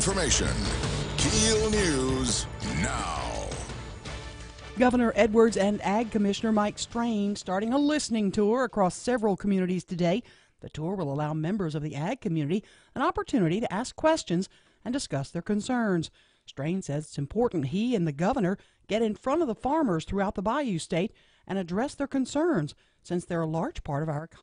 information. KEEL News now. Governor Edwards and Ag Commissioner Mike Strain starting a listening tour across several communities today. The tour will allow members of the ag community an opportunity to ask questions and discuss their concerns. Strain says it's important he and the governor get in front of the farmers throughout the Bayou State and address their concerns, since they're a large part of our economy.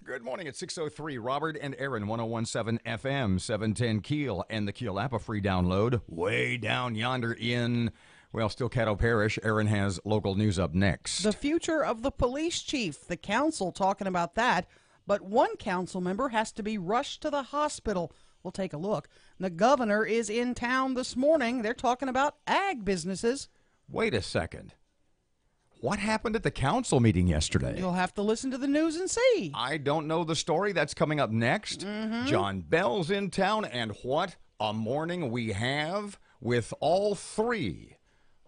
Good morning at 6:03. Robert and Erin, 101.7 FM, 710 KEEL, and the KEEL app, a free download. Way down yonder in, well, still Caddo Parish. Erin has local news up next. The future of the police chief, the council talking about that. But one council member has to be rushed to the hospital. We'll take a look. The governor is in town this morning. They're talking about ag businesses. Wait a second. What happened at the council meeting yesterday? You'll have to listen to the news and see. I don't know the story. That's coming up next. John Bell's in town, and what a morning we have with all three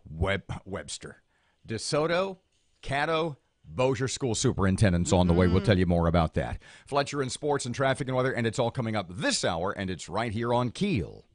Webster, DeSoto, Caddo, Bossier school superintendents on the way. We'll tell you more about that. Fletcher in sports and traffic and weather, and it's all coming up this hour, and it's right here on KEEL.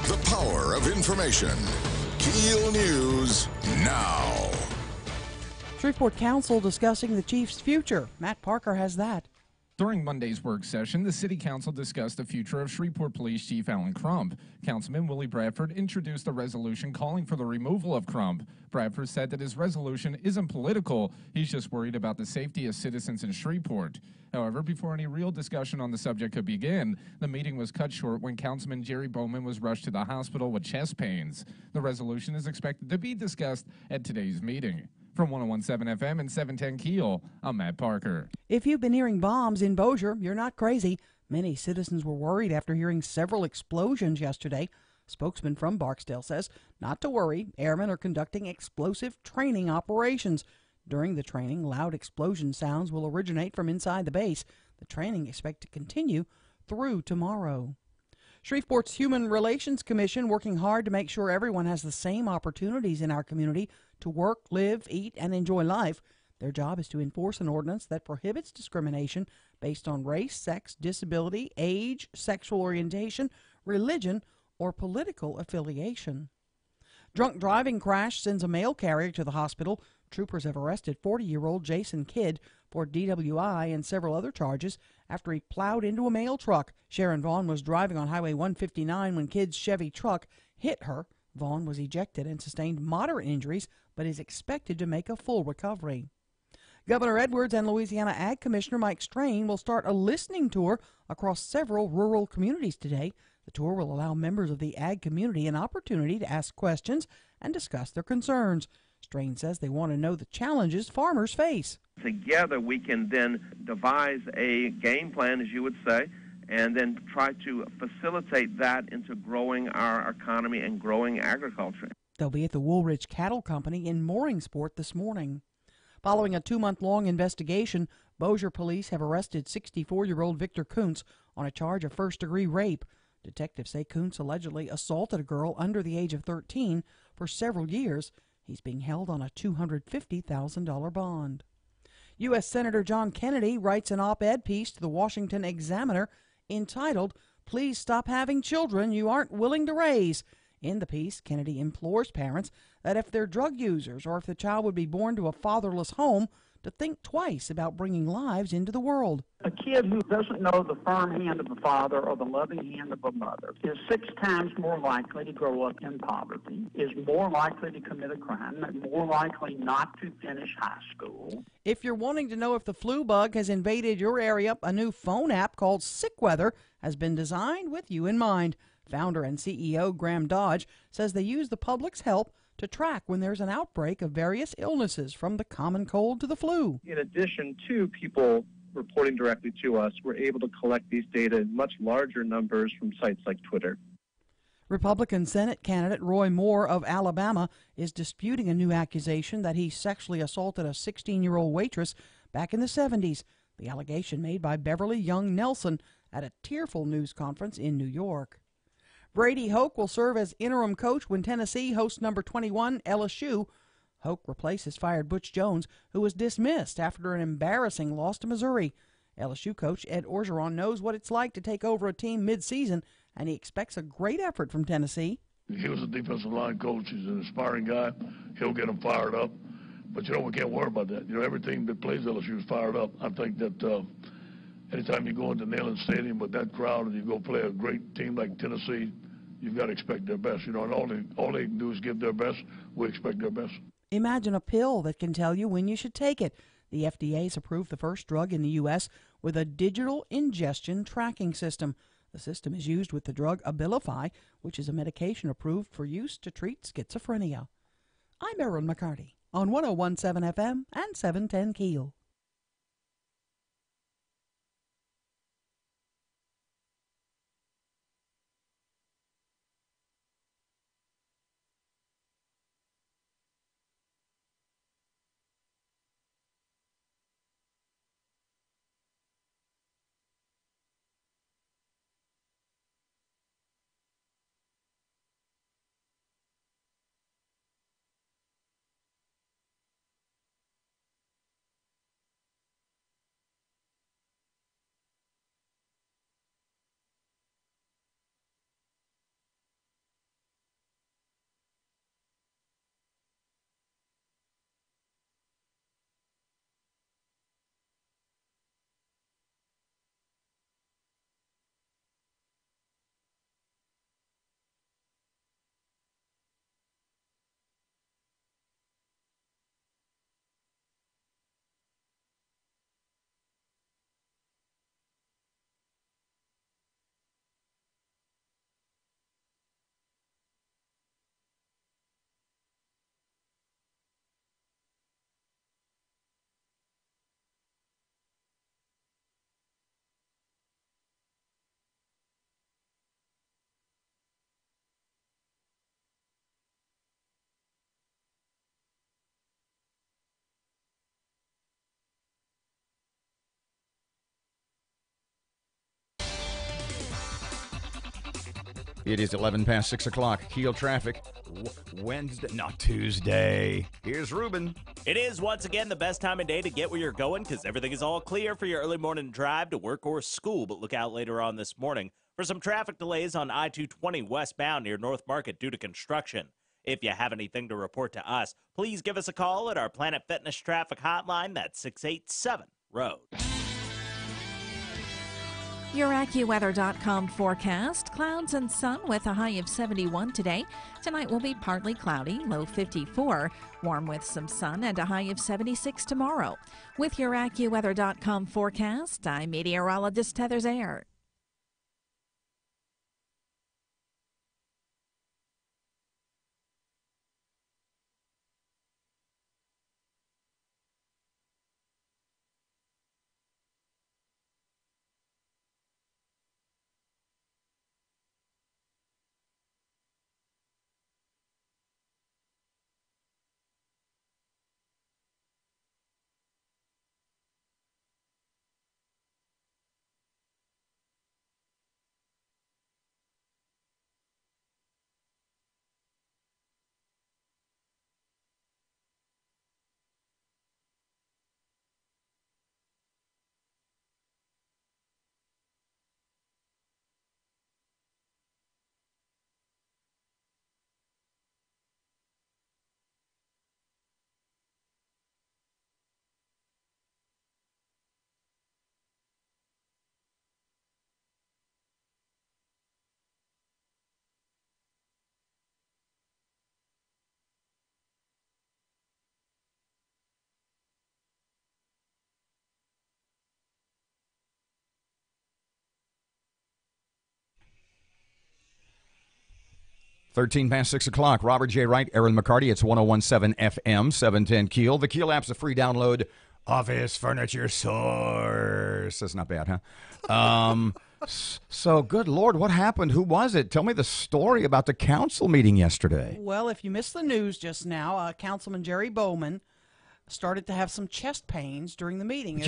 The power of information. KEEL News now. Shreveport Council discussing the chief's future. Matt Parker has that. During Monday's work session, the City Council discussed the future of Shreveport Police Chief Alan Crump. Councilman Willie Bradford introduced a resolution calling for the removal of Crump. Bradford said that his resolution isn't political. He's just worried about the safety of citizens in Shreveport. However, before any real discussion on the subject could begin, the meeting was cut short when Councilman Jerry Bowman was rushed to the hospital with chest pains. The resolution is expected to be discussed at today's meeting. From 101.7 FM and 710 KEEL, I'm Matt Parker. If you've been hearing bombs in Bossier, you're not crazy. Many citizens were worried after hearing several explosions yesterday. Spokesman from Barksdale says not to worry. Airmen are conducting explosive training operations. During the training, loud explosion sounds will originate from inside the base. The training expected to continue through tomorrow. Shreveport's Human Relations Commission working hard to make sure everyone has the same opportunities in our community to work, live, eat, and enjoy life. Their job is to enforce an ordinance that prohibits discrimination based on race, sex, disability, age, sexual orientation, religion, or political affiliation. Drunk driving crash sends a mail carrier to the hospital. Troopers have arrested 40-year-old Jason Kidd for DWI and several other charges after he plowed into a mail truck. Sharon Vaughn was driving on Highway 159 when Kidd's Chevy truck hit her. Vaughn was ejected and sustained moderate injuries, but is expected to make a full recovery. Governor Edwards and Louisiana Ag Commissioner Mike Strain will start a listening tour across several rural communities today. The tour will allow members of the ag community an opportunity to ask questions and discuss their concerns. Strain says they want to know the challenges farmers face. Together we can then devise a game plan, as you would say, and then try to facilitate that into growing our economy and growing agriculture. They'll be at the Woolridge Cattle Company in Mooringsport this morning. Following a 2-month-long investigation, Bossier police have arrested 64-year-old Victor Kuntz on a charge of first-degree rape. Detectives say Kuntz allegedly assaulted a girl under the age of 13 for several years. He's being held on a $250,000 bond. U.S. Senator John Kennedy writes an op-ed piece to the Washington Examiner entitled, "Please Stop Having Children You Aren't Willing to Raise." In the piece, Kennedy implores parents that if they're drug users or if the child would be born to a fatherless home, to think twice about bringing lives into the world. A kid who doesn't know the firm hand of a father or the loving hand of a mother is 6 times more likely to grow up in poverty, is more likely to commit a crime, and more likely not to finish high school. If you're wanting to know if the flu bug has invaded your area, a new phone app called Sick Weather has been designed with you in mind. Founder and CEO Graham Dodge says they use the public's help to track when there's an outbreak of various illnesses, from the common cold to the flu. In addition to people reporting directly to us, we're able to collect these data in much larger numbers from sites like Twitter. Republican Senate candidate Roy Moore of Alabama is disputing a new accusation that he sexually assaulted a 16-year-old waitress back in the 70s. The allegation made by Beverly Young Nelson at a tearful news conference in New York. Brady Hoke will serve as interim coach when Tennessee hosts number 21 LSU. Hoke replaces fired Butch Jones, who was dismissed after an embarrassing loss to Missouri. LSU coach Ed Orgeron knows what it's like to take over a team mid-season, and he expects a great effort from Tennessee. He was a defensive line coach. He's an inspiring guy. He'll get them fired up. But, we can't worry about that. Every team that plays LSU is fired up. I think that anytime you go into Neyland Stadium with that crowd and you go play a great team like Tennessee, you've got to expect their best. And all they can do is give their best. We expect their best. Imagine a pill that can tell you when you should take it. The FDA's approved the first drug in the U.S. with a digital ingestion tracking system. The system is used with the drug Abilify, which is a medication approved for use to treat schizophrenia. I'm Erin McCarty on 101.7 FM and 710 KEEL. It is 11 past 6 o'clock. KEEL traffic. Wednesday, not Tuesday. Here's Ruben. It is once again the best time of day to get where you're going because everything is all clear for your early morning drive to work or school. But look out later on this morning for some traffic delays on I-220 westbound near North Market due to construction. If you have anything to report to us, please give us a call at our Planet Fitness traffic hotline. That's 687-ROAD. Your AccuWeather.com forecast. Clouds and sun with a high of 71 today. Tonight will be partly cloudy, low 54. Warm with some sun and a high of 76 tomorrow. With your AccuWeather.com forecast, I'm meteorologist Heather Zayer. 13 past 6 o'clock. Robert J. Wright, Erin McCarty. It's 101.7 FM, 710 KEEL. The KEEL app's a free download. Office Furniture Source. That's not bad, huh? So, good Lord, what happened? Who was it? Tell me the story about the council meeting yesterday. Well, if you missed the news just now, Councilman Jerry Bowman started to have some chest pains during the meeting.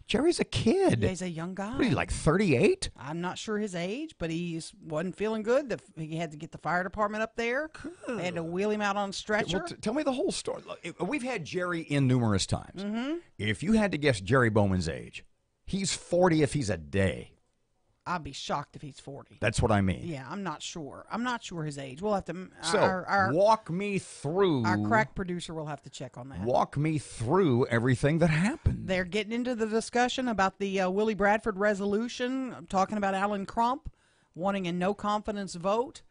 Jerry's a kid. Yeah, he's a young guy. What, are you, like 38? I'm not sure his age, but he wasn't feeling good. He had to get the fire department up there. They had to wheel him out on a stretcher. Well, tell me the whole story. Look, we've had Jerry in numerous times. Mm-hmm. If you had to guess Jerry Bowman's age, he's 40 if he's a day. I'd be shocked if he's 40. That's what I mean. Yeah, I'm not sure. I'm not sure his age. We'll have to. So, walk me through. Our crack producer will have to check on that. Walk me through everything that happened. They're getting into the discussion about the Willie Bradford resolution. I'm talking about Alan Crump wanting a no confidence vote.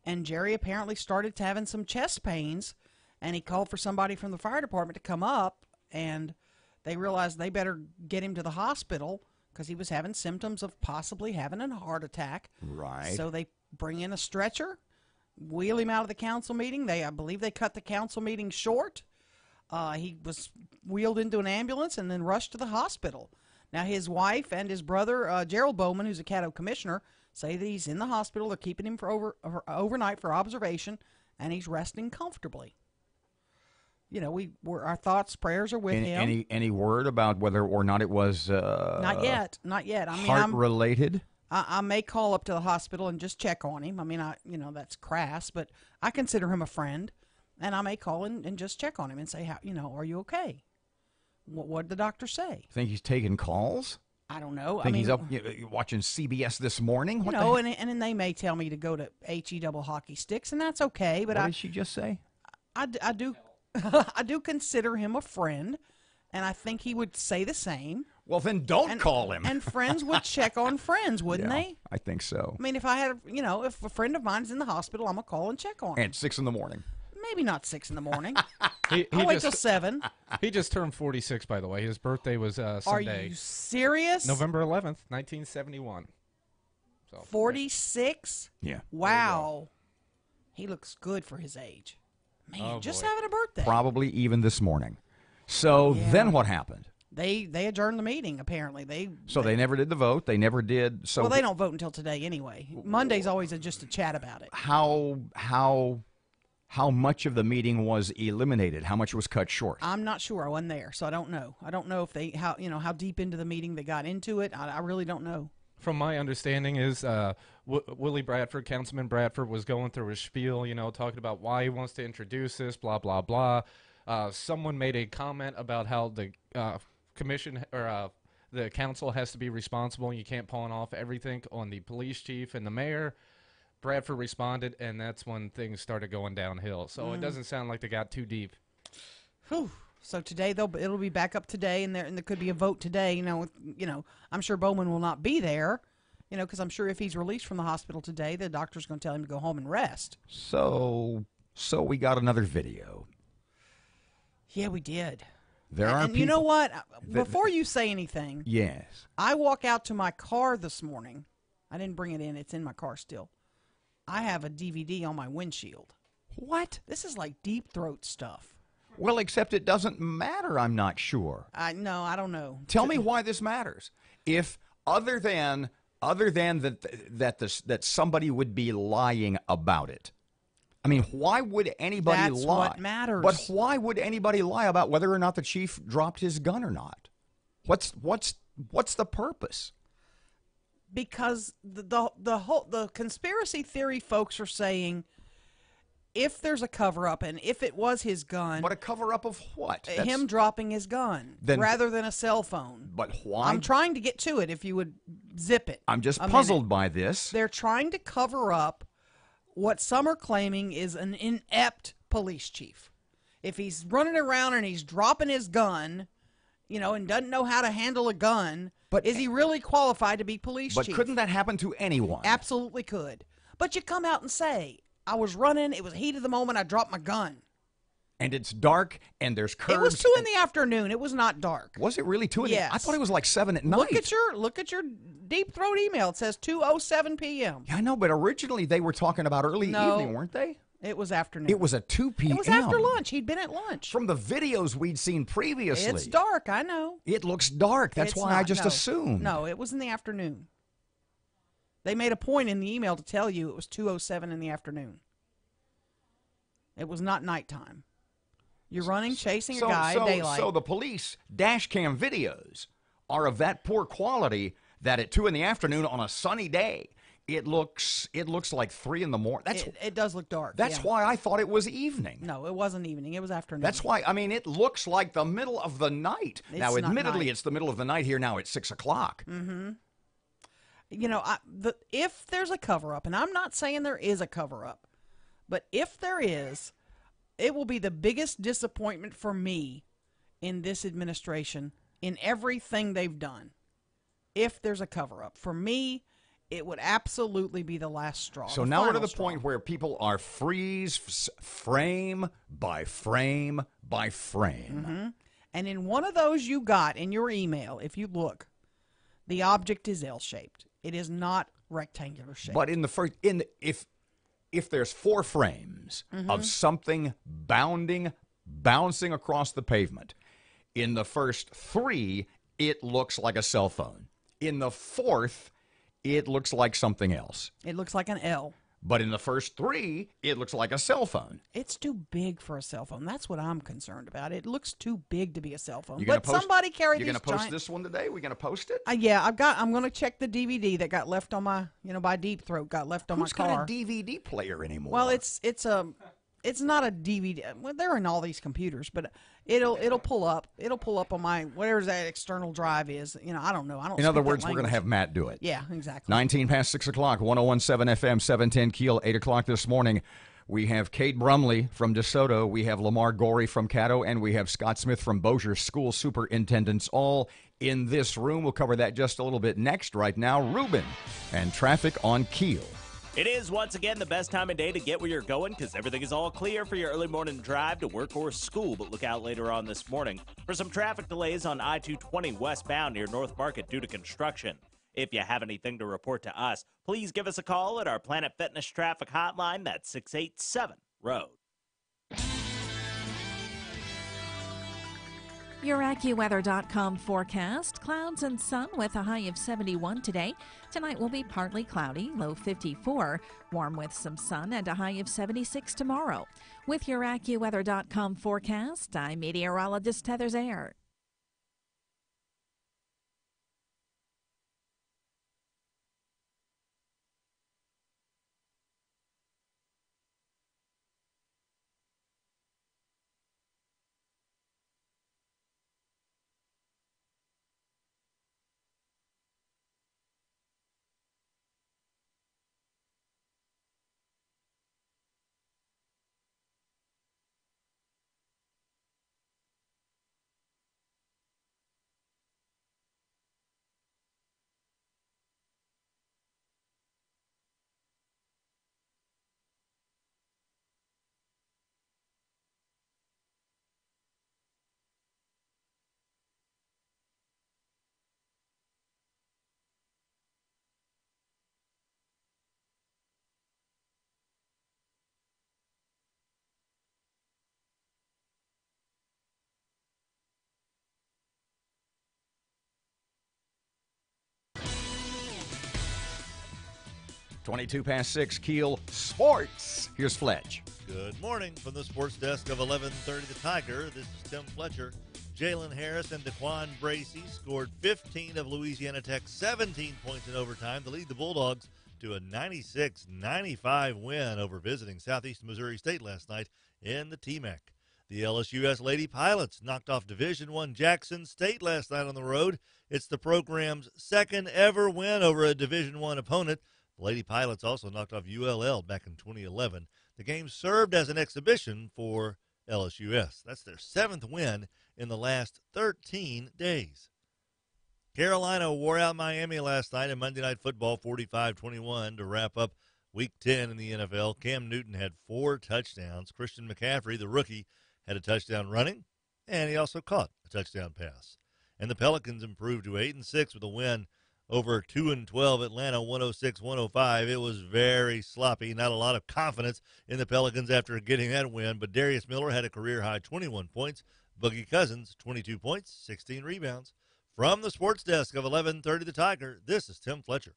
And Jerry apparently started having some chest pains. And he called for somebody from the fire department to come up. And they realized they better get him to the hospital, because he was having symptoms of possibly having a heart attack. Right. So they bring in a stretcher, wheel him out of the council meeting. I believe they cut the council meeting short. He was wheeled into an ambulance and then rushed to the hospital. Now, his wife and his brother, Gerald Bowman, who's a Caddo commissioner, say that he's in the hospital. They're keeping him for overnight for observation, and he's resting comfortably. You know, our thoughts, prayers are with him. Any word about whether or not it was not yet. I mean, heart related? I may call up to the hospital and just check on him. I mean, that's crass, but I consider him a friend, and I may call and just check on him and say, are you okay? What did the doctor say? Think he's taking calls? I don't know. Think he's up watching CBS this morning? And then they may tell me to go to HE double hockey sticks, and that's okay. But what did she just say? I do. I do consider him a friend, and I think he would say the same. Well, then don't call him. And friends would check on friends, wouldn't they? I think so. I mean, if I had, if a friend of mine's in the hospital, I'm going to call and check on him. At 6 in the morning. Maybe not 6 in the morning. I'll wait till 7. He just turned 46, by the way. His birthday was Sunday. Are you serious? November 11th, 1971. So, 46? Yeah. Wow. He looks good for his age. Man, just having a birthday. Probably even this morning. So then what happened? They adjourned the meeting, apparently. They never did the vote. They never did. So well, they don't vote until today anyway. Monday's always just a chat about it. How much of the meeting was eliminated? How much was cut short? I'm not sure. I wasn't there, so I don't know. I don't know if how deep into the meeting they got into it. I really don't know. From my understanding is Willie Bradford, Councilman Bradford, was going through his spiel, talking about why he wants to introduce this, blah, blah, blah. Someone made a comment about how the commission or the council has to be responsible and you can't pawn off everything on the police chief and the mayor. Bradford responded, and that's when things started going downhill. So it doesn't sound like they got too deep. Whew. So today it'll be back up today, and there could be a vote today. I'm sure Bowman will not be there, because I'm sure if he's released from the hospital today, the doctor's going to tell him to go home and rest. So we got another video. Yeah, we did. And you know what? Before you say anything, yes, I walk out to my car this morning. I didn't bring it in; it's in my car still. I have a DVD on my windshield. What? This is like deep throat stuff. Well, except it doesn't matter, I'm not sure. No, I don't know. Tell me why this matters. If other than that somebody would be lying about it. I mean, why would anybody lie? That's what matters. But why would anybody lie about whether or not the chief dropped his gun or not? What's the purpose? Because the conspiracy theory folks are saying, if there's a cover-up and if it was his gun... But a cover-up of what? Him dropping his gun rather than a cell phone. But why? I'm trying to get to it if you would zip it. I'm just puzzled by this. They're trying to cover up what some are claiming is an inept police chief. If he's running around and he's dropping his gun, and doesn't know how to handle a gun, is he really qualified to be police chief? But couldn't that happen to anyone? Absolutely could. But you come out and say... I was running. It was heat of the moment. I dropped my gun. And it's dark, and there's curbs. It was 2 in the afternoon. It was not dark. Was it really 2 in Yes. the? I thought it was like 7 at night. Look at your Deep Throat email. It says 2:07 p.m. Yeah, I know, but originally they were talking about early evening, weren't they? It was afternoon. It was at 2 p.m. It was after lunch. He'd been at lunch. From the videos we'd seen previously. It's dark, I know. It looks dark. That's It's why not, I just no. assumed. No, it was in the afternoon. They made a point in the email to tell you it was 2:07 in the afternoon. It was not nighttime. You're running, chasing a guy at daylight. So the police dash cam videos are of that poor quality that at 2 in the afternoon on a sunny day, it looks like 3 in the morning. It does look dark. That's why I thought it was evening. No, it wasn't evening. It was afternoon. That's why, I mean, it looks like the middle of the night. Now, admittedly, it's the middle of the night here now at 6 o'clock. Mm-hmm. You know, if there's a cover-up, and I'm not saying there is a cover-up, but if there is, it will be the biggest disappointment for me in this administration in everything they've done. If there's a cover-up. For me, it would absolutely be the last straw. So now we're to the point where people are freeze frame by frame by frame. Mm-hmm. And in one of those you got in your email, if you look, the object is L-shaped. It is not rectangular shaped. But in the first, if there's 4 frames of something bouncing across the pavement, in the first 3, it looks like a cell phone. In the 4th, it looks like something else. It looks like an L. But in the first 3, it looks like a cell phone. It's too big for a cell phone. That's what I'm concerned about. It looks too big to be a cell phone. Somebody carried these You're going to post this one today? We're going to post it? Yeah, I'm going to check the DVD that got left on my, by Deep Throat, got left on my car. Who's got a DVD player anymore? Well, it's not a DVD. Well, they're in all these computers, but it'll pull up. It'll pull up on my whatever that external drive is. I don't know. I don't. In other words, we're going to have Matt do it. Yeah, exactly. 19 past 6 o'clock, 101.7 FM, 710 Keel, 8 o'clock this morning. We have Kate Brumley from DeSoto. We have Lamar Gorey from Caddo, and we have Scott Smith from Bossier, school superintendents, all in this room. We'll cover that just a little bit next. Right now, Ruben and traffic on Keel. It is once again the best time of day to get where you're going because everything is all clear for your early morning drive to work or school. But look out later on this morning for some traffic delays on I-220 westbound near North Market due to construction. If you have anything to report to us, please give us a call at our Planet Fitness traffic hotline. That's 687-ROAD. Your AccuWeather.com forecast. Clouds and sun with a high of 71 today. Tonight will be partly cloudy, low 54. Warm with some sun and a high of 76 tomorrow. With your AccuWeather.com forecast, I'm meteorologist Heather Zayer. Twenty-two past 6, Keel Sports. Here's Fletch. Good morning from the sports desk of 1130 The Tiger. This is Tim Fletcher. Jalen Harris and Daquan Bracey scored 15 of Louisiana Tech's 17 points in overtime to lead the Bulldogs to a 96-95 win over visiting Southeast Missouri State last night in the TMAC. The LSUS Lady Pilots knocked off Division I Jackson State last night on the road. It's the program's second ever win over a Division I opponent. The Lady Pilots also knocked off ULL back in 2011. The game served as an exhibition for LSUS. That's their 7th win in the last 13 days. Carolina wore out Miami last night in Monday Night Football 45-21 to wrap up Week 10 in the NFL. Cam Newton had 4 touchdowns. Christian McCaffrey, the rookie, had a touchdown running, and he also caught a touchdown pass. And the Pelicans improved to 8-6 with a win over 2-12 Atlanta, 106-105. It was very sloppy. Not a lot of confidence in the Pelicans after getting that win, but Darius Miller had a career-high 21 points. Boogie Cousins, 22 points, 16 rebounds. From the sports desk of 1130 The Tiger, this is Tim Fletcher.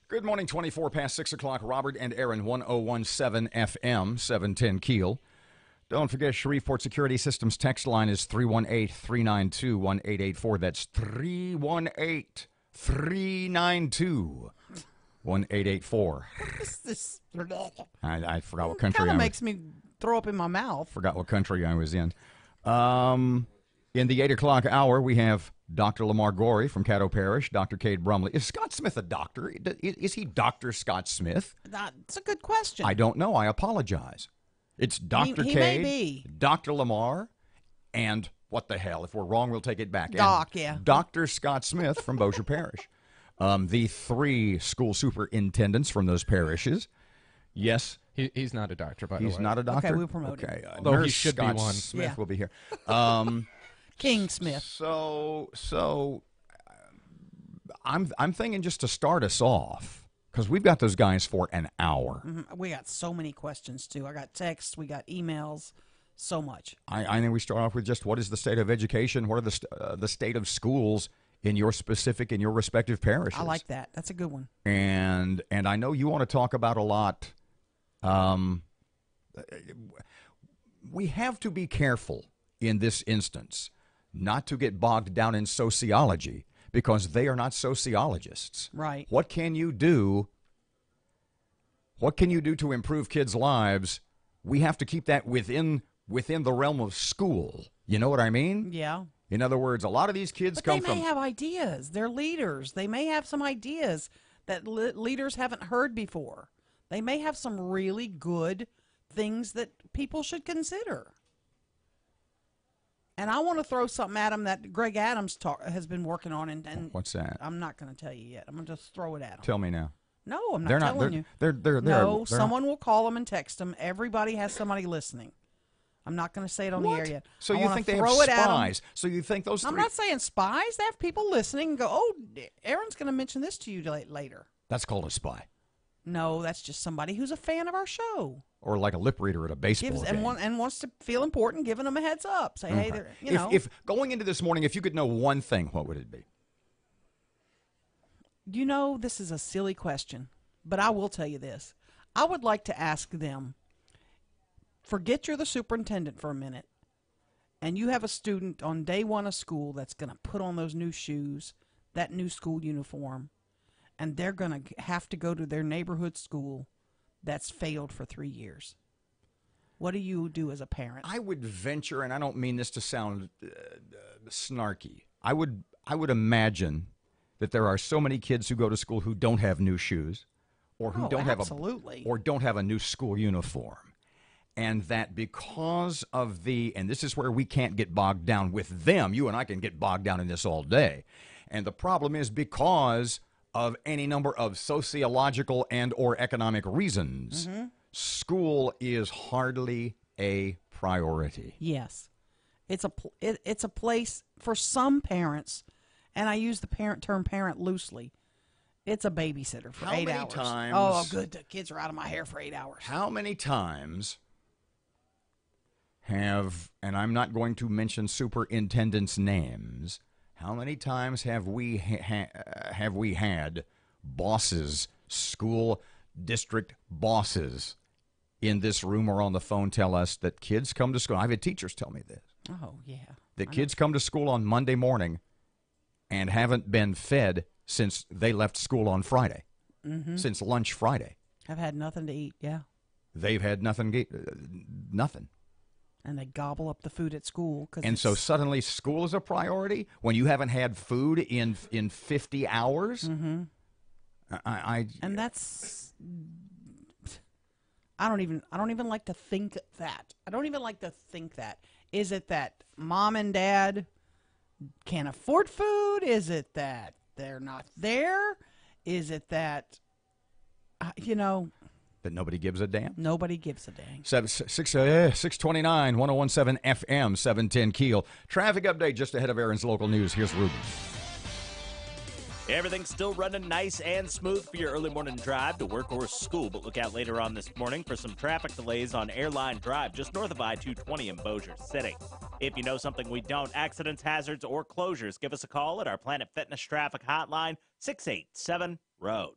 Good morning, 24 past 6 o'clock. Robert and Erin, 1017 FM, 710 Keel. Don't forget, Shreveport Security Systems text line is 318-392-1884. That's 318-392-1884. I forgot what country Kind I of was. makes me throw up in my mouth. Forgot what country I was in. In the 8 o'clock hour, we have Dr. Lamar Gorey from Caddo Parish, Dr. Cade Brumley. Is Scott Smith a doctor? Is he Dr. Scott Smith? That's a good question. I don't know. I apologize. It's Dr. He may Cade, be. Dr. Lamar, and what the hell? If we're wrong, we'll take it back. Doc, and yeah. Dr. Scott Smith from Bossier Parish. The 3 school superintendents from those parishes. Yes. He's not a doctor, by the way. He's not a doctor? Okay, we'll promote him. Okay. Though he Nurse should be Scott one. Smith Yeah. will be here. King Smith. So I'm thinking just to start us off, because we've got those guys for an hour. We got so many questions, too. I got texts. We got emails. So much. I think we start off with just what is the state of education? What are the state of schools in your respective parishes? I like that. That's a good one. And I know you want to talk about a lot. We have to be careful in this instance not to get bogged down in sociology, because they are not sociologists. Right. What can you do? What can you do to improve kids' lives? We have to keep that within the realm of school. You know what I mean? Yeah. In other words, a lot of these kids But come they from. may have ideas. They're leaders. They may have some ideas that leaders haven't heard before. They may have some really good things that people should consider. And I want to throw something at them that Greg Adams has been working on. And What's that? I'm not going to tell you yet. I'm going to just throw it at them. Tell me now. No, I'm not telling you. They're Someone will call them and text them. Everybody has somebody listening. I'm not going to say it on the air yet. So I you wanna think they have throw it at 'em. spies? So you think those? I'm three... not saying spies. They have people listening and go, "Oh, Erin's going to mention this to you later." That's called a spy, No, that's just somebody who's a fan of our show. or like a lip reader at a baseball game. And wants to feel important, giving them a heads up. Say, hey, they're, you know. If going into this morning, if you could know one thing, what would it be? You know, this is a silly question, but I will tell you this. I would like to ask them, forget you're the superintendent for a minute, and you have a student on day one of school that's going to put on those new shoes, that new school uniform, and they're going to have to go to their neighborhood school that's failed for 3 years. What do you do as a parent? I would venture, and I don't mean this to sound snarky. I would imagine that there are so many kids who go to school who don't have new shoes, or who don't have a new school uniform, and that because of and this is where we can't get bogged down with them. You and I can get bogged down in this all day, and the problem is because of any number of sociological and or economic reasons, school is hardly a priority. Yes. It's a place for some parents, and I use the term parent loosely. It's a babysitter for 8 hours. Times, oh, good. The kids are out of my hair for 8 hours. How many times have, and I'm not going to mention superintendents' names, how many times have we had bosses, school district bosses in this room or on the phone tell us that kids come to school? I've had teachers tell me this. Oh, yeah. That kids come to school on Monday morning and haven't been fed since they left school on Friday, since lunch Friday. I've had nothing to eat, yeah. They've had nothing. And they gobble up the food at school. So suddenly school is a priority when you haven't had food in 50 hours? And that's... I don't even like to think that. I don't even like to think that. Is it that mom and dad can't afford food? Is it that they're not there? Is it that, that nobody gives a damn? Nobody gives a dang. 629, 1017 FM, 710 Keel. Traffic update just ahead of Erin's local news. Here's Ruben. Everything's still running nice and smooth for your early morning drive to work or school, but look out later on this morning for some traffic delays on Airline Drive just north of I-220 in Bossier City. If you know something we don't, accidents, hazards, or closures, give us a call at our Planet Fitness traffic hotline, 687-ROAD.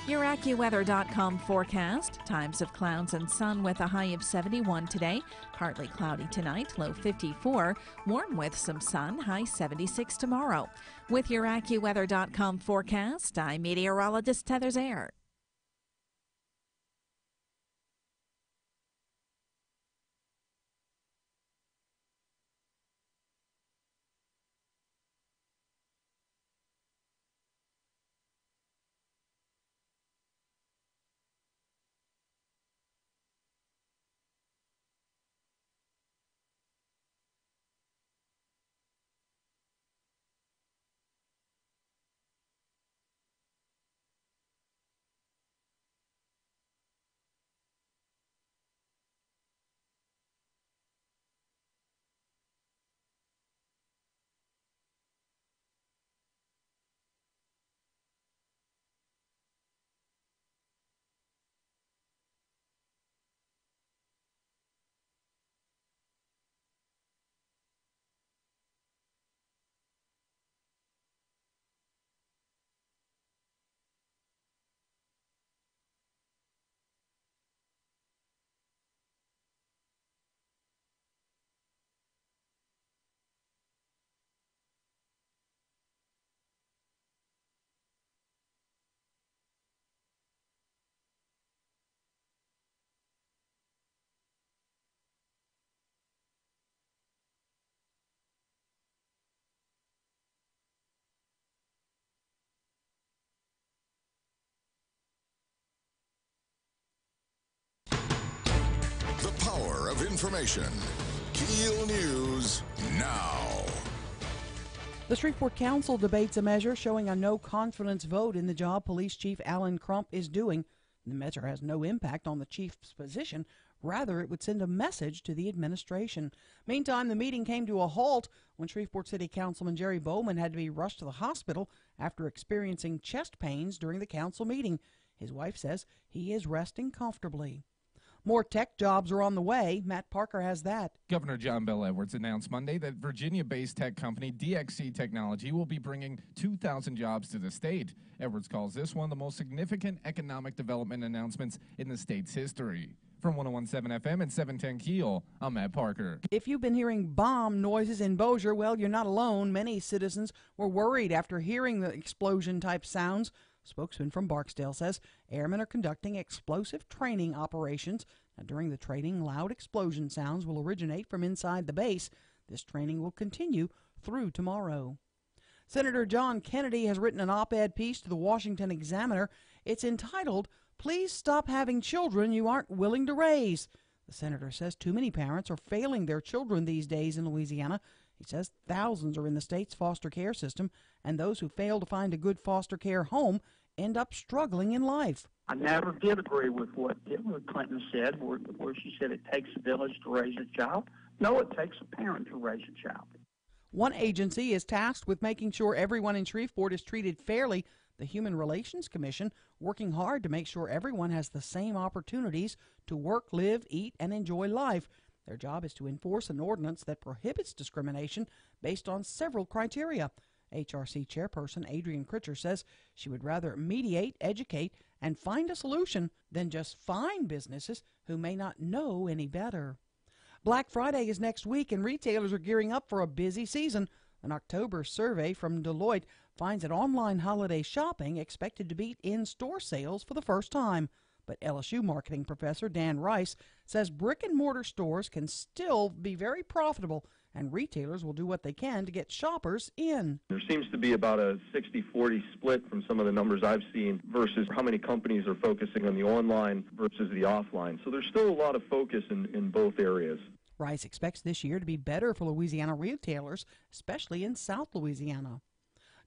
Your AccuWeather.com forecast. Times of clouds and sun with a high of 71 today. Partly cloudy tonight, low 54. Warm with some sun, high 76 tomorrow. With your AccuWeather.com forecast, I'm meteorologist Heather Zaire. The power of information. KEEL News now. The Shreveport Council debates a measure showing a no-confidence vote in the job Police Chief Alan Crump is doing. The measure has no impact on the chief's position. Rather, it would send a message to the administration. Meantime, the meeting came to a halt when Shreveport City Councilman Jerry Bowman had to be rushed to the hospital after experiencing chest pains during the council meeting. His wife says he is resting comfortably. More tech jobs are on the way. Matt Parker has that. Governor John Bel Edwards announced Monday that Virginia-based tech company DXC Technology will be bringing 2,000 jobs to the state. Edwards calls this one of the most significant economic development announcements in the state's history. From 1017 FM and 710 Keel, I'm Matt Parker. If you've been hearing bomb noises in Bossier, well, you're not alone. Many citizens were worried after hearing the explosion-type sounds. Spokesman from Barksdale says airmen are conducting explosive training operations. Now, during the training, loud explosion sounds will originate from inside the base. This training will continue through tomorrow. Senator John Kennedy has written an op-ed piece to the Washington Examiner. It's entitled, "Please Stop Having Children You Aren't Willing to Raise." The senator says too many parents are failing their children these days in Louisiana. He says thousands are in the state's foster care system, and those who fail to find a good foster care home end up struggling in life. I never did agree with what Hillary Clinton said, where she said it takes a village to raise a child. No, it takes a parent to raise a child. One agency is tasked with making sure everyone in Shreveport is treated fairly. The Human Relations Commission, working hard to make sure everyone has the same opportunities to work, live, eat, and enjoy life. Their job is to enforce an ordinance that prohibits discrimination based on several criteria. HRC chairperson Adrian Critcher says she would rather mediate, educate, and find a solution than just fine businesses who may not know any better. Black Friday is next week, and retailers are gearing up for a busy season. An October survey from Deloitte finds that online holiday shopping expected to beat in-store sales for the first time. But LSU marketing professor Dan Rice says brick-and-mortar stores can still be very profitable, and retailers will do what they can to get shoppers in. There seems to be about a 60-40 split from some of the numbers I've seen versus how many companies are focusing on the online versus the offline. So there's still a lot of focus in both areas. Rice expects this year to be better for Louisiana retailers, especially in South Louisiana.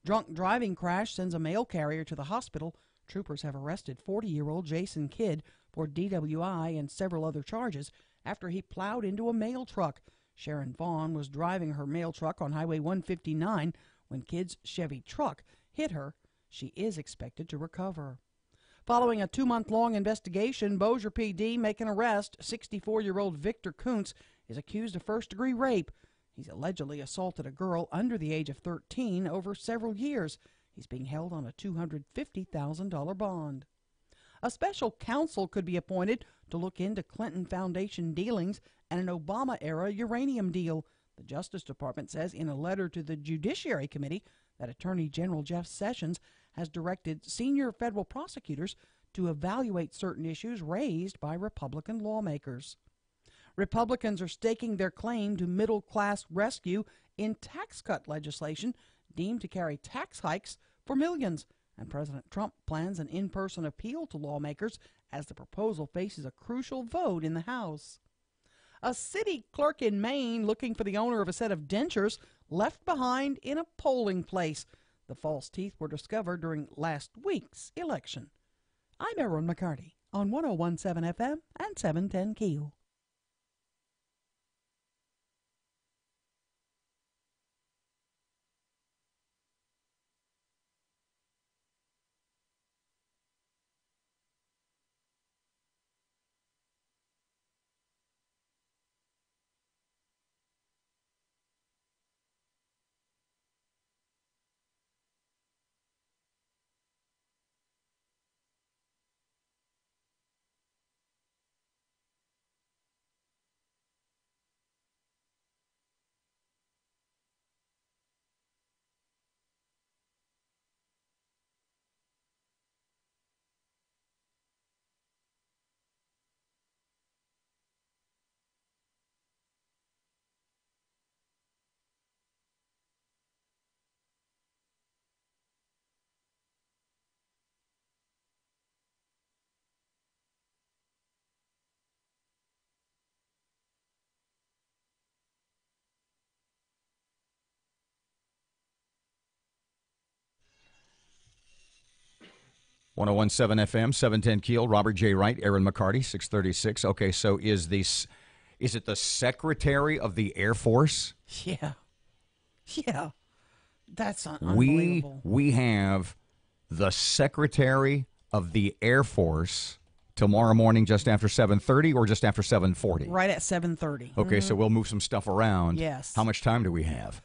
Drunk driving crash sends a mail carrier to the hospital. Troopers have arrested 40-year-old Jason Kidd for DWI and several other charges after he plowed into a mail truck. Sharon Vaughn was driving her mail truck on Highway 159 when Kidd's Chevy truck hit her. She is expected to recover. Following a 2-month-long investigation, Bossier PD make an arrest. 64-year-old Victor Kuntz is accused of first-degree rape. He's allegedly assaulted a girl under the age of 13 over several years. He's being held on a $250,000 bond. A special counsel could be appointed to look into Clinton Foundation dealings and an Obama-era uranium deal. The Justice Department says in a letter to the Judiciary Committee that Attorney General Jeff Sessions has directed senior federal prosecutors to evaluate certain issues raised by Republican lawmakers. Republicans are staking their claim to middle-class rescue in tax cut legislation deemed to carry tax hikes for millions, and President Trump plans an in-person appeal to lawmakers as the proposal faces a crucial vote in the House. A city clerk in Maine looking for the owner of a set of dentures left behind in a polling place. The false teeth were discovered during last week's election. I'm Erin McCarty on 101.7 FM and 710 KEEL. .101.7 FM, 710 KEEL, Robert J. Wright, Erin McCarty, 636. Okay, so is it the Secretary of the Air Force? Yeah. That's unbelievable. We have the Secretary of the Air Force tomorrow morning just after 7:30 or just after 7:40? Right at 7:30. Okay, so we'll move some stuff around. Yes. How much time do we have?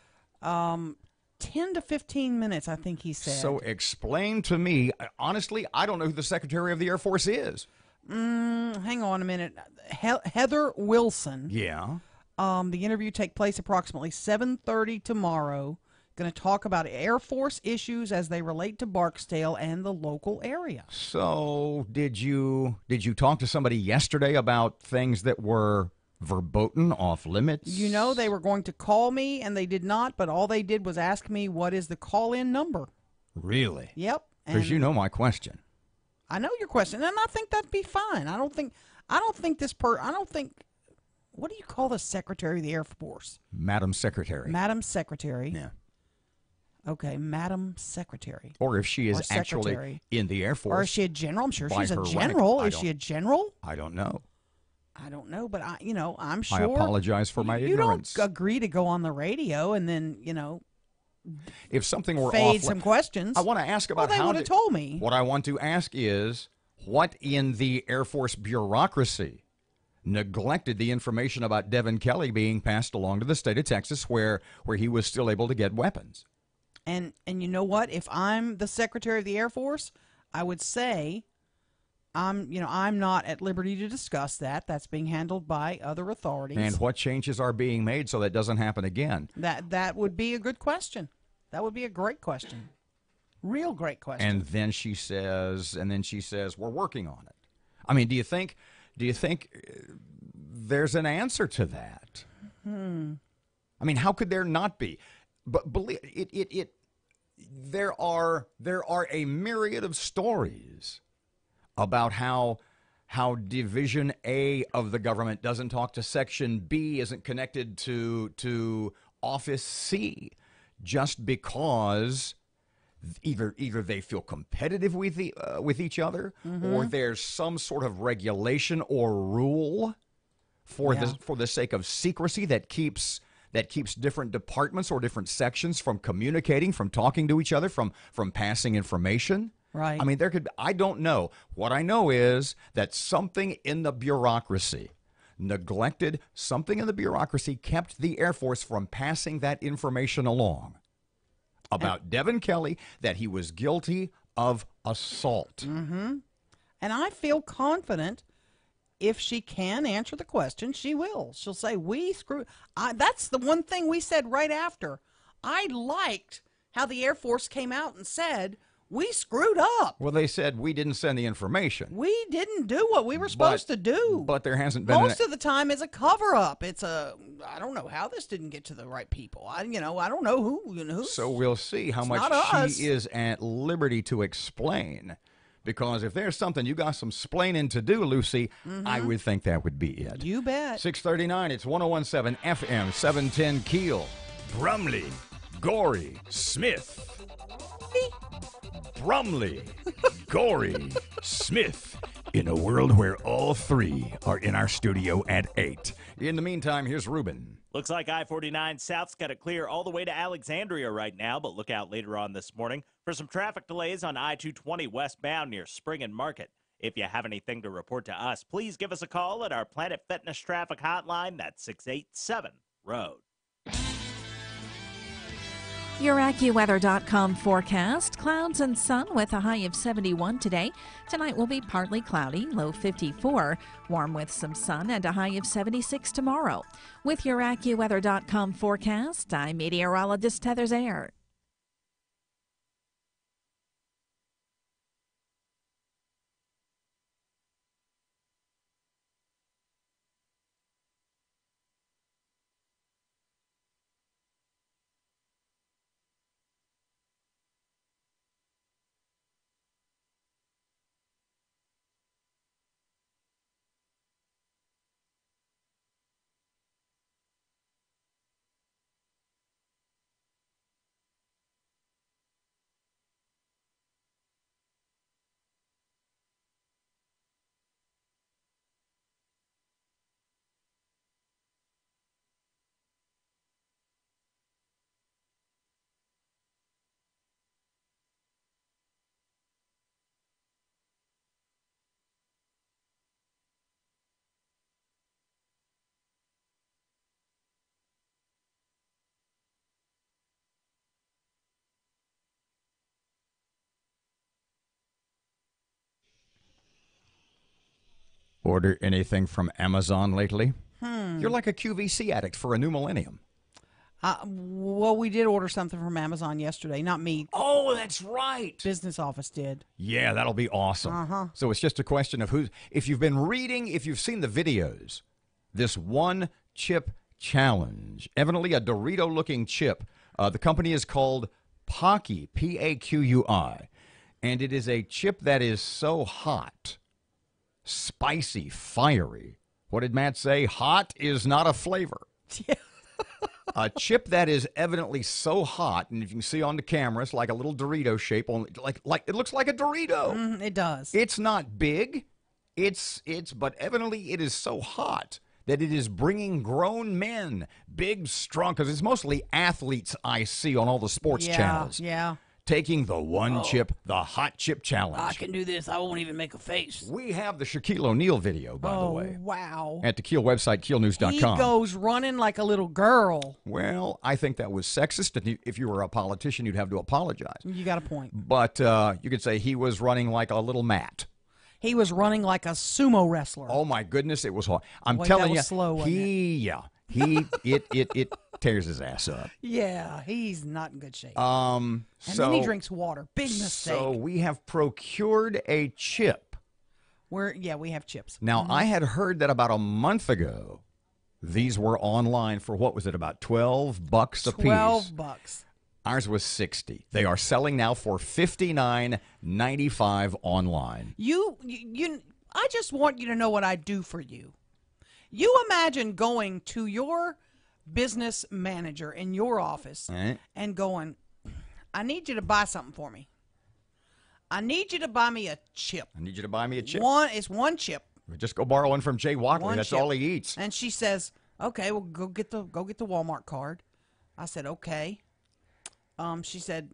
10 to 15 minutes, I think he said. So explain to me, honestly, I don't know who the Secretary of the Air Force is. Hang on a minute. Heather Wilson. Yeah. The interview take place approximately 7:30 tomorrow. Going to talk about Air Force issues as they relate to Barksdale and the local area. So did you talk to somebody yesterday about things that were verboten, off limits? You know, they were going to call me, and they did not, but all they did was ask me what is the call-in number. Really? Yep. Because you know my question. I know your question, and I think that'd be fine. I don't think, what do you call the Secretary of the Air Force? Madam Secretary. Madam Secretary. Yeah. Okay, Madam Secretary. Or if she is Or actually secretary. in the Air Force. Or is she a general? I'm sure by she's a her rank. general. I Is don't- she a general? I don't know. I don't know, but I'm sure. I apologize for my you ignorance. don't agree to go on the radio and then, If something were fade off, some questions. I want to ask about well, they how would have told me. What I want to ask is, what in the Air Force bureaucracy neglected the information about Devin Kelly being passed along to the state of Texas, where he was still able to get weapons? And you know what? If I'm the Secretary of the Air Force, I would say I'm not at liberty to discuss that. That's being handled by other authorities. And what changes are being made so that doesn't happen again? That would be a good question. That would be a great question. Real great question. And then she says, we're working on it. I mean, do you think there's an answer to that? I mean, how could there not be? But believe it, there are a myriad of stories about how Division A of the government doesn't talk to Section B, isn't connected to Office C, just because either they feel competitive with each other, or there's some sort of regulation or rule for the sake of secrecy that keeps different departments or different sections from communicating, from talking to each other, from passing information. Right. I mean, I don't know. What I know is that something in the bureaucracy kept the Air Force from passing that information along about Devin Kelly, that he was guilty of assault. Mm-hmm. And I feel confident if she can answer the question, she will. She'll say, that's the one thing we said right after. I liked how the Air Force came out and said, we screwed up. Well, they said we didn't send the information. We didn't do what we were supposed to do. But there hasn't been most of the time it's a cover-up. I don't know how this didn't get to the right people. I don't know who. So we'll see how much she is at liberty to explain. Because if there's something you got some splaining to do, Lucy, I would think that would be it. You bet. 639, it's 101.7 FM, 710 Keel, Brumley, Gorey, Smith. Brumley, Gorey, Smith, in a world where all three are in our studio at 8. In the meantime, here's Ruben. Looks like I-49 South's got it clear all the way to Alexandria right now, but look out later on this morning for some traffic delays on I-220 westbound near Spring and Market. If you have anything to report to us, please give us a call at our Planet Fitness traffic hotline. That's 687-ROAD. Your AccuWeather.com forecast. Clouds and sun with a high of 71 today. Tonight will be partly cloudy, low 54. Warm with some sun and a high of 76 tomorrow. With your AccuWeather.com forecast, I'm meteorologist Heather Zayer. Order anything from Amazon lately? You're like a QVC addict for a new millennium. Well, we did order something from Amazon yesterday. Not me. Oh, that's right. Business office did. Yeah, that'll be awesome. So it's just a question of if you've been reading, if you've seen the videos, this one chip challenge, evidently a Dorito-looking chip. The company is called Paqui, P-A-Q-U-I, and it is a chip that is so hot, spicy, fiery. What did Matt say? Hot is not a flavor. Yeah. A chip that is evidently so hot, and if you can see on the camera, it's like a little Dorito shape. Only like it looks like a Dorito. It does. It's not big. But evidently it is so hot that it is bringing grown men, big, strong, because it's mostly athletes I see on all the sports channels. Yeah. Taking the one chip, the hot chip challenge. I can do this. I won't even make a face. We have the Shaquille O'Neal video, by the way. Wow. At the Keel website, keelnews.com. He goes running like a little girl. Well, I think that was sexist. And if you were a politician, you'd have to apologize. You got a point. But you could say he was running like a little mat. He was running like a sumo wrestler. Oh, my goodness, it was hard. I'm Boy, telling that was you, slow, wasn't it tears his ass up. Yeah, he's not in good shape. And then he drinks water. Big mistake. So we have procured a chip. We have chips. Now, I had heard that about a month ago, these were online for, what was it, about $12 a piece? $12. Ours was $60. They are selling now for $59.95 online. I just want you to know what I do for you. You imagine going to your business manager in your office and going, I need you to buy something for me. I need you to buy me a chip. I need you to buy me a chip. It's one chip. Just go borrow one from Jay Walkley. That's all he eats. And she says, okay, well, go get the Walmart card. I said, okay. She said,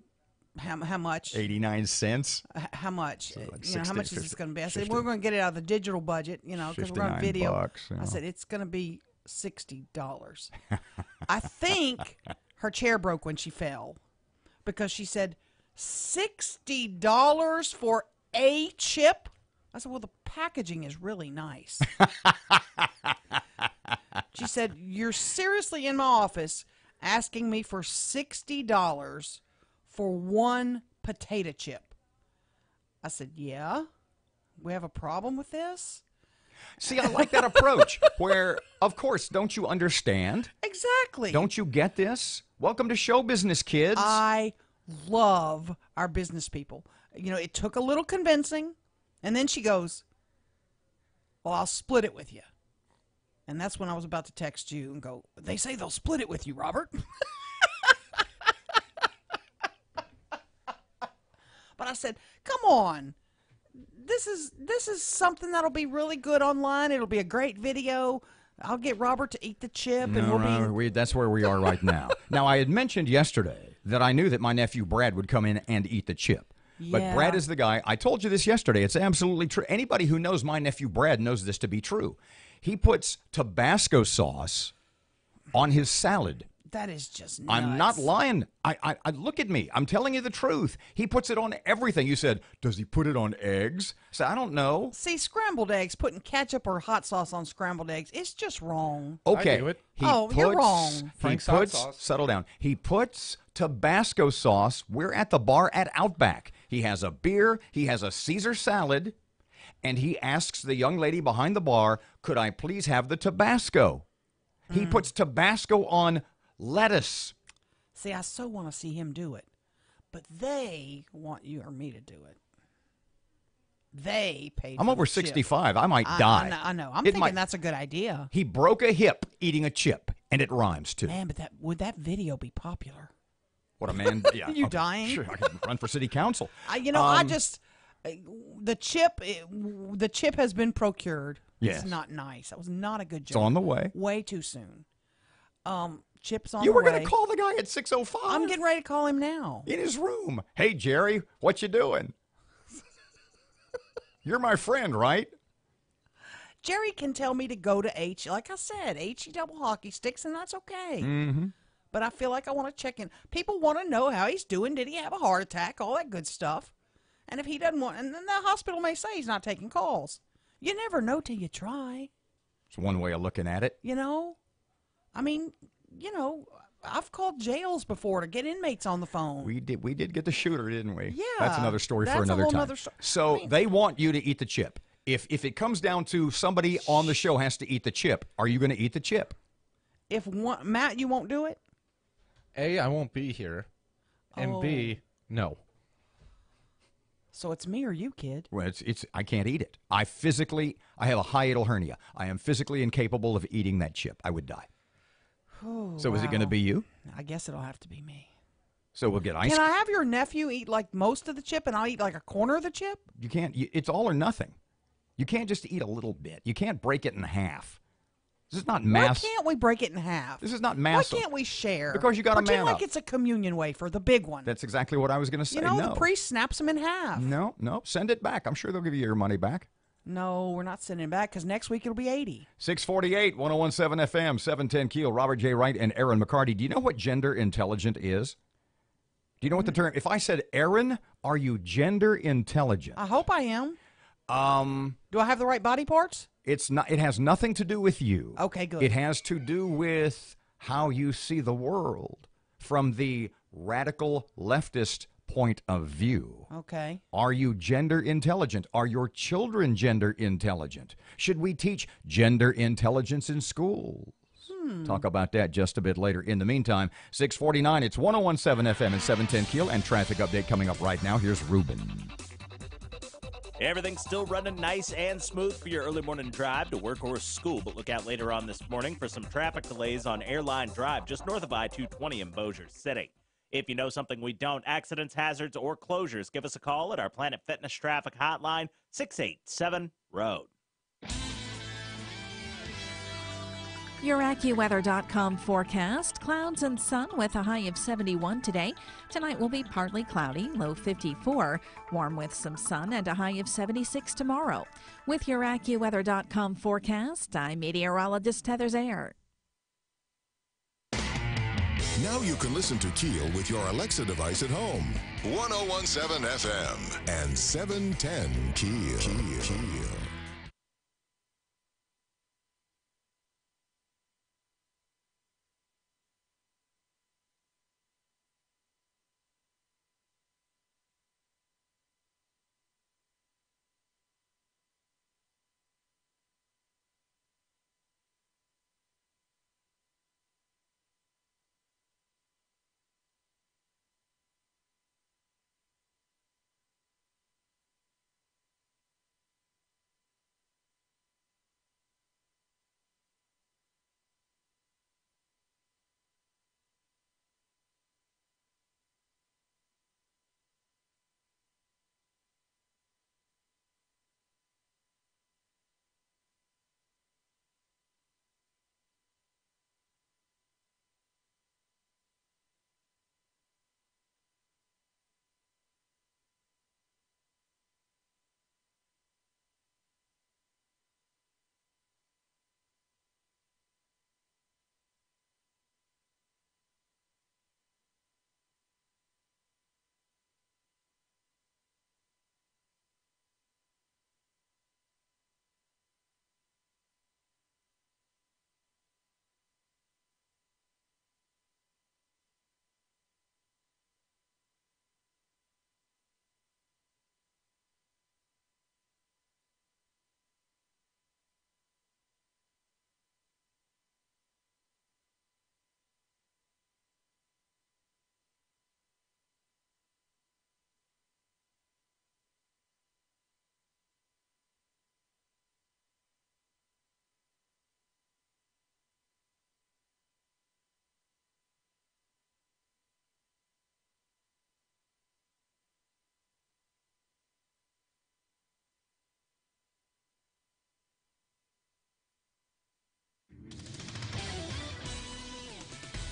how much? 89 cents. How much? So like how much is this going to be? I said, 50. we're going to get it out of the digital budget, because we're on video. Bucks, I said, it's going to be $60. I think her chair broke when she fell because she said, $60 for a chip? I said, well, the packaging is really nice. She said, you're seriously in my office asking me for $60 for one potato chip. I said, yeah, we have a problem with this? See, I like that approach where, of course, don't you understand? Exactly. Don't you get this? Welcome to show business, kids. I love our business people. It took a little convincing, and then she goes, well, I'll split it with you. And that's when I was about to text you and go, they say they'll split it with you, Robert. But I said, come on. This is something that'll be really good online. It'll be a great video. I'll get Robert to eat the chip. That's where we are right now. Now, I had mentioned yesterday that I knew that my nephew Brad would come in and eat the chip. Yeah. But Brad is the guy. I told you this yesterday. It's absolutely true. Anybody who knows my nephew Brad knows this to be true. He puts Tabasco sauce on his salad. That is just nuts. I'm not lying. I look at me. I'm telling you the truth. He puts it on everything. You said, does he put it on eggs? So I don't know. See, scrambled eggs, putting ketchup or hot sauce on scrambled eggs, it's just wrong. Okay. I do it. You're wrong. Frank's hot sauce. Settle down. He puts Tabasco sauce. We're at the bar at Outback. He has a beer. He has a Caesar salad. And he asks the young lady behind the bar, could I please have the Tabasco? He puts Tabasco on lettuce. See, I so want to see him do it. But they want you or me to do it. They paid I'm for over the chip. 65. I might die. I know. I'm thinking that's a good idea. He broke a hip eating a chip, and it rhymes, too. Man, but would that video be popular? What a man. Yeah. You dying? Sure, I can run for city council. The chip has been procured. Yes. It's not nice. That was not a good job. It's on the way. Way too soon. Chips on You the were way. going to call the guy at 6:05. I'm getting ready to call him now. In his room. Hey, Jerry, what you doing? You're my friend, right? Jerry can tell me to go to like I said, HE double hockey sticks, and that's okay. Mm-hmm. But I feel like I want to check in. People want to know how he's doing. Did he have a heart attack? All that good stuff. And if he doesn't want, and then the hospital may say he's not taking calls. You never know till you try. It's one way of looking at it. I mean, I've called jails before to get inmates on the phone. We did get the shooter, didn't we? Yeah. That's another story for another time. So they want you to eat the chip. If it comes down to somebody on the show has to eat the chip, are you going to eat the chip? Matt, you won't do it? A, I won't be here. And B, no. So it's me or you, kid. Well, I can't eat it. I have a hiatal hernia. I am physically incapable of eating that chip. I would die. Oh, So is it going to wow. be you? I guess it'll have to be me. So we'll get ice Can I have your nephew eat like most of the chip and I'll eat like a corner of the chip? You can't. It's all or nothing. You can't just eat a little bit. You can't break it in half. This is not mass. Why can't we break it in half? This is not mass. Why can't we share? Because you got to man Pretend like up. it's a communion wafer, the big one. That's exactly what I was going to say. You know, no. the priest snaps them in half. No. Send it back. I'm sure they'll give you your money back. No, we're not sending it back because next week it'll be 80. 648, 1017 FM, 710 Keel, Robert J. Wright and Erin McCarty. Do you know what gender intelligent is? Do you know what the term? If I said, Erin, are you gender intelligent? I hope I am. Do I have the right body parts? It's not. It has nothing to do with you. Okay, good. It has to do with how you see the world from the radical leftist point of view. Okay. Are you gender intelligent? Are your children gender intelligent? Should we teach gender intelligence in schools? Talk about that just a bit later. In the meantime, 649, it's 1017 FM and 710 Keel, and traffic update coming up right now. Here's Ruben. Everything's still running nice and smooth for your early morning drive to work or school, but look out later on this morning for some traffic delays on Airline Drive just north of I-220 in Bossier City. If you know something we don't, accidents, hazards, or closures, give us a call at our Planet Fitness traffic hotline, 687-ROAD. Your AccuWeather.com forecast. Clouds and sun with a high of 71 today. Tonight will be partly cloudy, low 54. Warm with some sun and a high of 76 tomorrow. With your AccuWeather.com forecast, I'm meteorologist Heather Zayer. Now you can listen to Keel with your Alexa device at home. 1017 FM and 710 Keel.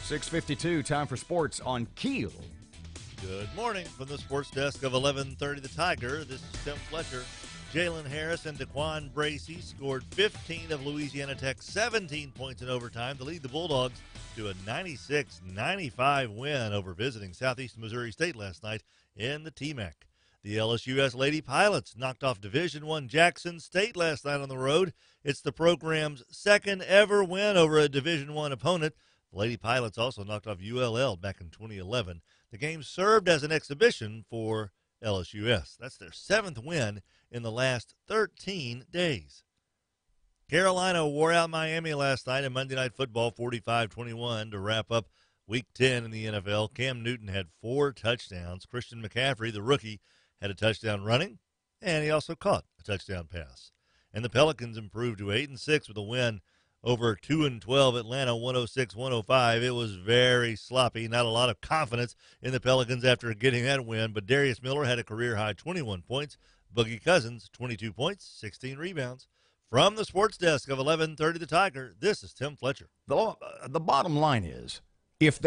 .652, time for sports on Keel. Good morning from the sports desk of 1130 The Tiger. This is Tim Fletcher. Jalen Harris and Daquan Bracey scored 15 of Louisiana Tech's 17 points in overtime to lead the Bulldogs to a 96-95 win over visiting Southeast Missouri State last night in the TMAC. The LSUS Lady Pilots knocked off Division I Jackson State last night on the road. It's the program's second ever win over a Division I opponent. The Lady Pilots also knocked off ULL back in 2011. The game served as an exhibition for LSUS. That's their seventh win in the last 13 days. Carolina wore out Miami last night in Monday Night Football 45-21 to wrap up Week 10 in the NFL. Cam Newton had 4 touchdowns. Christian McCaffrey, the rookie, had a touchdown running, and he also caught a touchdown pass. And the Pelicans improved to 8-6 with a win over 2-12 Atlanta 106-105. It was very sloppy. Not a lot of confidence in the Pelicans after getting that win, but Darius Miller had a career-high 21 points. Boogie Cousins, 22 points, 16 rebounds. From the sports desk of 1130 The Tiger, this is Tim Fletcher. The bottom line is, if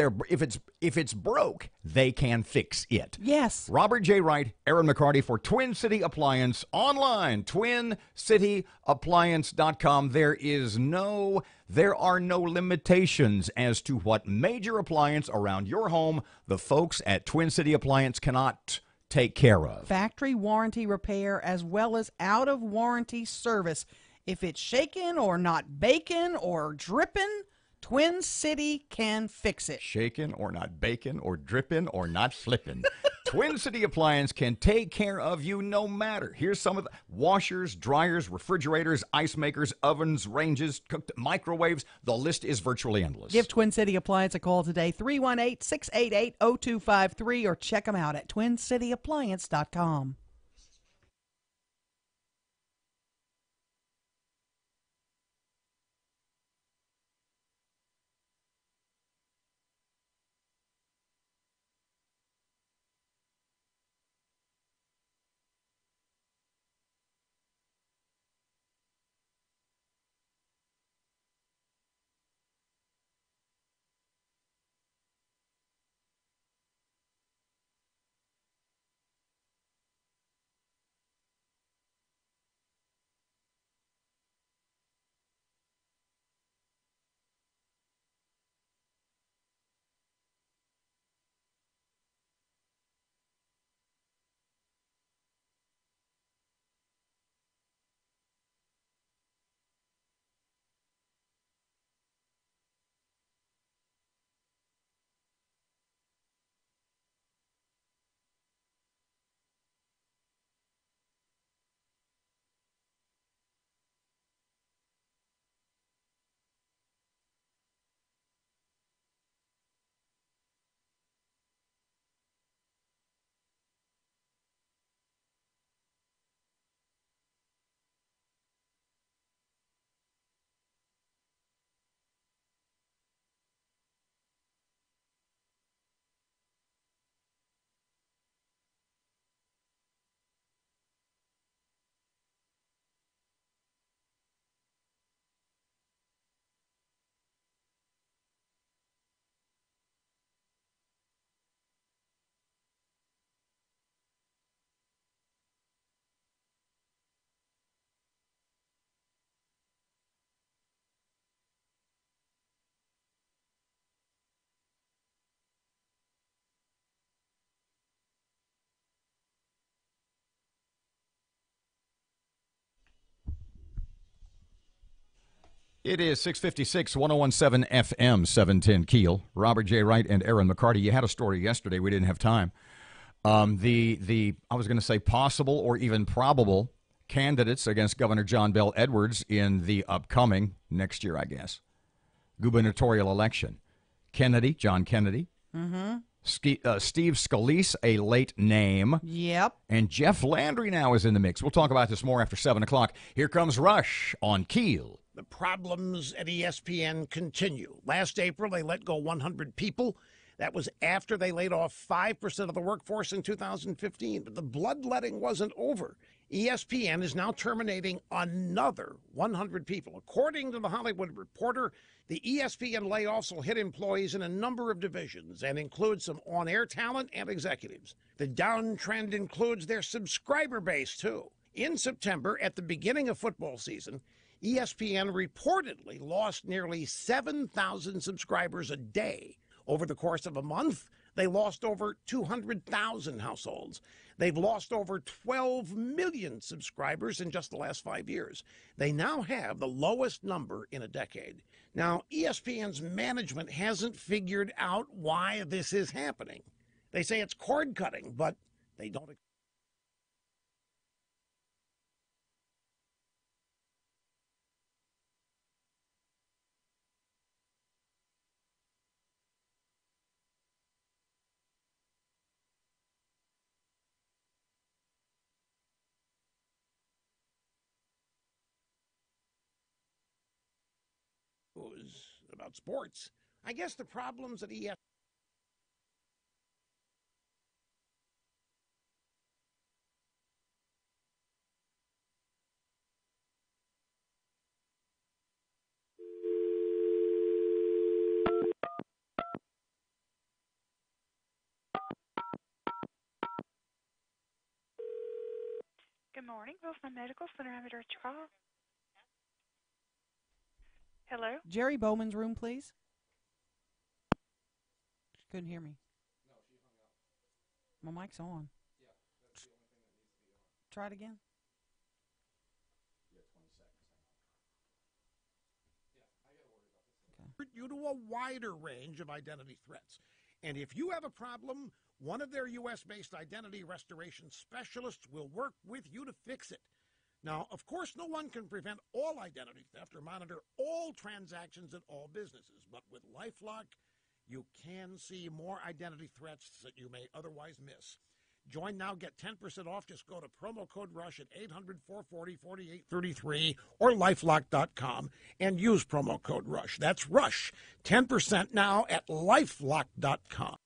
it's broke, they can fix it. Yes. Robert J. Wright, Erin McCarty for Twin City Appliance online, twincityappliance.com. There are no limitations as to what major appliance around your home the folks at Twin City Appliance cannot take care of. Factory warranty repair as well as out of warranty service. If it's shaking or not baking or dripping, Twin City can fix it. Shaking or not baking or dripping or not flipping. Twin City Appliance can take care of you no matter. Here's some of the washers, dryers, refrigerators, ice makers, ovens, ranges, cooked microwaves. The list is virtually endless. Give Twin City Appliance a call today, 318-688-0253, or check them out at twincityappliance.com. It is 656, 1017 FM, 710 Keel. Robert J. Wright and Erin McCarty. You had a story yesterday. We didn't have time. I was going to say possible or even probable candidates against Governor John Bel Edwards in the upcoming, next year, I guess, gubernatorial election. John Kennedy. Mm-hmm. Steve Scalise, a late name. Yep. And Jeff Landry now is in the mix. We'll talk about this more after 7 o'clock. Here comes Rush on Keel. The problems at ESPN continue. Last April, they let go 100 people. That was after they laid off 5% of the workforce in 2015. But the bloodletting wasn't over. ESPN is now terminating another 100 people. According to The Hollywood Reporter, the ESPN layoffs will hit employees in a number of divisions and include some on-air talent and executives. The downtrend includes their subscriber base, too. In September, at the beginning of football season, ESPN reportedly lost nearly 7,000 subscribers a day. Over the course of a month, they lost over 200,000 households. They've lost over 12 million subscribers in just the last 5 years. They now have the lowest number in a decade. Now, ESPN's management hasn't figured out why this is happening. They say it's cord cutting, but they don't. about sports. I guess the problems at ESPN. Good morning, Wilson Medical Center. I'm at your call. Hello? Jerry Bowman's room, please. She couldn't hear me. No, she hung up. My mic's on. Yeah, that's the only thing that needs to be on. Try it again. You got 20 seconds. Yeah, I got to worry about this. You to a wider range of identity threats. And if you have a problem, one of their U.S.-based identity restoration specialists will work with you to fix it. Now, of course, no one can prevent all identity theft or monitor all transactions at all businesses, but with LifeLock, you can see more identity threats that you may otherwise miss. Join now, get 10% off. Just go to promo code RUSH at 800-440-4833 or lifelock.com and use promo code RUSH. That's RUSH. 10% now at lifelock.com.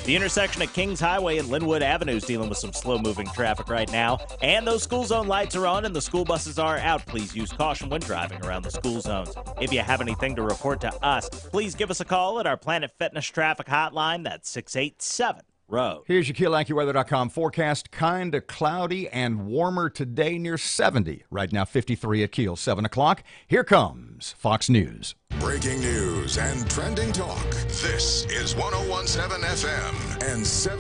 The intersection at Kings Highway and Linwood Avenue is dealing with some slow-moving traffic right now. And those school zone lights are on and the school buses are out. Please use caution when driving around the school zones. If you have anything to report to us, please give us a call at our Planet Fitness traffic hotline. That's 687 Road. Here's your KeelAccuWeather.com forecast. Kind of cloudy and warmer today, near 70. Right now, 53 at Keel, 7 o'clock. Here comes Fox News. Breaking news and trending talk. This is 1017 FM and 7.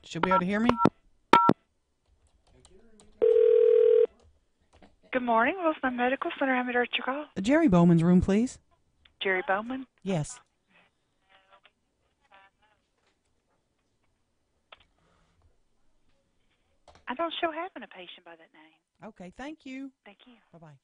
Should be able to hear me? Good morning, Wilson Medical Center. I'm at your call. Jerry Bowman's room, please. Jerry Bowman? Yes. I don't show having a patient by that name. Okay, thank you. Thank you. Bye-bye.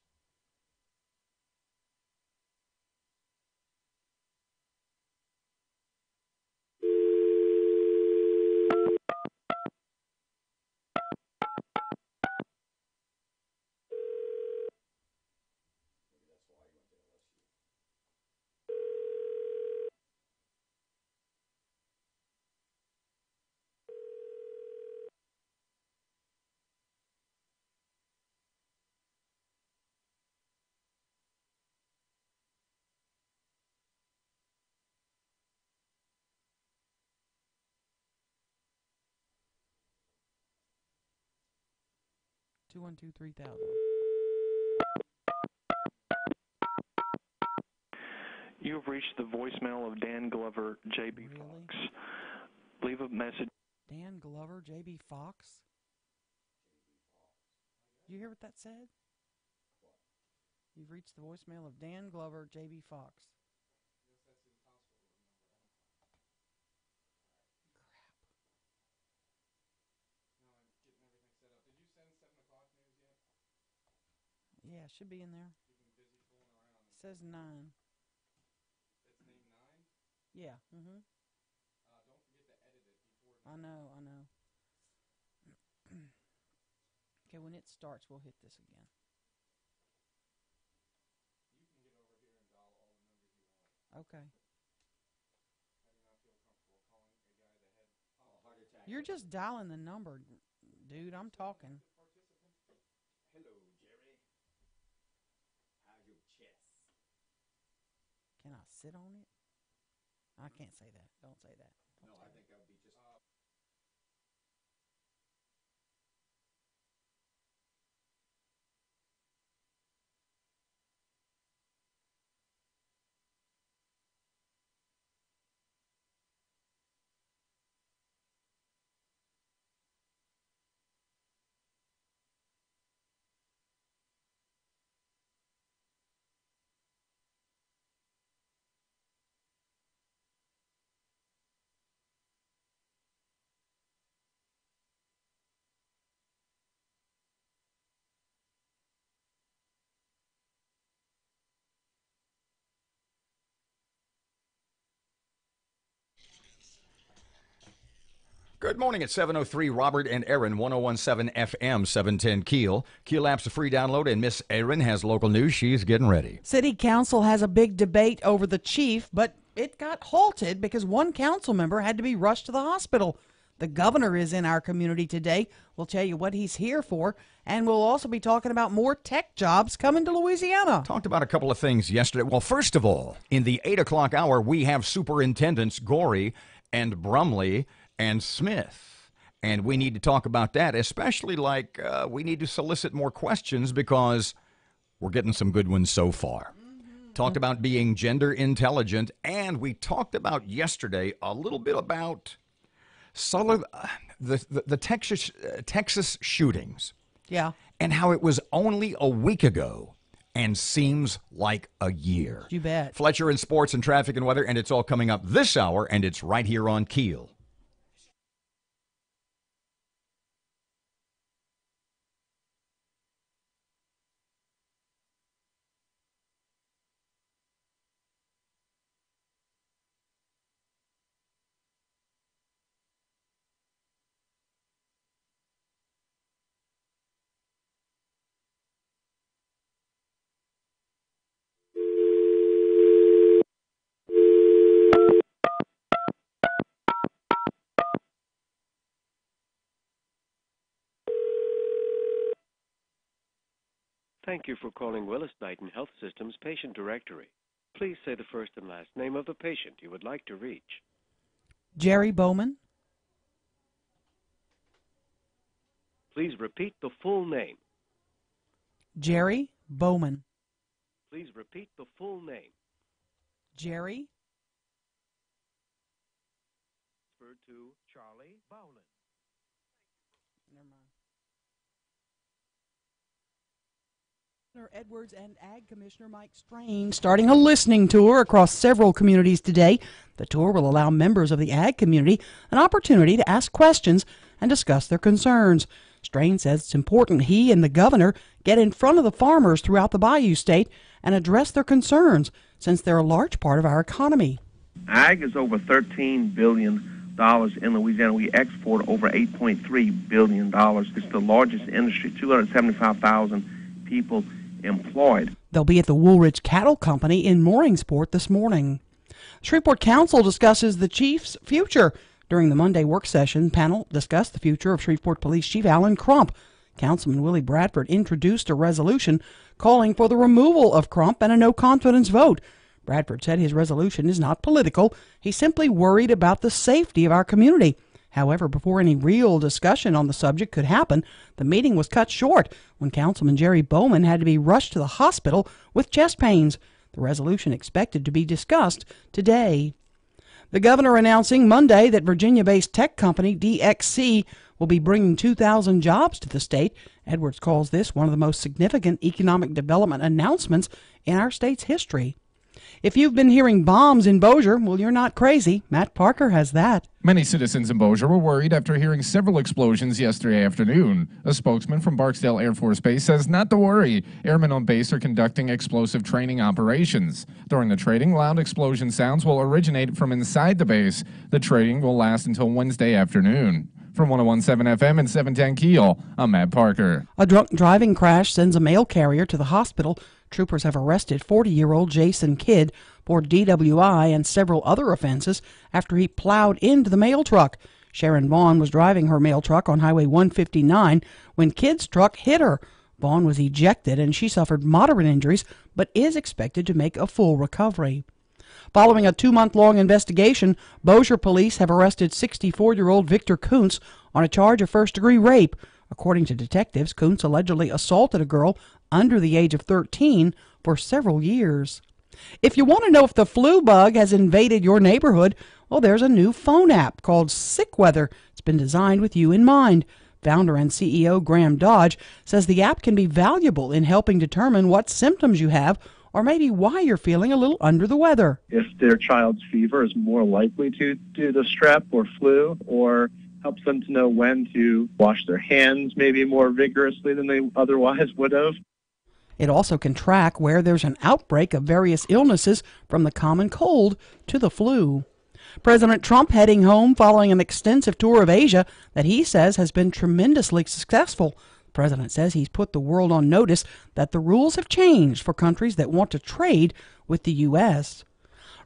Two one two 3000. You have reached the voicemail of Dan Glover, J.B. Fox. Leave a message. Dan Glover, J.B. Fox? You hear what that said? You've reached the voicemail of Dan Glover, J.B. Fox. Yeah, it should be in there. It says 9. It's named 9? Yeah. Mm-hmm. Don't forget to edit it before. I know. Okay, when it starts, we'll hit this again. You can get over here and dial all the numbers you want. Okay. How do you not feel comfortable calling a guy that had heart attack? You're just dialing the number, dude. I'm talking. Hello, Jerry. How's your chest? Can I sit on it? I can't say that. Don't say that. No, I think that would be just... Good morning at 7:03. Robert and Erin, 101.7 FM, 710 KEEL. KEEL app's a free download, and Miss Erin has local news. She's getting ready. City Council has a big debate over the chief, but it got halted because one council member had to be rushed to the hospital. The governor is in our community today. We'll tell you what he's here for, and we'll also be talking about more tech jobs coming to Louisiana. Talked about a couple of things yesterday. Well, first of all, in the 8 o'clock hour, we have Superintendents Gorey and Brumley and Smith. And we need to talk about that, especially we need to solicit more questions because we're getting some good ones so far. Talked about being gender intelligent, and we talked about yesterday a little bit about the Texas shootings. Yeah. And how it was only a week ago and seems like a year. You bet. Fletcher in sports and traffic and weather, and it's all coming up this hour, and it's right here on KEEL. Thank you for calling Willis Knighton Health Systems Patient Directory. Please say the first and last name of the patient you would like to reach. Jerry Bowman. Please repeat the full name. Jerry Bowman. Please repeat the full name. Jerry. Referred to Charlie Bowman. Governor Edwards and Ag Commissioner Mike Strain starting a listening tour across several communities today. The tour will allow members of the ag community an opportunity to ask questions and discuss their concerns. Strain says it's important he and the governor get in front of the farmers throughout the Bayou State and address their concerns, since they're a large part of our economy. Ag is over $13 billion in Louisiana. We export over $8.3 billion. It's the largest industry, 275,000 people employed. They'll be at the Woolridge Cattle Company in Mooringsport this morning. Shreveport Council discusses the chief's future. During the Monday work session, panel discussed the future of Shreveport Police Chief Alan Crump. Councilman Willie Bradford introduced a resolution calling for the removal of Crump and a no-confidence vote. Bradford said his resolution is not political. He's simply worried about the safety of our community. However, before any real discussion on the subject could happen, the meeting was cut short when Councilman Jerry Bowman had to be rushed to the hospital with chest pains. The resolution expected to be discussed today. The governor announcing Monday that Virginia-based tech company DXC will be bringing 2,000 jobs to the state. Edwards calls this one of the most significant economic development announcements in our state's history. If you've been hearing bombs in Bossier, well, you're not crazy. Matt Parker has that. Many citizens in Bossier were worried after hearing several explosions yesterday afternoon. A spokesman from Barksdale Air Force Base says not to worry. Airmen on base are conducting explosive training operations. During the training, loud explosion sounds will originate from inside the base. The training will last until Wednesday afternoon. From 101.7 FM and 710 KEEL, I'm Matt Parker. A drunk driving crash sends a mail carrier to the hospital. Troopers have arrested 40-year-old Jason Kidd for DWI and several other offenses after he plowed into the mail truck. Sharon Vaughn was driving her mail truck on Highway 159 when Kidd's truck hit her. Vaughn was ejected and she suffered moderate injuries, but is expected to make a full recovery. Following a 2-month-long investigation, Bossier police have arrested 64-year-old Victor Kuntz on a charge of first-degree rape. According to detectives, Kuntz allegedly assaulted a girl under the age of 13 for several years. If you want to know if the flu bug has invaded your neighborhood, well, there's a new phone app called Sick Weather. It's been designed with you in mind. Founder and CEO Graham Dodge says the app can be valuable in helping determine what symptoms you have or maybe why you're feeling a little under the weather. If their child's fever is more likely to do the strep or flu, or helps them to know when to wash their hands maybe more vigorously than they otherwise would have. It also can track where there's an outbreak of various illnesses from the common cold to the flu. President Trump heading home following an extensive tour of Asia that he says has been tremendously successful. The president says he's put the world on notice that the rules have changed for countries that want to trade with the U.S.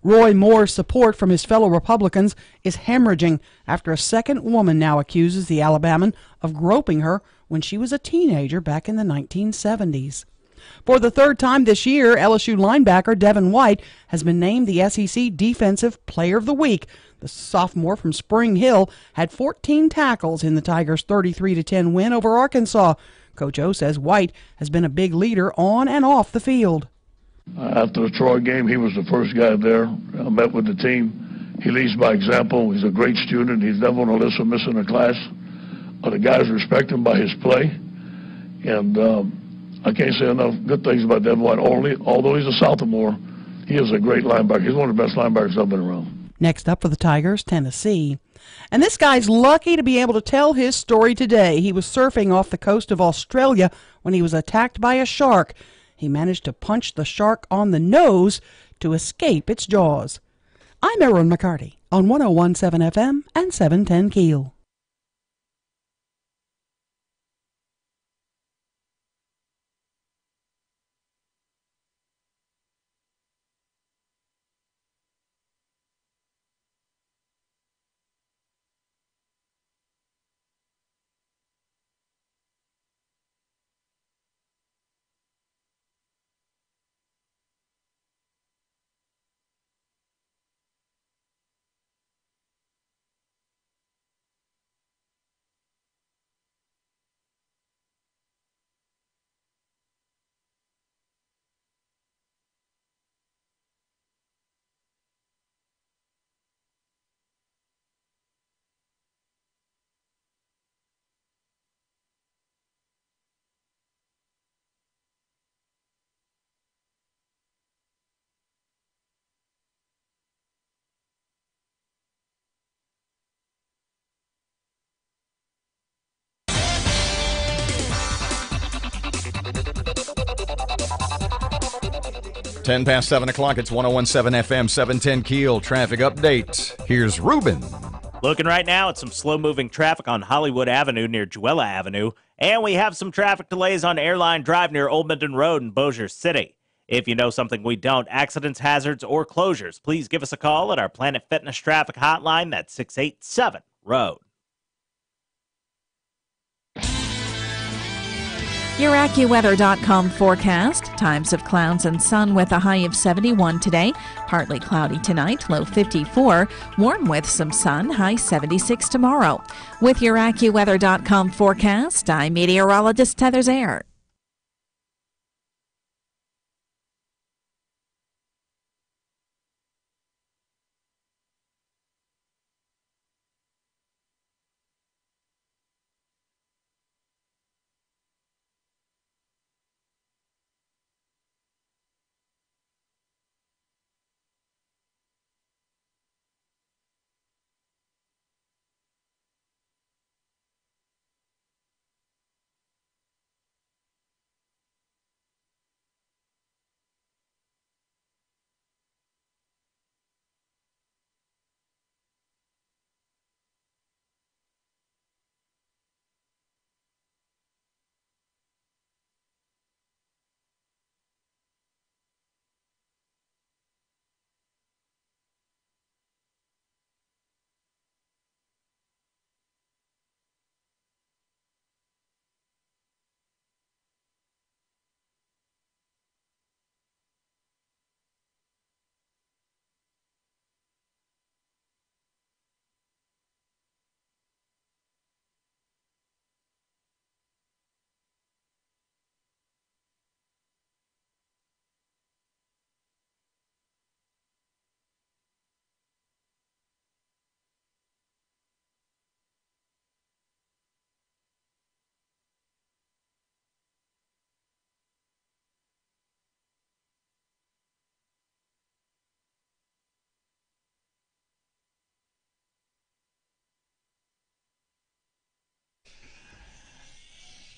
Roy Moore's support from his fellow Republicans is hemorrhaging after a second woman now accuses the Alabaman of groping her when she was a teenager back in the 1970s. For the third time this year, LSU linebacker Devin White has been named the SEC Defensive Player of the Week. The sophomore from Spring Hill had 14 tackles in the Tigers' 33-10 win over Arkansas. Coach O says White has been a big leader on and off the field. After the Troy game, he was the first guy there. I met with the team. He leads by example. He's a great student. He's never on a list for missing a class. The guys respect him by his play. And I can't say enough good things about Devin White. Although he's a sophomore, he is a great linebacker. He's one of the best linebackers I've been around. Next up for the Tigers, Tennessee. And this guy's lucky to be able to tell his story today. He was surfing off the coast of Australia when he was attacked by a shark. He managed to punch the shark on the nose to escape its jaws. I'm Erin McCarty on 101.7 FM and 710 KEEL. Ten past 7 o'clock. It's 101.7 FM, 710 KEEL traffic update. Here's Ruben. Looking right now at some slow-moving traffic on Hollywood Avenue near Juella Avenue, and we have some traffic delays on Airline Drive near Old Minden Road in Bossier City. If you know something we don't, accidents, hazards, or closures, please give us a call at our Planet Fitness traffic hotline. That's 687-ROAD. Your AccuWeather.com forecast. Times of clouds and sun with a high of 71 today. Partly cloudy tonight, low 54. Warm with some sun, high 76 tomorrow. With your AccuWeather.com forecast, I'm meteorologist Heather Zaire.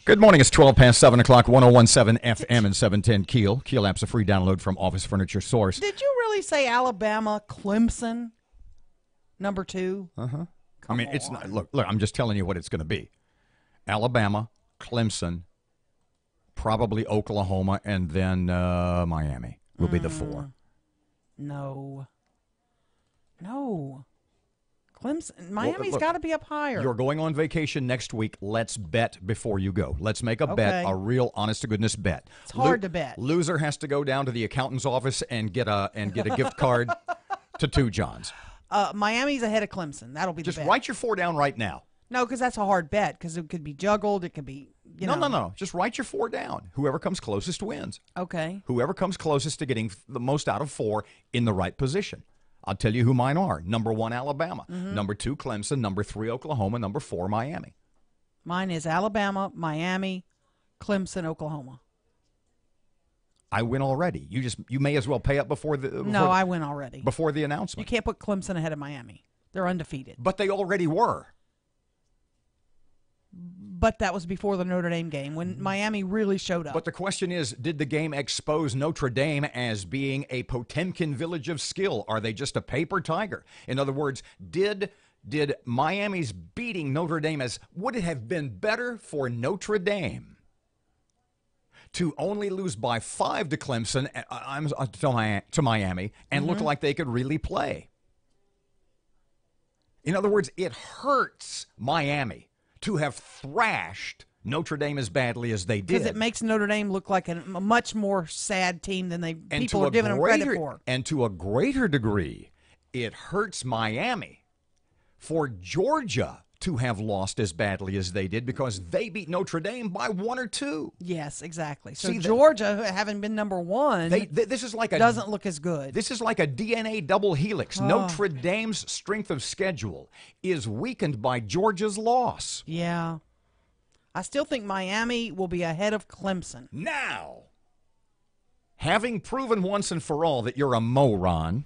Good morning. It's 12 past 7 o'clock, 101.7 FM and 710 KEEL. KEEL app's a free download from Office Furniture Source. Did you really say Alabama, Clemson? Number 2. Uh-huh. I mean, it's not, look, I'm just telling you what it's going to be. Alabama, Clemson, probably Oklahoma, and then Miami will be the 4. No. Clemson, Miami's got to be up higher. You're going on vacation next week. Let's bet before you go. Let's make a bet, a real honest-to-goodness bet. It's hard to bet. Loser has to go down to the accountant's office and get a gift card to Two Johns. Miami's ahead of Clemson. That'll be Just the bet. write your 4 down right now. No, because that's a hard bet, because it could be juggled. It could be, No. Just write your 4 down. Whoever comes closest wins. Okay. Whoever comes closest to getting the most out of 4 in the right position. I'll tell you who mine are. Number 1, Alabama. Number 2, Clemson. Number 3, Oklahoma. Number 4, Miami. Mine is Alabama, Miami, Clemson, Oklahoma. I win already. You may as well pay up before the. I win already. Before the announcement. You can't put Clemson ahead of Miami. They're undefeated. But they already were. But that was before the Notre Dame game when Miami really showed up. But the question is, did the game expose Notre Dame as being a Potemkin village of skill? Are they just a paper tiger? In other words, did Miami's beating Notre Dame would it have been better for Notre Dame to only lose by 5 to Clemson, to Miami, and look like they could really play? In other words, it hurts Miami to have thrashed Notre Dame as badly as they did. Because it makes Notre Dame look like a much more sad team than people are giving them credit for. And to a greater degree, it hurts Miami for Georgia to have lost as badly as they did because they beat Notre Dame by 1 or 2. Yes, exactly. So Georgia, having been number 1, this is like doesn't look as good. This is like a DNA double helix. Notre Dame's strength of schedule is weakened by Georgia's loss. Yeah. I still think Miami will be ahead of Clemson. Now, having proven once and for all that you're a moron,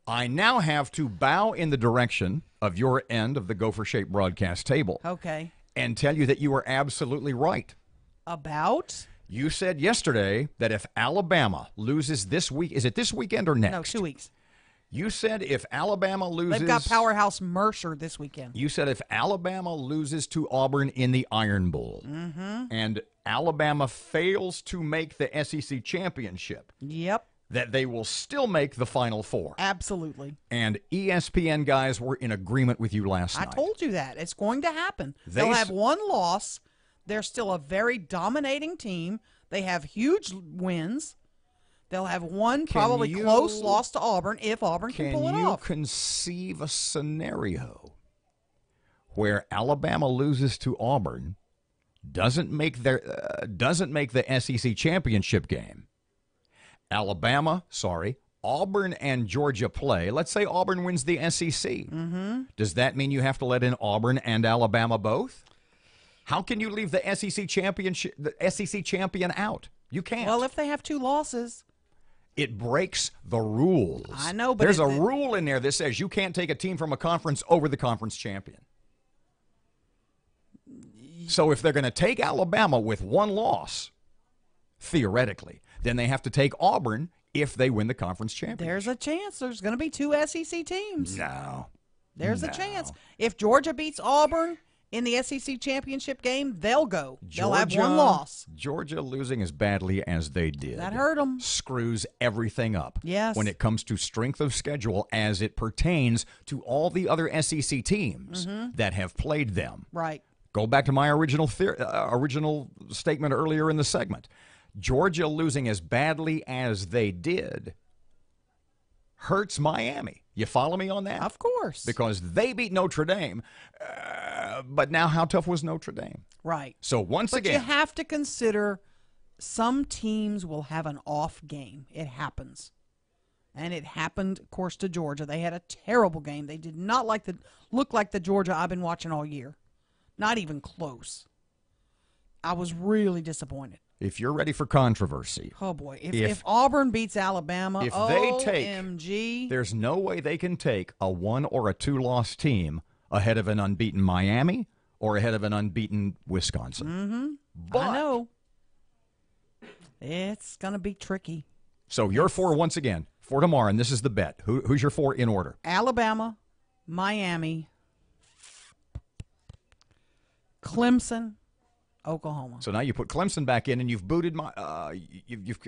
I now have to bow in the direction of your end of the gopher-shaped broadcast table. Okay. And tell you that you were absolutely right. About? You said yesterday that if Alabama loses this week, is it this weekend or next? No, 2 weeks. You said if Alabama loses... They've got powerhouse Mercer this weekend. You said if Alabama loses to Auburn in the Iron Bowl, and Alabama fails to make the SEC championship... Yep. That they will still make the Final Four. Absolutely. And ESPN guys were in agreement with you last night. I told you that. It's going to happen. They'll have 1 loss. They're still a very dominating team. They have huge wins. They'll have 1 probably close loss to Auburn if Auburn can pull it off. Can you conceive a scenario where Alabama loses to Auburn, doesn't make the SEC championship game? Auburn and Georgia play. Let's say Auburn wins the SEC. Does that mean you have to let in Auburn and Alabama both? How can you leave the SEC champion out? You can't. Well, if they have 2 losses. It breaks the rules. I know, but there's a rule in there that says you can't take a team from a conference over the conference champion. So if they're going to take Alabama with 1 loss, theoretically, then they have to take Auburn if they win the conference championship. There's a chance there's going to be 2 SEC teams. No. There's a chance. If Georgia beats Auburn in the SEC championship game, they'll go. They'll have 1 loss. Georgia losing as badly as they did. That hurt them. Screws everything up. Yes. When it comes to strength of schedule as it pertains to all the other SEC teams that have played them. Right. Go back to my original statement earlier in the segment. Georgia losing as badly as they did hurts Miami. You follow me on that? Of course. Because they beat Notre Dame, but now how tough was Notre Dame? Right. So once again... But you have to consider some teams will have an off game. It happens. And it happened, of course, to Georgia. They had a terrible game. They did not look like the Georgia I've been watching all year. Not even close. I was really disappointed. If you're ready for controversy. Oh, boy. If Auburn beats Alabama, OMG. There's no way they can take a 1 or a 2-loss team ahead of an unbeaten Miami or ahead of an unbeaten Wisconsin. But, I know. It's going to be tricky. So you're 4 once again. for tomorrow, and this is the bet. Who's your 4 in order? Alabama, Miami, Clemson, Oklahoma. So now you put Clemson back in, and you've booted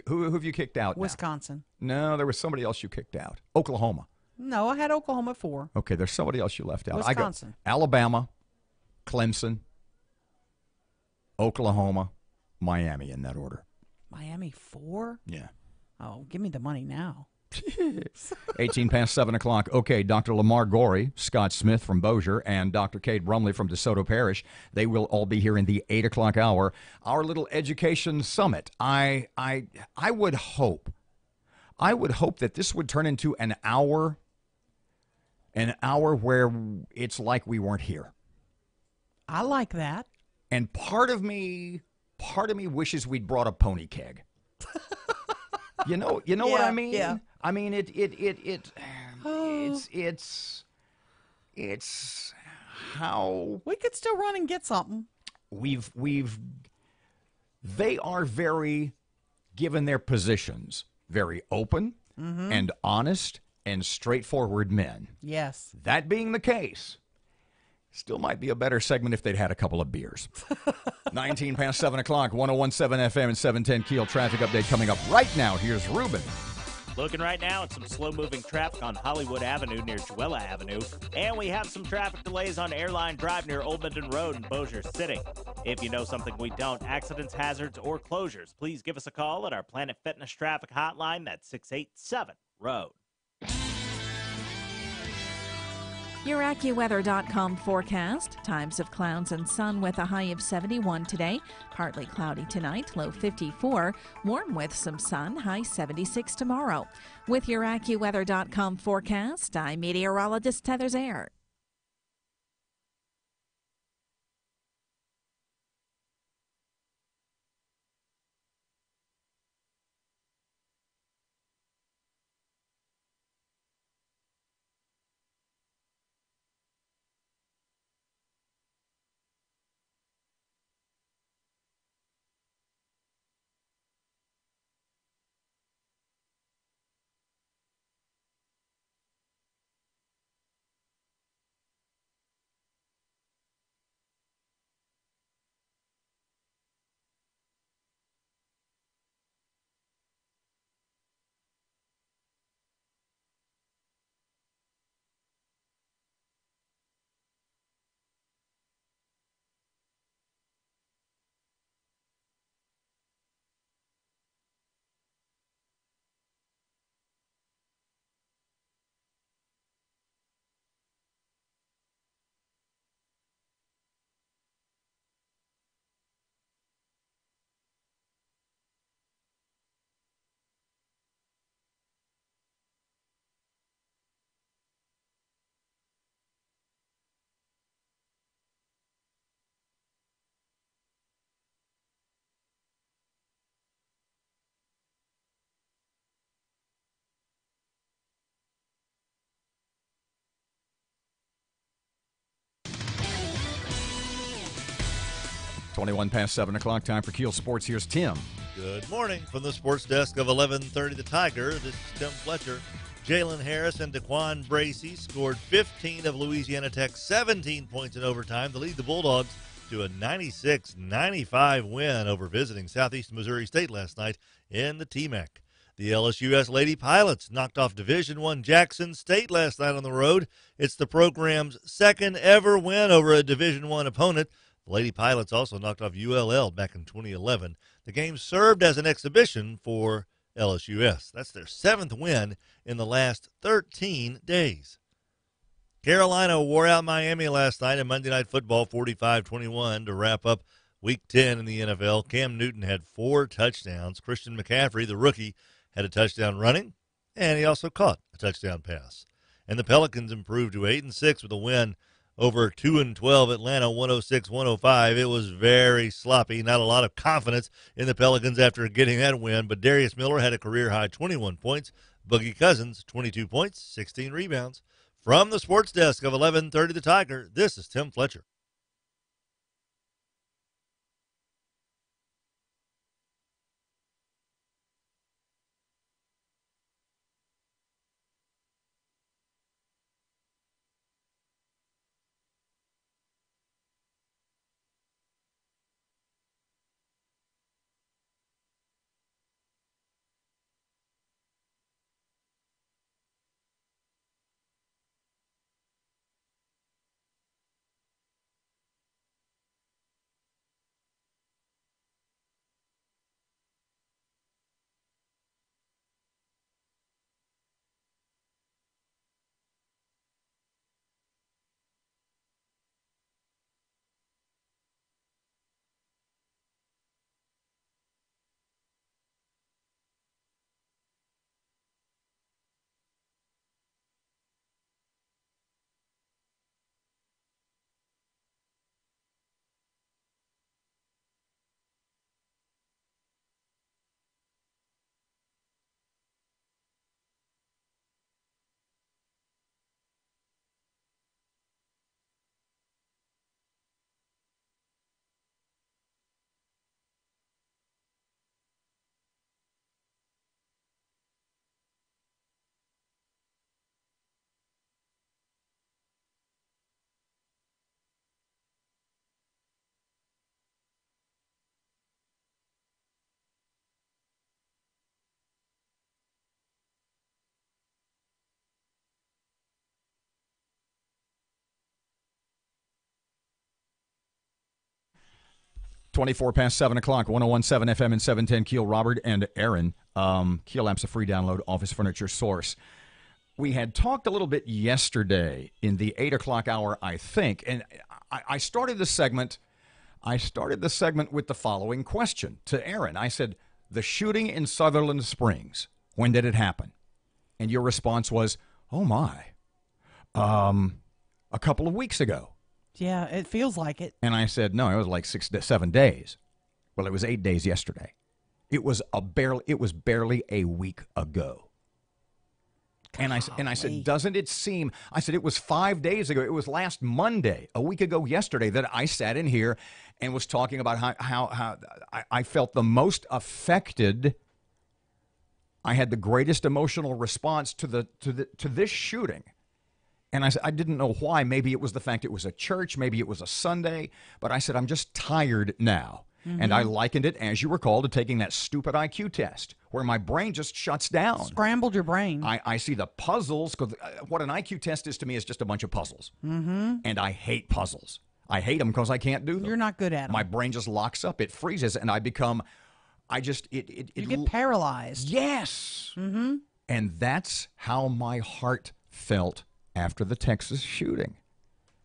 who have you kicked out now? Wisconsin. No, there was somebody else you kicked out. Oklahoma. No, I had Oklahoma at 4. Okay, there's somebody else you left out. Wisconsin. I got Alabama, Clemson, Oklahoma, Miami in that order. Miami 4? Yeah. Oh, give me the money now. 18 past 7 o'clock. Okay, Dr. Lamar Gorey, Scott Smith from Bossier, and Dr. Kate Brumley from DeSoto Parish. They will all be here in the 8 o'clock hour. Our little education summit. I would hope that this would turn into an hour where it's like we weren't here. I like that. And part of me wishes we'd brought a pony keg. You know what I mean? Yeah. I mean it's how we could still run and get something. They are very, given their positions, very open and honest and straightforward men. Yes. That being the case, still might be a better segment if they'd had a couple of beers. 19 past 7 o'clock, 101.7 FM and 710 Keel traffic update coming up right now. Here's Ruben. Looking right now at some slow-moving traffic on Hollywood Avenue near Juella Avenue. And we have some traffic delays on Airline Drive near Old Minden Road in Bossier City. If you know something we don't, accidents, hazards, or closures, please give us a call at our Planet Fitness traffic hotline. That's 687-ROAD. Your AccuWeather.com forecast. Times of clouds and sun with a high of 71 today. Partly cloudy tonight, low 54. Warm with some sun, high 76 tomorrow. With your AccuWeather.com forecast, I'm meteorologist Heather Zaire. Twenty-one past 7 o'clock, time for Keel Sports. Here's Tim. Good morning from the sports desk of 1130 The Tiger. This is Tim Fletcher. Jalen Harris and Daquan Bracey scored 15 of Louisiana Tech's 17 points in overtime to lead the Bulldogs to a 96-95 win over visiting Southeast Missouri State last night in the TMAC. The LSUS Lady Pilots knocked off Division I Jackson State last night on the road. It's the program's second ever win over a Division I opponent. The Lady Pilots also knocked off ULL back in 2011. The game served as an exhibition for LSUS. That's their 7th win in the last 13 days. Carolina wore out Miami last night in Monday Night Football 45-21 to wrap up Week 10 in the NFL. Cam Newton had 4 touchdowns. Christian McCaffrey, the rookie, had a touchdown running, and he also caught a touchdown pass. And the Pelicans improved to 8-6 with a win over 2-12 Atlanta, 106-105. It was very sloppy. Not a lot of confidence in the Pelicans after getting that win, but Darius Miller had a career-high 21 points. Boogie Cousins, 22 points, 16 rebounds. From the sports desk of 1130 The Tiger, this is Tim Fletcher. 24 past 7 o'clock, 101.7 FM and 710 KEEL. Robert and Erin. KEEL app's a free download, office furniture source. We had talked a little bit yesterday in the 8 o'clock hour, I think, and I started the segment with the following question to Erin. I said, the shooting in Sutherland Springs, when did it happen? And your response was, oh my, a couple of weeks ago. Yeah, it feels like it. And I said, no, it was like 6 to 7 days. Well, it was 8 days yesterday. It was barely a week ago. And I said, doesn't it seem? I said, it was 5 days ago. It was last Monday, a week ago yesterday, that I sat in here and was talking about how I felt the most affected. I had the greatest emotional response to this shooting. And I said, I didn't know why. Maybe it was the fact it was a church. Maybe it was a Sunday. But I said, I'm just tired now. Mm-hmm. And I likened it, as you recall, to taking that stupid IQ test where my brain just shuts down. Scrambled your brain. I see the puzzles, because what an IQ test is to me is just a bunch of puzzles. Mm-hmm. And I hate puzzles. I hate them because I can't do them. You're not good at them. My brain just locks up. It freezes, and I become, you get paralyzed. Yes. Mm-hmm. And that's how my heart felt after the Texas shooting.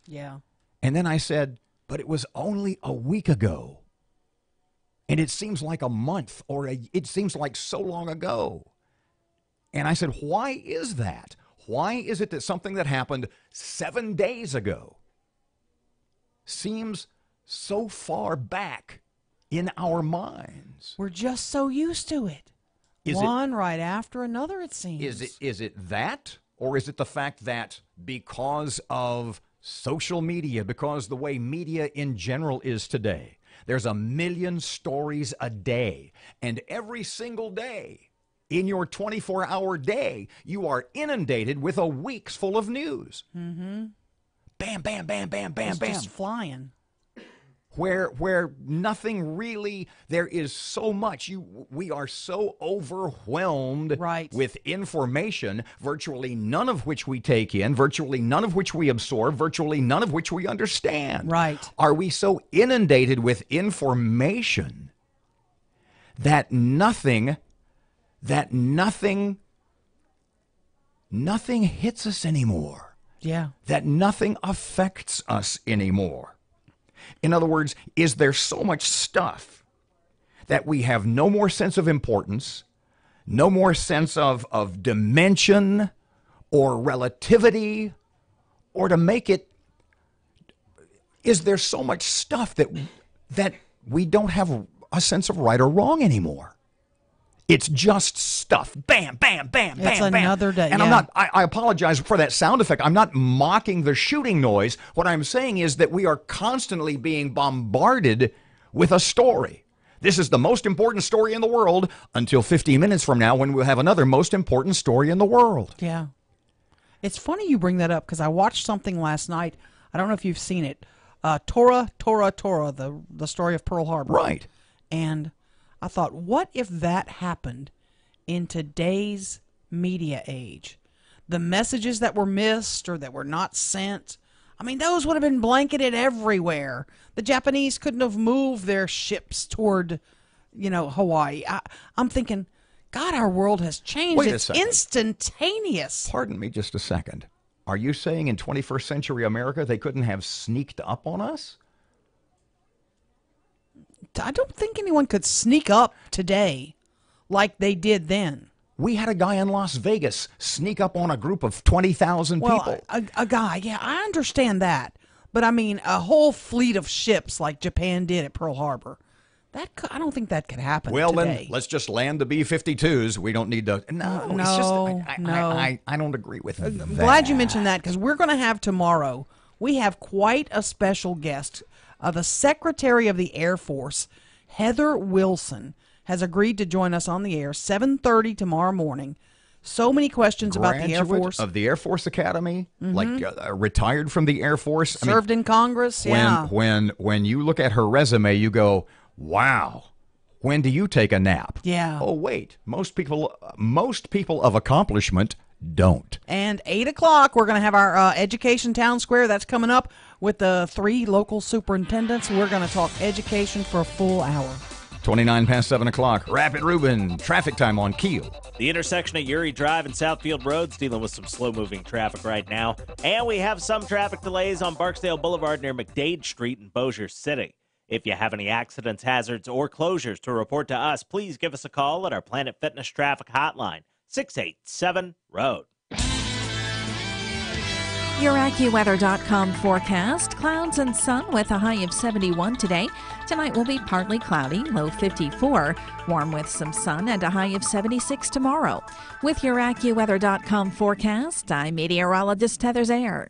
Yeah. And then I said, but it was only a week ago. And it seems like a month, or it seems like so long ago. And I said, why is that? Why is it that something that happened 7 days ago seems so far back in our minds? We're just so used to it. One right after another, it seems. Is it that? Or is it the fact that because of social media, because the way media in general is today, there's 1 million stories a day, and every single day in your 24-hour day, you are inundated with a week's full of news. Mm-hmm. Bam, bam, bam, bam, bam, it's bam. Just flying. Where nothing really, there is so much. We are so overwhelmed with information, virtually none of which we take in, virtually none of which we absorb, virtually none of which we understand. Right. Are we so inundated with information that nothing hits us anymore? Yeah. That nothing affects us anymore. In other words, is there so much stuff that we have no more sense of importance, no more sense of dimension or relativity, or to make it, is there so much stuff that we don't have a sense of right or wrong anymore? It's just stuff. Bam, bam, bam, bam, it's bam. Another day. And yeah. I apologize for that sound effect. I'm not mocking the shooting noise. What I'm saying is that we are constantly being bombarded with a story. This is the most important story in the world until 15 minutes from now, when we'll have another most important story in the world. Yeah. It's funny you bring that up, because I watched something last night. I don't know if you've seen it. Tora, the story of Pearl Harbor. Right. And I thought, what if that happened in today's media age? The messages that were missed or that were not sent, I mean, those would have been blanketed everywhere. The Japanese couldn't have moved their ships toward, Hawaii. I'm thinking, God, our world has changed. Wait it's instantaneous. Pardon me just a second. Are you saying in 21st century America they couldn't have sneaked up on us? I don't think anyone could sneak up today like they did then. We had a guy in Las Vegas sneak up on a group of 20,000 people. A guy, yeah, I understand that. But I mean, a whole fleet of ships like Japan did at Pearl Harbor. I don't think that could happen well, today. Then let's just land the B-52s. We don't need to. No. It's just, I don't agree with that. I'm glad you mentioned that, because we're going to have tomorrow, we have quite a special guest. The Secretary of the Air Force, Heather Wilson, has agreed to join us on the air 7:30 tomorrow morning. So many questions about the Air Force. Of the Air Force Academy, like retired from the Air Force. Served in Congress, when you look at her resume, you go, wow, When do you take a nap? Yeah. Oh, wait. Most people of accomplishment don't. And 8 o'clock, we're going to have our Education Town Square. That's coming up with the 3 local superintendents. We're going to talk education for a full hour. 29 past 7 o'clock. Rapid Reuben, traffic time on Keel. The intersection at Uri Drive and Southfield Road's dealing with some slow-moving traffic right now. And we have some traffic delays on Barksdale Boulevard near McDade Street in Bossier City. If you have any accidents, hazards, or closures to report to us, please give us a call at our Planet Fitness traffic hotline, 687-ROAD. Your AccuWeather.com forecast. Clouds and sun with a high of 71 today. Tonight will be partly cloudy, low 54. Warm with some sun and a high of 76 tomorrow. With your AccuWeather.com forecast, I'm meteorologist Heather Zayer.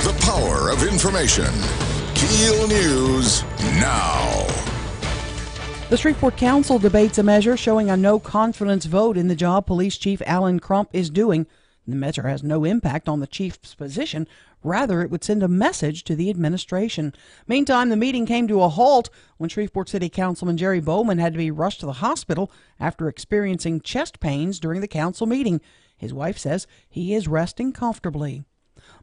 The power of information. KEEL News now. The Shreveport Council debates a measure showing a no-confidence vote in the job Police Chief Alan Crump is doing. The measure has no impact on the chief's position. Rather, it would send a message to the administration. Meantime, the meeting came to a halt when Shreveport City Councilman Jerry Bowman had to be rushed to the hospital after experiencing chest pains during the council meeting. His wife says he is resting comfortably.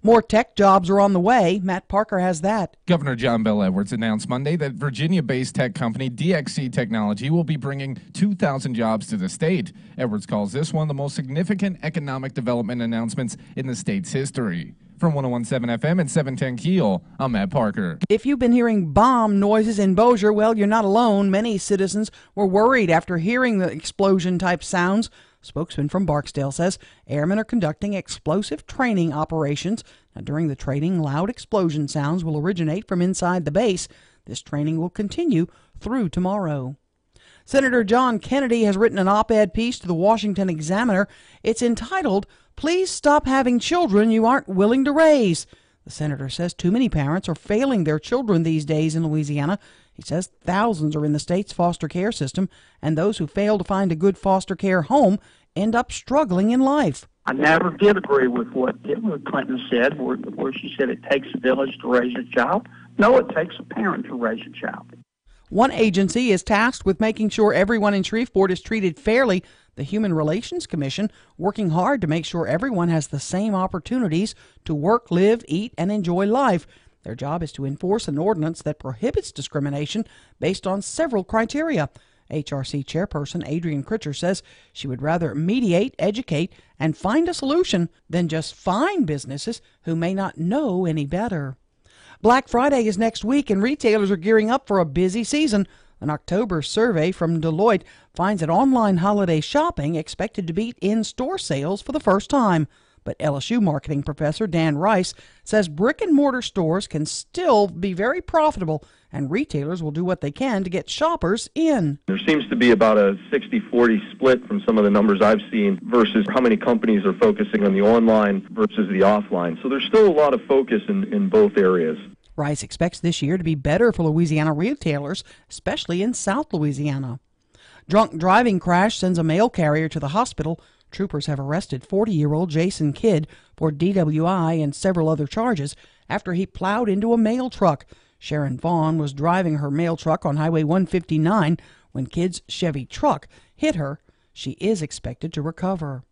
More tech jobs are on the way. Matt Parker has that. Governor John Bel Edwards announced Monday that Virginia-based tech company DXC Technology will be bringing 2,000 jobs to the state. Edwards calls this one of the most significant economic development announcements in the state's history. From 101.7 FM and 710 KEEL, I'm Matt Parker. If you've been hearing bomb noises in Bossier, well, you're not alone. Many citizens were worried after hearing the explosion-type sounds. Spokesman from Barksdale says airmen are conducting explosive training operations. Now, during the training, loud explosion sounds will originate from inside the base. This training will continue through tomorrow. Senator John Kennedy has written an op-ed piece to the Washington Examiner. It's entitled, "Please Stop Having Children You Aren't Willing to Raise." The senator says too many parents are failing their children these days in Louisiana. He says thousands are in the state's foster care system, and those who fail to find a good foster care home end up struggling in life. I never did agree with what Hillary Clinton said, where she said it takes a village to raise a child. No, it takes a parent to raise a child. One agency is tasked with making sure everyone in Shreveport is treated fairly. The Human Relations Commission, working hard to make sure everyone has the same opportunities to work, live, eat, and enjoy life. Their job is to enforce an ordinance that prohibits discrimination based on several criteria. HRC chairperson Adrian Critcher says she would rather mediate, educate, and find a solution than just fine businesses who may not know any better. Black Friday is next week, and retailers are gearing up for a busy season. An October survey from Deloitte finds that online holiday shopping expected to beat in-store sales for the first time. But LSU marketing professor Dan Rice says brick-and-mortar stores can still be very profitable, and retailers will do what they can to get shoppers in. There seems to be about a 60-40 split from some of the numbers I've seen versus how many companies are focusing on the online versus the offline. So there's still a lot of focus in both areas. Rice expects this year to be better for Louisiana retailers, especially in South Louisiana. Drunk driving crash sends a mail carrier to the hospital. Troopers have arrested 40-year-old Jason Kidd for DWI and several other charges after he plowed into a mail truck. Sharon Vaughn was driving her mail truck on Highway 159 when Kidd's Chevy truck hit her. She is expected to recover.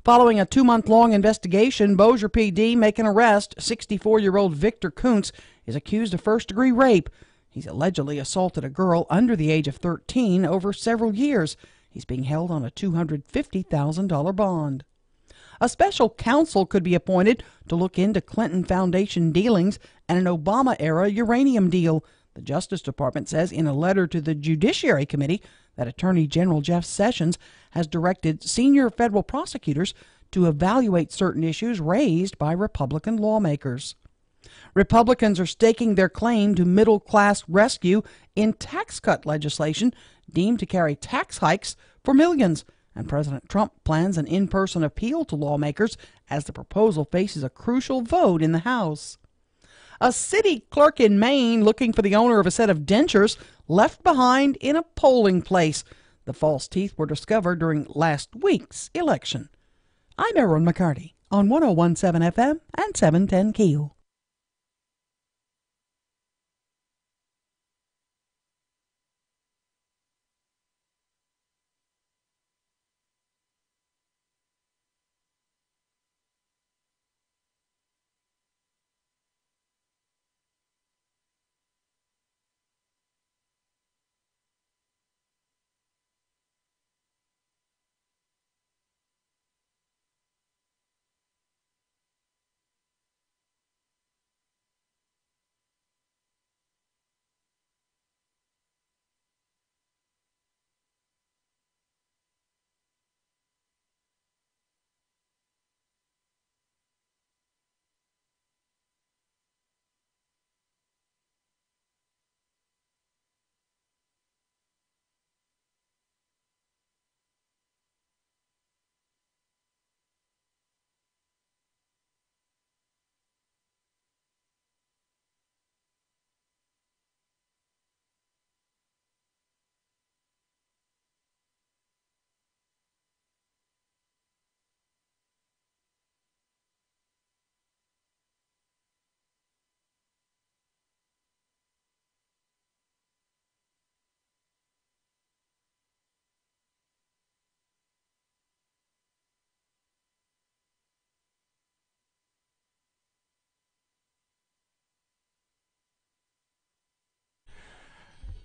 Following a 2-month-long investigation, Bossier PD make an arrest. 64-year-old Victor Kuntz is accused of first-degree rape. He's allegedly assaulted a girl under the age of 13 over several years. He's being held on a $250,000 bond. A special counsel could be appointed to look into Clinton Foundation dealings and an Obama-era uranium deal. The Justice Department says in a letter to the Judiciary Committee that Attorney General Jeff Sessions has directed senior federal prosecutors to evaluate certain issues raised by Republican lawmakers. Republicans are staking their claim to middle-class rescue in tax cut legislation deemed to carry tax hikes for millions. And President Trump plans an in-person appeal to lawmakers as the proposal faces a crucial vote in the House. A city clerk in Maine looking for the owner of a set of dentures left behind in a polling place. The false teeth were discovered during last week's election. I'm Erin McCarty on 101.7 FM and 710 KEEL.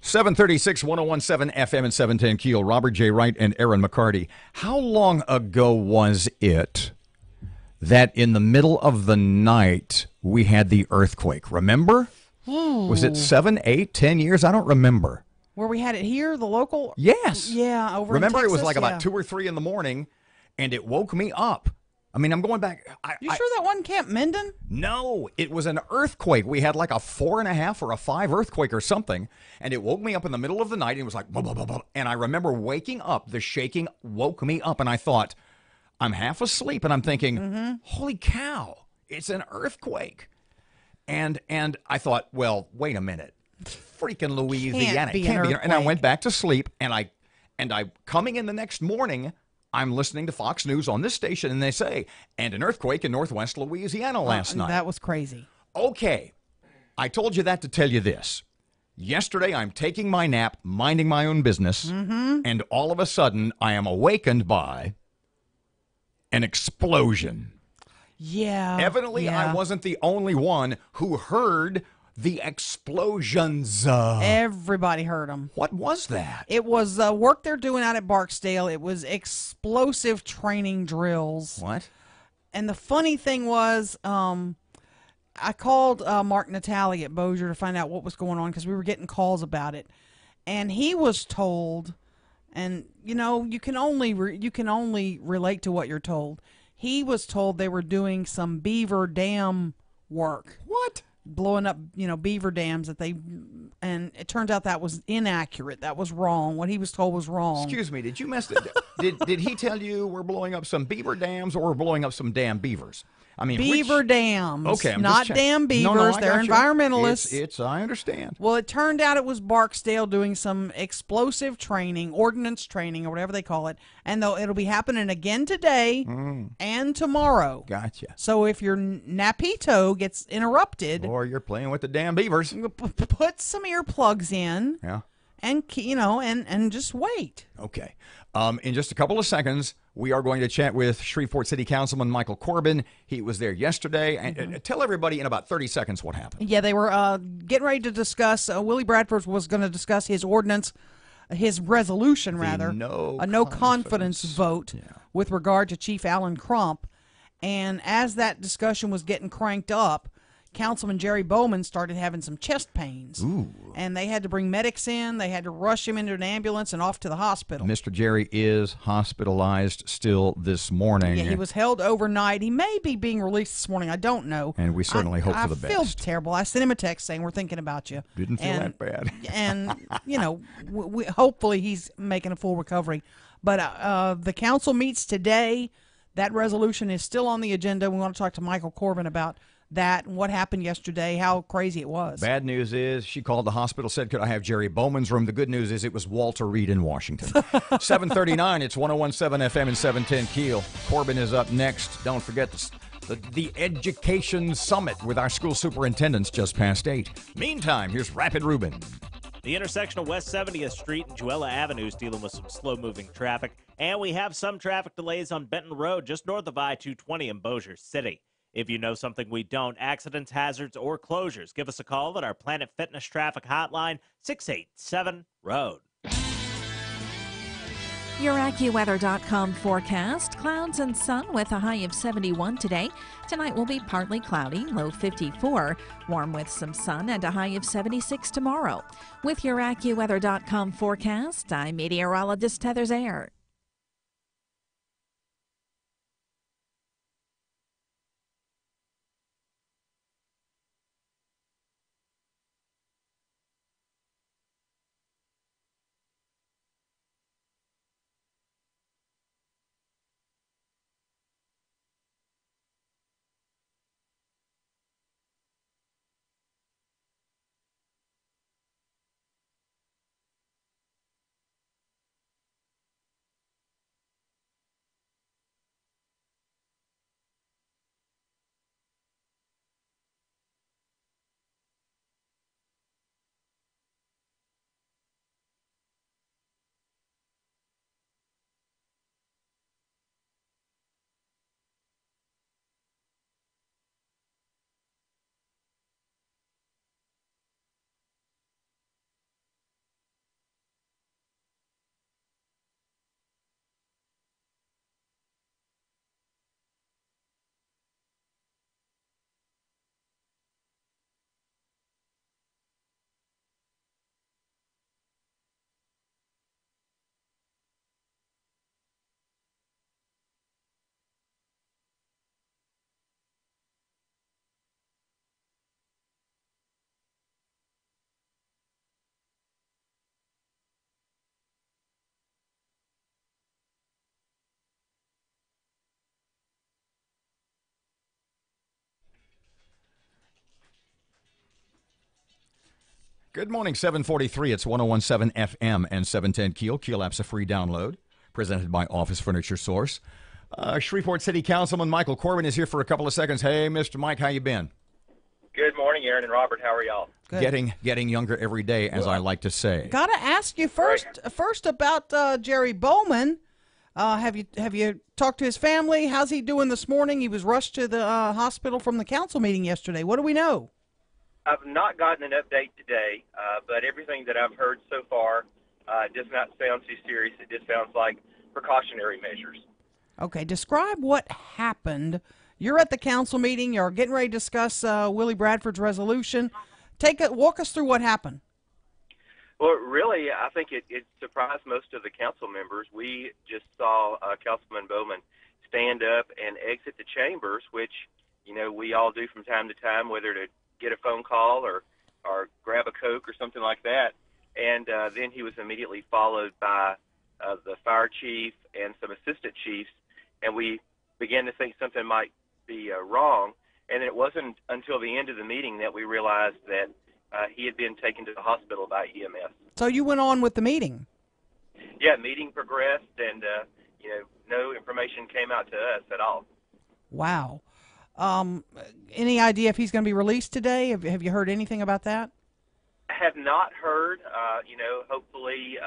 .736, 101.7 FM and 710 KEEL. Robert J. Wright and Erin McCarty. How long ago was it that in the middle of the night we had the earthquake? Remember? Was it 7, 8, 10 years? I don't remember. Where we had it here, the local? Yes. Yeah, over Remember, in Texas, it was like about 2 or 3 in the morning, and it woke me up. I mean, I'm going back. You sure that wasn't Camp Minden? No, it was an earthquake. We had like a 4.5 or a 5 earthquake or something, and it woke me up in the middle of the night, and it was like, blah, blah, blah, blah. And I remember waking up. The shaking woke me up, and I thought, I'm half asleep, and I'm thinking, holy cow, it's an earthquake. And I thought, well, wait a minute. Freaking Louisiana. Can't be an And I went back to sleep, and I coming in the next morning, I'm listening to Fox News on this station, and they say, and an earthquake in northwest Louisiana last night. That was crazy. Okay. I told you that to tell you this. Yesterday, I'm taking my nap, minding my own business, and all of a sudden, I am awakened by an explosion. Yeah. Evidently, I wasn't the only one who heard the explosions. Everybody heard them. What was that? It was work they're doing out at Barksdale. It was explosive training drills. What? And the funny thing was, I called Mark Natali at Bossier to find out what was going on because we were getting calls about it. And he was told, and you know, you can only relate to what you're told. He was told they were doing some beaver dam work. What? Blowing up, beaver dams and it turns out that was inaccurate. That was wrong. What he was told was wrong. Excuse me, did you mess it? Did he tell you we're blowing up some beaver dams or we're blowing up some damn beavers? I mean, beaver dams. Okay, I'm not just dam beavers. No, I They're got you. environmentalists. It's I understand. Well, it turned out it was Barksdale doing some explosive training, ordnance training, or whatever they call it, and it'll be happening again today and tomorrow. Gotcha. So if your Napito gets interrupted, Or you're playing with the damn beavers. Put some earplugs in. Yeah. And and just wait. Okay. In just a couple of seconds, we are going to chat with Shreveport City Councilman Michael Corbin. He was there yesterday. And tell everybody in about 30 seconds what happened. Yeah, they were getting ready to discuss. Willie Bradford was going to discuss his ordinance, his resolution, rather, a no confidence vote with regard to Chief Alan Crump. And as that discussion was getting cranked up, Councilman Jerry Bowman started having some chest pains. Ooh. And they had to bring medics in. They had to rush him into an ambulance and off to the hospital. Mr. Jerry is hospitalized still this morning. Yeah, he was held overnight. He may be being released this morning. I don't know. And we certainly hope for the best. I feel terrible. I sent him a text saying we're thinking about you. Didn't feel that bad. And, hopefully he's making a full recovery. But the council meets today. That resolution is still on the agenda. We want to talk to Michael Corbin about that and what happened yesterday, how crazy it was. Bad news is she called the hospital, said, could I have Jerry Bowman's room? The good news is it was Walter Reed in Washington. 739, it's 101.7 FM and 710 Keel. Corbin is up next. Don't forget the Education Summit with our school superintendents just past 8. Meantime, here's Rapid Ruben. The intersection of West 70th Street and Juella Avenue is dealing with some slow-moving traffic, and we have some traffic delays on Benton Road just north of I-220 in Bossier City. If you know something we don't, accidents, hazards, or closures, give us a call at our Planet Fitness traffic hotline, 687-ROAD. Your AccuWeather.com forecast. Clouds and sun with a high of 71 today. Tonight will be partly cloudy, low 54. Warm with some sun and a high of 76 tomorrow. With your AccuWeather.com forecast, I'm meteorologist Heather Zayer. Good morning, 743. It's 101.7 FM and 710 Keel. Keel app's a free download, presented by Office Furniture Source. Shreveport City Councilman Michael Corbin is here for a couple of seconds. Hey, Mr. Mike, how you been? Good morning, Erin and Robert. How are y'all? Good. Getting younger every day, as I like to say. Got to ask you first about Jerry Bowman. Have you talked to his family? How's he doing this morning? He was rushed to the hospital from the council meeting yesterday. What do we know? I've not gotten an update today, but everything that I've heard so far does not sound too serious. It just sounds like precautionary measures. Okay, describe what happened. You're at the council meeting. You're getting ready to discuss Willie Bradford's resolution. Walk us through what happened. Well, really, I think it surprised most of the council members. We just saw Councilman Bowman stand up and exit the chambers, which, we all do from time to time, whether to get a phone call or grab a Coke or something like that. And then he was immediately followed by the fire chief and some assistant chiefs, and we began to think something might wrong. And it wasn't until the end of the meeting that we realized that he had been taken to the hospital by EMS. So you went on with the meeting? Yeah, meeting progressed, and no information came out to us at all. Wow. Any idea if he's going to be released today? Have you heard anything about that? I have not heard. Hopefully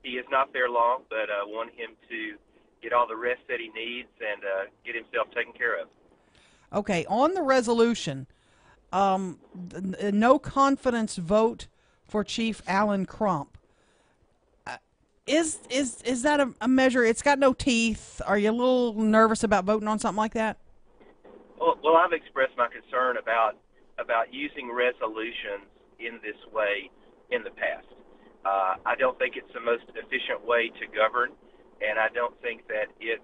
he is not there long, but want him to get all the rest that he needs and get himself taken care of. Okay, on the resolution, the no confidence vote for Chief Alan Crump. Is that a measure? It's got no teeth. Are you a little nervous about voting on something like that? Well, I've expressed my concern about using resolutions in this way in the past. I don't think it's the most efficient way to govern, and I don't think that it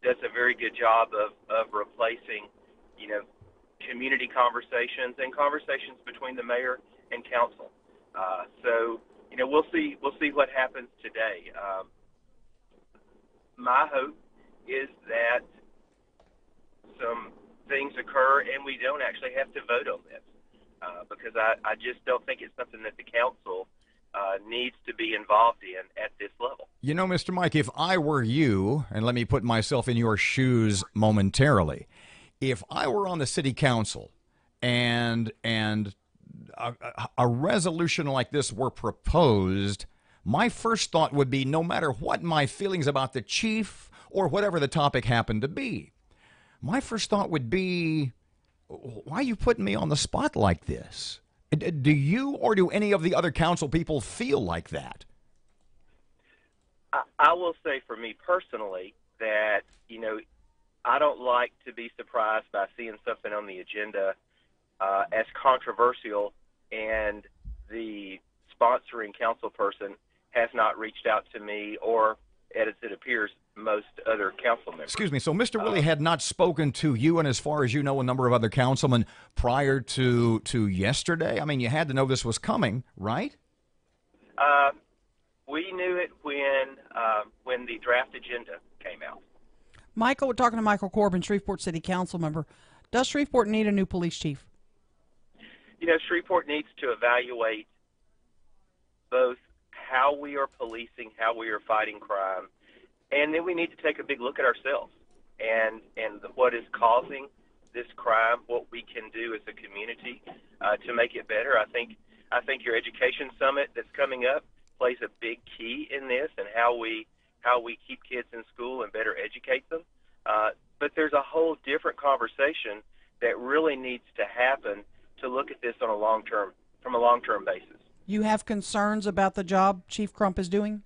does a very good job of replacing, community conversations and conversations between the mayor and council. So we'll see what happens today. My hope is that some things occur and we don't actually have to vote on this, because I just don't think it's something that the council needs to be involved in at this level. Mr. Mike, if I were you, and let me put myself in your shoes momentarily, if I were on the city council and a resolution like this were proposed, my first thought would be, no matter what my feelings about the chief or whatever the topic happened to be, my first thought would be, why are you putting me on the spot like this? Do you or do any of the other council people feel like that? I will say for me personally that, I don't like to be surprised by seeing something on the agenda as controversial and the sponsoring council person has not reached out to me or, as it appears, most other council members. Excuse me, so Mr. Willie had not spoken to you and, as far as you know, a number of other councilmen prior to yesterday? I mean, you had to know this was coming, right? We knew it when the draft agenda came out. Michael, we're talking to Michael Corbin, Shreveport City Council member. Does Shreveport need a new police chief? Shreveport needs to evaluate both how we are policing, how we are fighting crime, and then we need to take a big look at ourselves and what is causing this crime, what we can do as a community to make it better. I think your education summit that's coming up plays a big key in this and how we keep kids in school and better educate them. But there's a whole different conversation that really needs to happen to look at this from a long-term basis. You have concerns about the job Chief Crump is doing?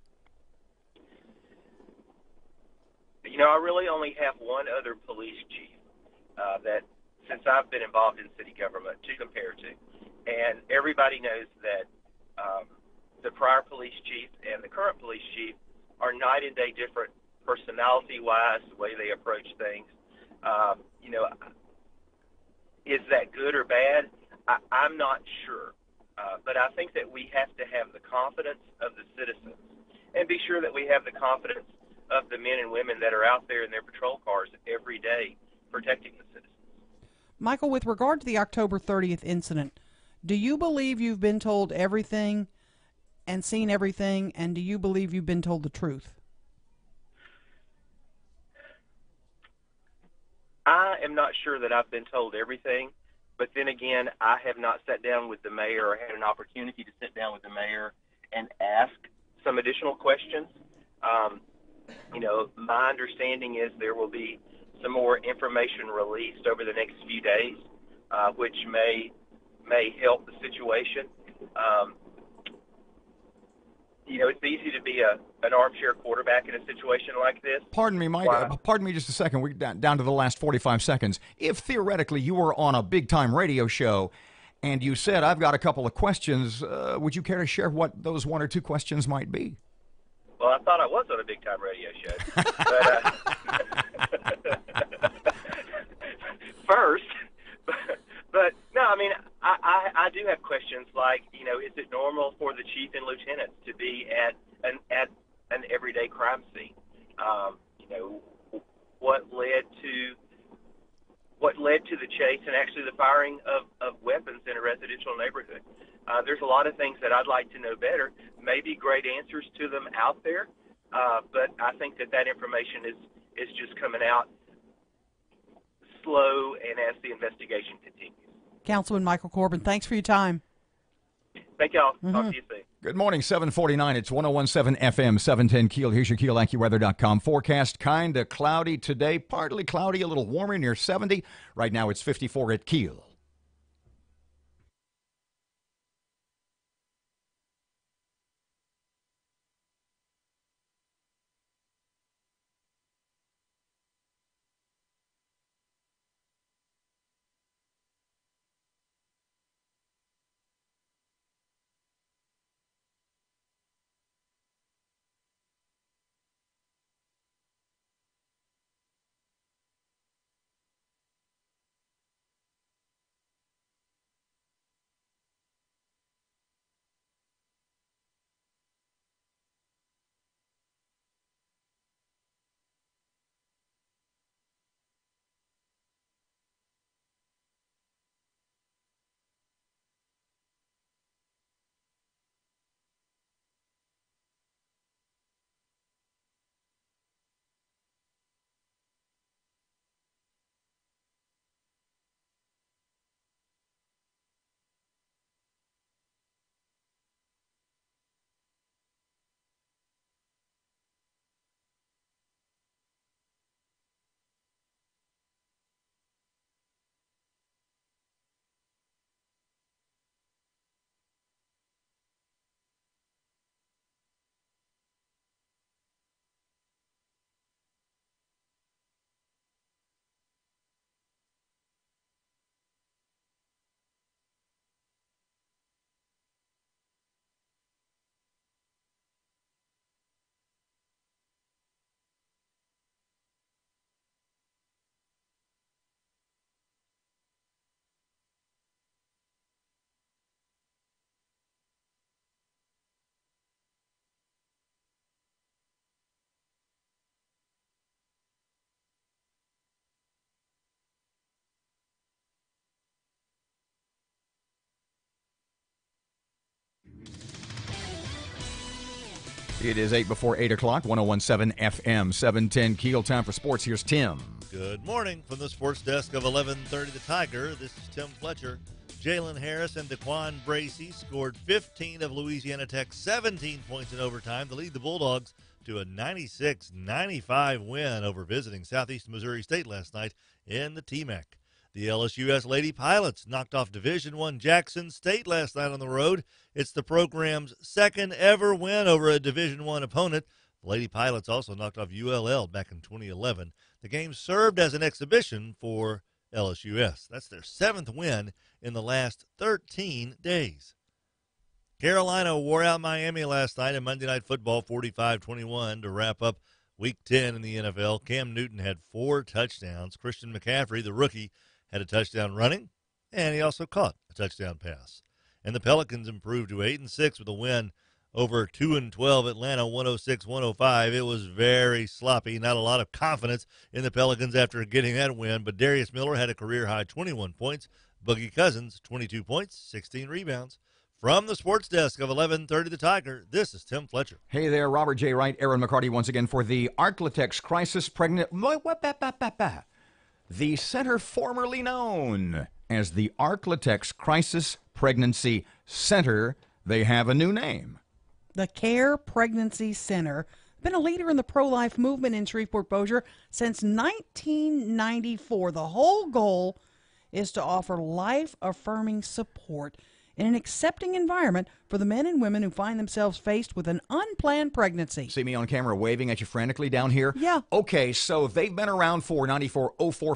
I really only have one other police chief that, since I've been involved in city government, to compare to. And everybody knows that the prior police chief and the current police chief are night and day different personality-wise, the way they approach things. Is that good or bad? I'm not sure. But I think that we have to have the confidence of the citizens and be sure that we have the confidence of the men and women that are out there in their patrol cars every day protecting the citizens. Michael, with regard to the October 30th incident, do you believe you've been told everything and seen everything, and do you believe you've been told the truth? I am not sure that I've been told everything, but then again, I have not sat down with the mayor or had an opportunity to sit down with the mayor and ask some additional questions. My understanding is there will be some more information released over the next few days, which may help the situation. It's easy to be an armchair quarterback in a situation like this. Pardon me, Mike. Pardon me just a second. We're down to the last 45 seconds. If theoretically you were on a big-time radio show and you said, I've got a couple of questions, would you care to share what those one or two questions might be? Well, I thought I was on a big-time radio show. But, first, but no, I mean, I do have questions like, is it normal for the chief and lieutenants to be at an everyday crime scene? What led to the chase and actually the firing of weapons in a residential neighborhood. There's a lot of things that I'd like to know better. Maybe great answers to them out there, but I think that information is just coming out slow and as the investigation continues. Councilman Michael Corbin, thanks for your time. Thank y'all. Talk to you soon. Good morning, 749. It's 101.7 FM, 710 KEEL. Here's your KEEL AccuWeather.com forecast. Kind of cloudy today, partly cloudy, a little warmer near 70. Right now it's 54 at KEEL. It is 8 before 8 o'clock, 101.7 FM, 710 KEEL. Time for sports. Here's Tim. Good morning from the sports desk of 1130 The Tiger. This is Tim Fletcher. Jalen Harris and Daquan Bracey scored 15 of Louisiana Tech's 17 points in overtime to lead the Bulldogs to a 96-95 win over visiting Southeast Missouri State last night in the TMAC. The LSUS Lady Pilots knocked off Division I Jackson State last night on the road. It's the program's second ever win over a Division I opponent. The Lady Pilots also knocked off ULL back in 2011. The game served as an exhibition for LSUS. That's their seventh win in the last 13 days. Carolina wore out Miami last night in Monday Night Football 45-21 to wrap up Week 10 in the NFL. Cam Newton had 4 touchdowns. Christian McCaffrey, the rookie, had a touchdown running, and he also caught a touchdown pass. And the Pelicans improved to 8-6 with a win over 2-12 Atlanta, 106-105. It was very sloppy. Not a lot of confidence in the Pelicans after getting that win, but Darius Miller had a career-high 21 points. Boogie Cousins, 22 points, 16 rebounds. From the sports desk of 1130 The Tiger, this is Tim Fletcher. Hey there, Robert J. Wright, Erin McCarty once again for the Arklatex Crisis Pregnant... The center formerly known as the Arklatex Crisis Pregnancy Center. They have a new name. The CARE Pregnancy Center. Been a leader in the pro-life movement in Shreveport-Bossier since 1994. The whole goal is to offer life-affirming support in an accepting environment for the men and women who find themselves faced with an unplanned pregnancy. See me on camera waving at you frantically down here? Yeah. Okay, so they've been around for 94, 04,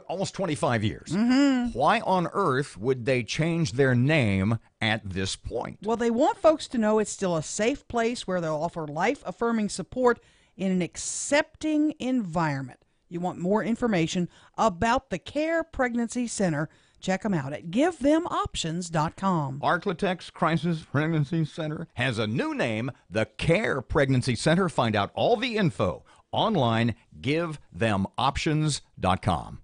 almost 25 years. Mm-hmm. Why on earth would they change their name at this point? Well, they want folks to know it's still a safe place where they'll offer life-affirming support in an accepting environment. You want more information about the CARE Pregnancy Center? Check them out at GiveThemOptions.com. Arklatex Crisis Pregnancy Center has a new name, the CARE Pregnancy Center. Find out all the info online, GiveThemOptions.com.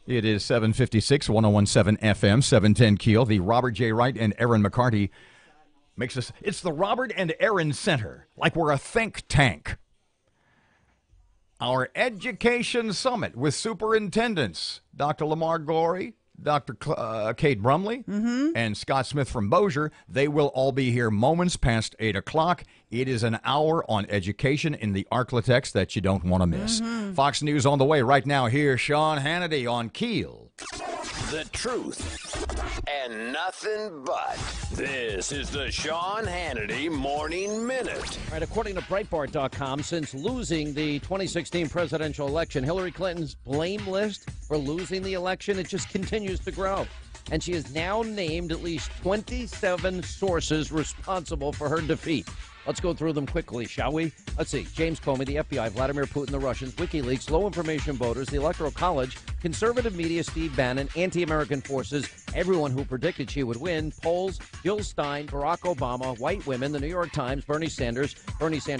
It is 756, 1017 FM, 710 Keel. The Robert J. Wright and Erin McCarty makes us. It's the Robert and Erin Center, like we're a think tank. Our Education Summit with superintendents Dr. Lamar Gorey, Dr. Kate Brumley, and Scott Smith from Bossier. They will all be here moments past 8 o'clock. It is an hour on education in the Arklatex that you don't want to miss. Fox News on the way right now. Here's Sean Hannity on Keel. The truth and nothing but. This is the Sean Hannity Morning Minute. All right, according to Breitbart.com, since losing the 2016 presidential election, Hillary Clinton's blame list for losing the election, it just continues to grow. And she has now named at least 27 sources responsible for her defeat. Let's go through them quickly, shall we? Let's see. James Comey, the FBI, Vladimir Putin, the Russians, WikiLeaks, low information voters, the Electoral College, conservative media, Steve Bannon, anti-American forces, everyone who predicted she would win, polls, Jill Stein, Barack Obama, white women, the New York Times, Bernie Sanders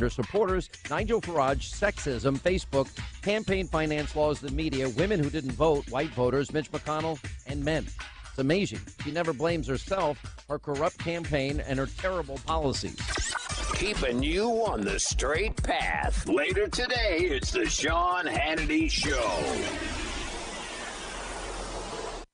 supporters, Nigel Farage, sexism, Facebook, campaign finance laws, the media, women who didn't vote, white voters, Mitch McConnell, and men. It's amazing. She never blames herself, her corrupt campaign, and her terrible policies. Keeping you on the straight path. Later today, it's the Sean Hannity Show.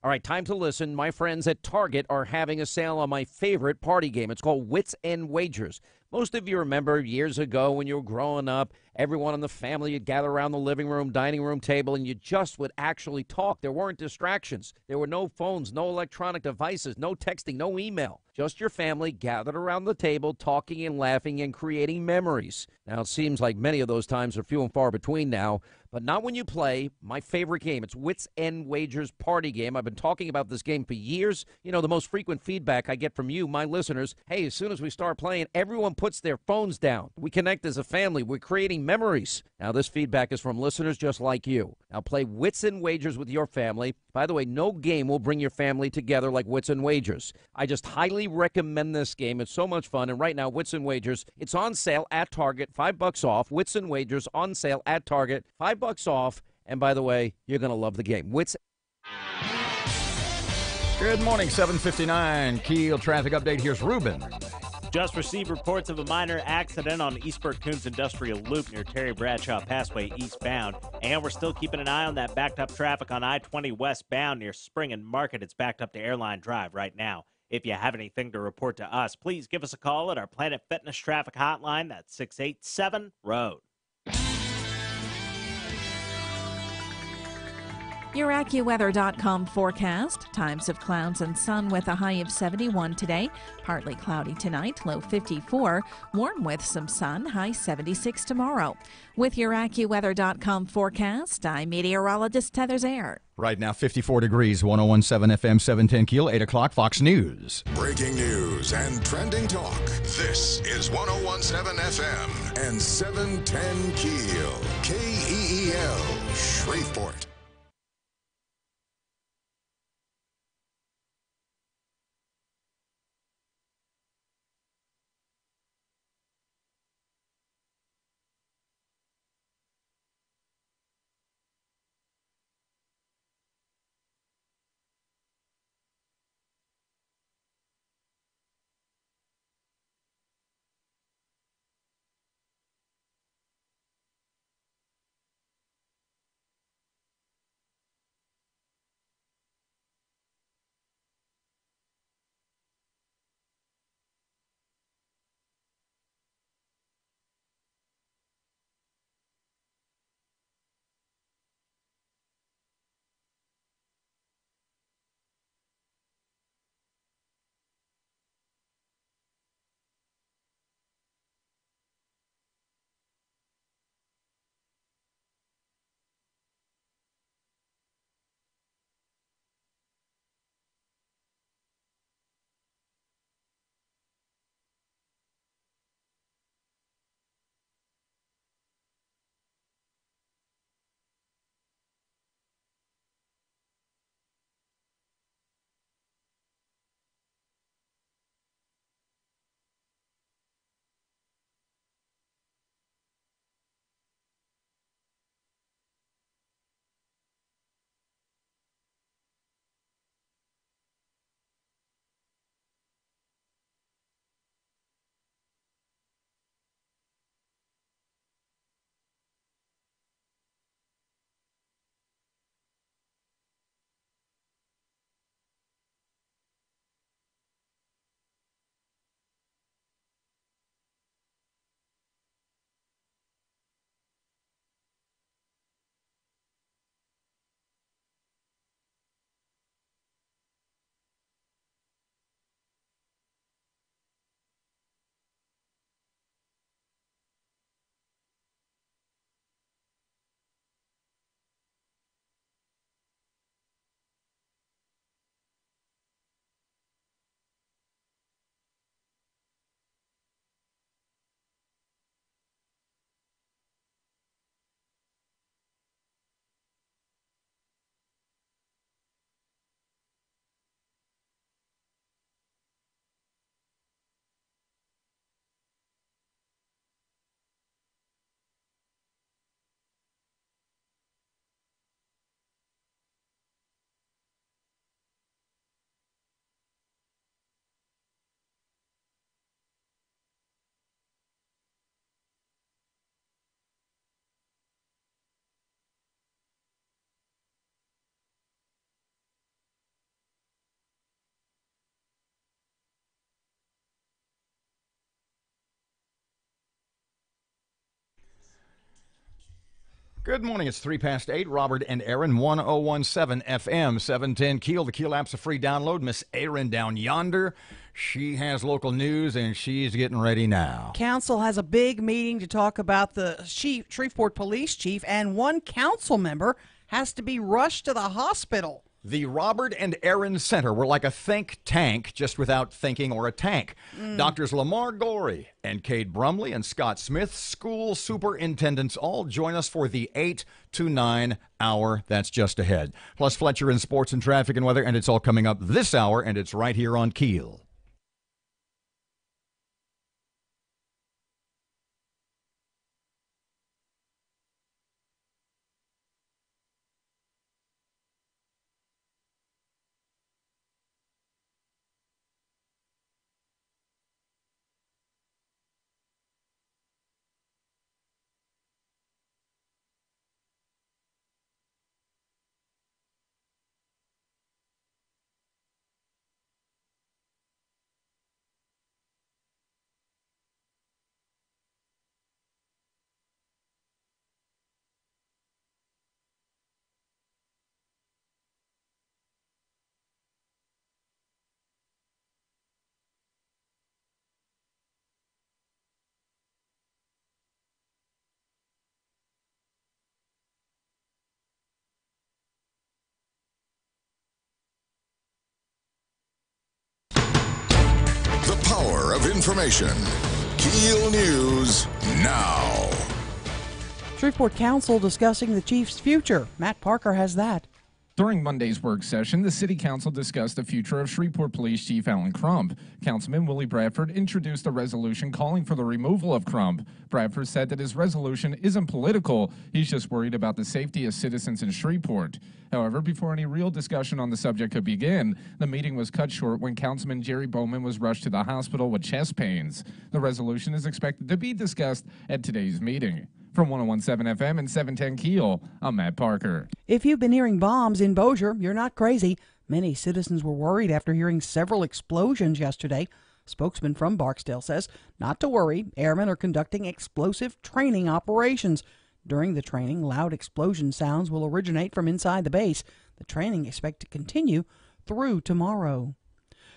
All right, time to listen. My friends at Target are having a sale on my favorite party game. It's called Wits and Wagers. Most of you remember years ago when you were growing up, everyone in the family would gather around the living room, dining room table, and you just would actually talk. There weren't distractions. There were no phones, no electronic devices, no texting, no email. Just your family gathered around the table, talking and laughing and creating memories. Now, it seems like many of those times are few and far between now, but not when you play my favorite game. It's Wits and Wagers Party Game. I've been talking about this game for years. You know, the most frequent feedback I get from you, my listeners, hey, as soon as we start playing, everyone puts their phones down. We connect as a family. We're creating memories. Now, this feedback is from listeners just like you. Now, play Wits and Wagers with your family. By the way, no game will bring your family together like Wits and Wagers. I just highly recommend this game. It's so much fun. And right now, Wits and Wagers, it's on sale at Target, $5 off. Wits and Wagers on sale at Target, $5 off. And by the way, you're going to love the game. Wits. Good morning, 7:59. Keel traffic update. Here's Ruben. Just received reports of a minor accident on Eastburg Coons Industrial Loop near Terry Bradshaw Passway eastbound. And we're still keeping an eye on that backed up traffic on I-20 westbound near Spring and Market. It's backed up to Airline Drive right now. If you have anything to report to us, please give us a call at our Planet Fitness traffic hotline. That's 687-ROAD. Your AccuWeather.com forecast. Times of clouds and sun with a high of 71 today. Partly cloudy tonight, low 54. Warm with some sun, high 76 tomorrow. With your AccuWeather.com forecast, I'm meteorologist Heather Zaire. Right now, 54 degrees, 1017 FM, 710 Keel, 8 o'clock, Fox News. Breaking news and trending talk. This is 1017 FM and 710 Keel. KEEL, Shreveport. Good morning. It's 8:03. Robert and Erin, 1017 FM, 710 KEEL. The KEEL app's a free download. Miss Erin down yonder. She has local news, and she's getting ready now. Council has a big meeting to talk about the Shreveport police chief, and one council member has to be rushed to the hospital. The Robert and Erin Center were like a think tank, just without thinking or a tank. Doctors Lamar Gorey and Cade Brumley and Scott Smith, school superintendents, all join us for the 8 to 9 hour that's just ahead. Plus Fletcher in sports and traffic and weather, and it's all coming up this hour, and it's right here on KEEL. The power of information. KEEL News now. Shreveport Council discussing the chief's future. Matt Parker has that. During Monday's work session, the City Council discussed the future of Shreveport Police Chief Alan Crump. Councilman Willie Bradford introduced a resolution calling for the removal of Crump. Bradford said that his resolution isn't political. He's just worried about the safety of citizens in Shreveport. However, before any real discussion on the subject could begin, the meeting was cut short when Councilman Jerry Bowman was rushed to the hospital with chest pains. The resolution is expected to be discussed at today's meeting. From 1017 FM and 710 KEEL, I'm Matt Parker. If you've been hearing bombs in Bossier, you're not crazy. Many citizens were worried after hearing several explosions yesterday. Spokesman from Barksdale says not to worry, airmen are conducting explosive training operations. During the training, loud explosion sounds will originate from inside the base. The training expected to continue through tomorrow.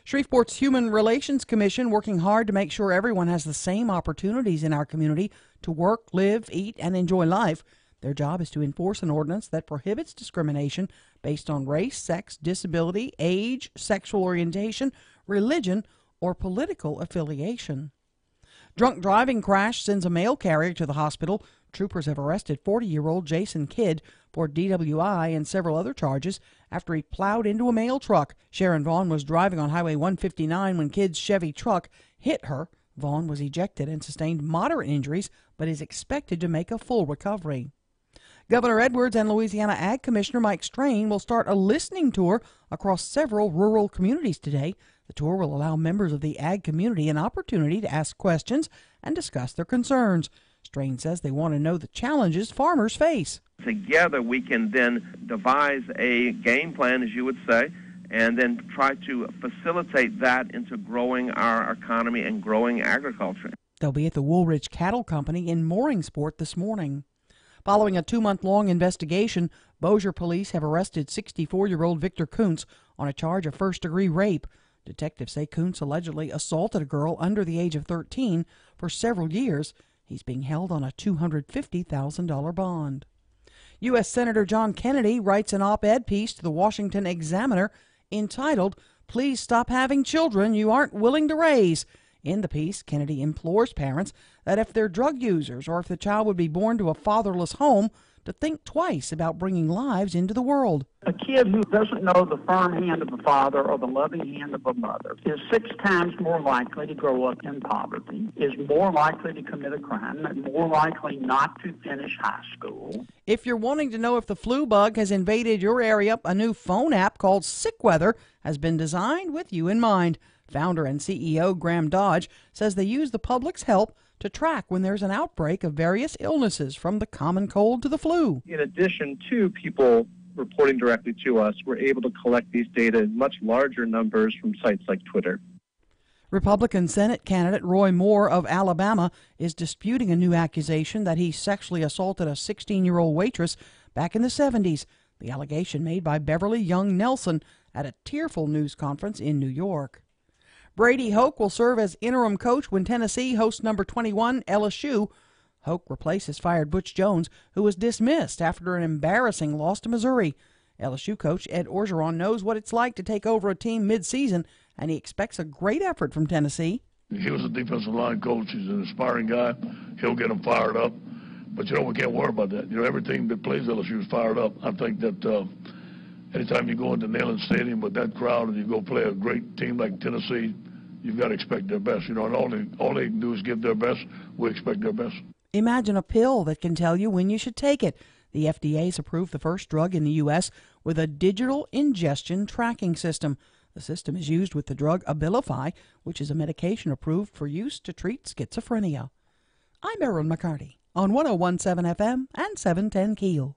Shreveport's Human Relations Commission working hard to make sure everyone has the same opportunities in our community to work, live, eat, and enjoy life. Their job is to enforce an ordinance that prohibits discrimination based on race, sex, disability, age, sexual orientation, religion, or political affiliation. Drunk driving crash sends a mail carrier to the hospital. Troopers have arrested 40-year-old Jason Kidd for DWI and several other charges after he plowed into a mail truck. Sharon Vaughn was driving on Highway 159 when Kidd's Chevy truck hit her. Vaughn was ejected and sustained moderate injuries, but is expected to make a full recovery. Governor Edwards and Louisiana Ag Commissioner Mike Strain will start a listening tour across several rural communities today. The tour will allow members of the ag community an opportunity to ask questions and discuss their concerns. Strain says they want to know the challenges farmers face. Together we can then devise a game plan, as you would say, and then try to facilitate that into growing our economy and growing agriculture. They'll be at the Woolridge Cattle Company in Mooringsport this morning. Following a 2-month-long investigation, Bossier police have arrested 64-year-old Victor Kuntz on a charge of first-degree rape. Detectives say Kuntz allegedly assaulted a girl under the age of 13 for several years. He's being held on a $250,000 bond. U.S. Senator John Kennedy writes an op-ed piece to the Washington Examiner entitled, "Please Stop Having Children You Aren't Willing to Raise." In the piece, Kennedy implores parents that if they're drug users or if the child would be born to a fatherless home, to think twice about bringing lives into the world. A kid who doesn't know the firm hand of a father or the loving hand of a mother is 6 times more likely to grow up in poverty, is more likely to commit a crime, and more likely not to finish high school. If you're wanting to know if the flu bug has invaded your area, a new phone app called Sick Weather has been designed with you in mind. Founder and CEO Graham Dodge says they use the public's help to track when there's an outbreak of various illnesses from the common cold to the flu. In addition to people reporting directly to us, we're able to collect these data in much larger numbers from sites like Twitter. Republican Senate candidate Roy Moore of Alabama is disputing a new accusation that he sexually assaulted a 16-year-old waitress back in the 70s. The allegation made by Beverly Young Nelson at a tearful news conference in New York. Brady Hoke will serve as interim coach when Tennessee hosts number 21 LSU. Hoke replaces fired Butch Jones, who was dismissed after an embarrassing loss to Missouri. LSU coach Ed Orgeron knows what it's like to take over a team mid-season, and he expects a great effort from Tennessee. He was a defensive line coach. He's an inspiring guy. He'll get them fired up. But, we can't worry about that. Every team that plays LSU is fired up. I think that anytime you go into Neyland Stadium with that crowd and you go play a great team like Tennessee, you've got to expect their best. And all they can do is give their best. We expect their best. Imagine a pill that can tell you when you should take it. The FDA's approved the first drug in the U.S. with a digital ingestion tracking system. The system is used with the drug Abilify, which is a medication approved for use to treat schizophrenia. I'm Erin McCarty on 101.7 FM and 710 KEEL.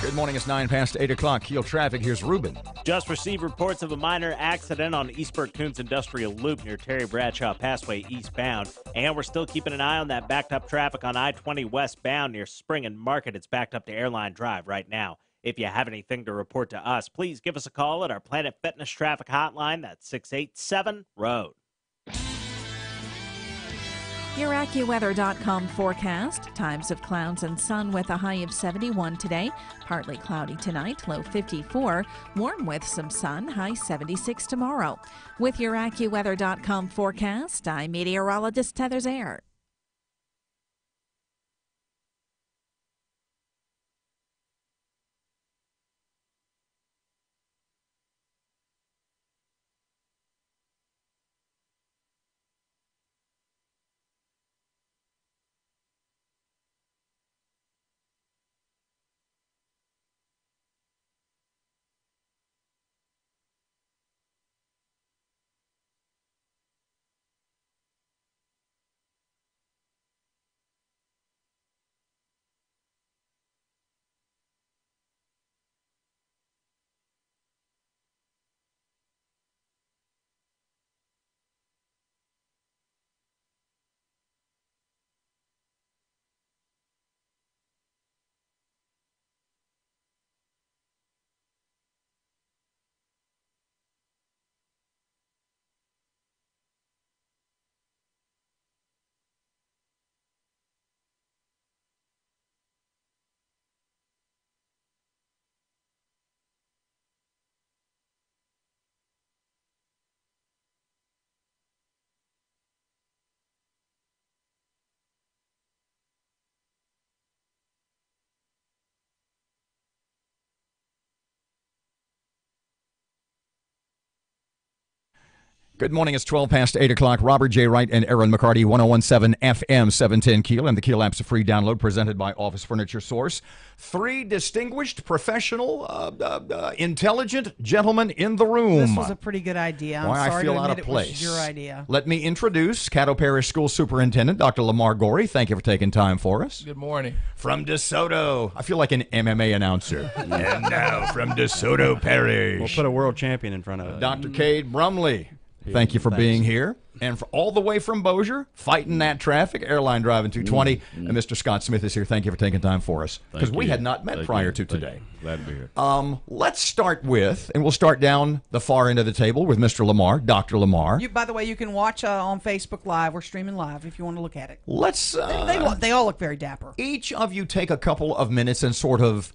Good morning. It's 9 past 8 o'clock. KEEL traffic. Here's Ruben. Just received reports of a minor accident on Eastburg Coons Industrial Loop near Terry Bradshaw Passway eastbound. And we're still keeping an eye on that backed up traffic on I-20 westbound near Spring and Market. It's backed up to Airline Drive right now. If you have anything to report to us, please give us a call at our Planet Fitness traffic hotline. That's 687-ROAD. Your AccuWeather.com forecast. Times of clouds and sun with a high of 71 today. Partly cloudy tonight, low 54. Warm with some sun, high 76 tomorrow. With your AccuWeather.com forecast, I'm meteorologist Heather Zaire. Good morning. It's 12 past 8 o'clock. Robert J. Wright and Erin McCarty, 101.7 FM, 710 KEEL, and the KEEL app's a free download presented by Office Furniture Source. Three distinguished, professional, intelligent gentlemen in the room. This was a pretty good idea. I'm Why sorry I feel to out admit of it was place. your idea. Let me introduce Caddo Parish School Superintendent, Dr. Lamar Gorey. Thank you for taking time for us. Good morning. From DeSoto. I feel like an MMA announcer. And now from DeSoto Parish. We'll put a world champion in front of it. Dr. Cade Brumley. Thank you for being here. And for all the way from Bossier, fighting that traffic, airline driving 220. And Mr. Scott Smith is here. Thank you for taking time for us. Because we had not met prior to today. Glad to be here. Let's start with, and we'll start down the far end of the table with Mr. Lamar, Dr. Lamar. By the way, you can watch on Facebook Live. We're streaming live if you want to look at it. Let's. They all look very dapper. Each of you take a couple of minutes and sort of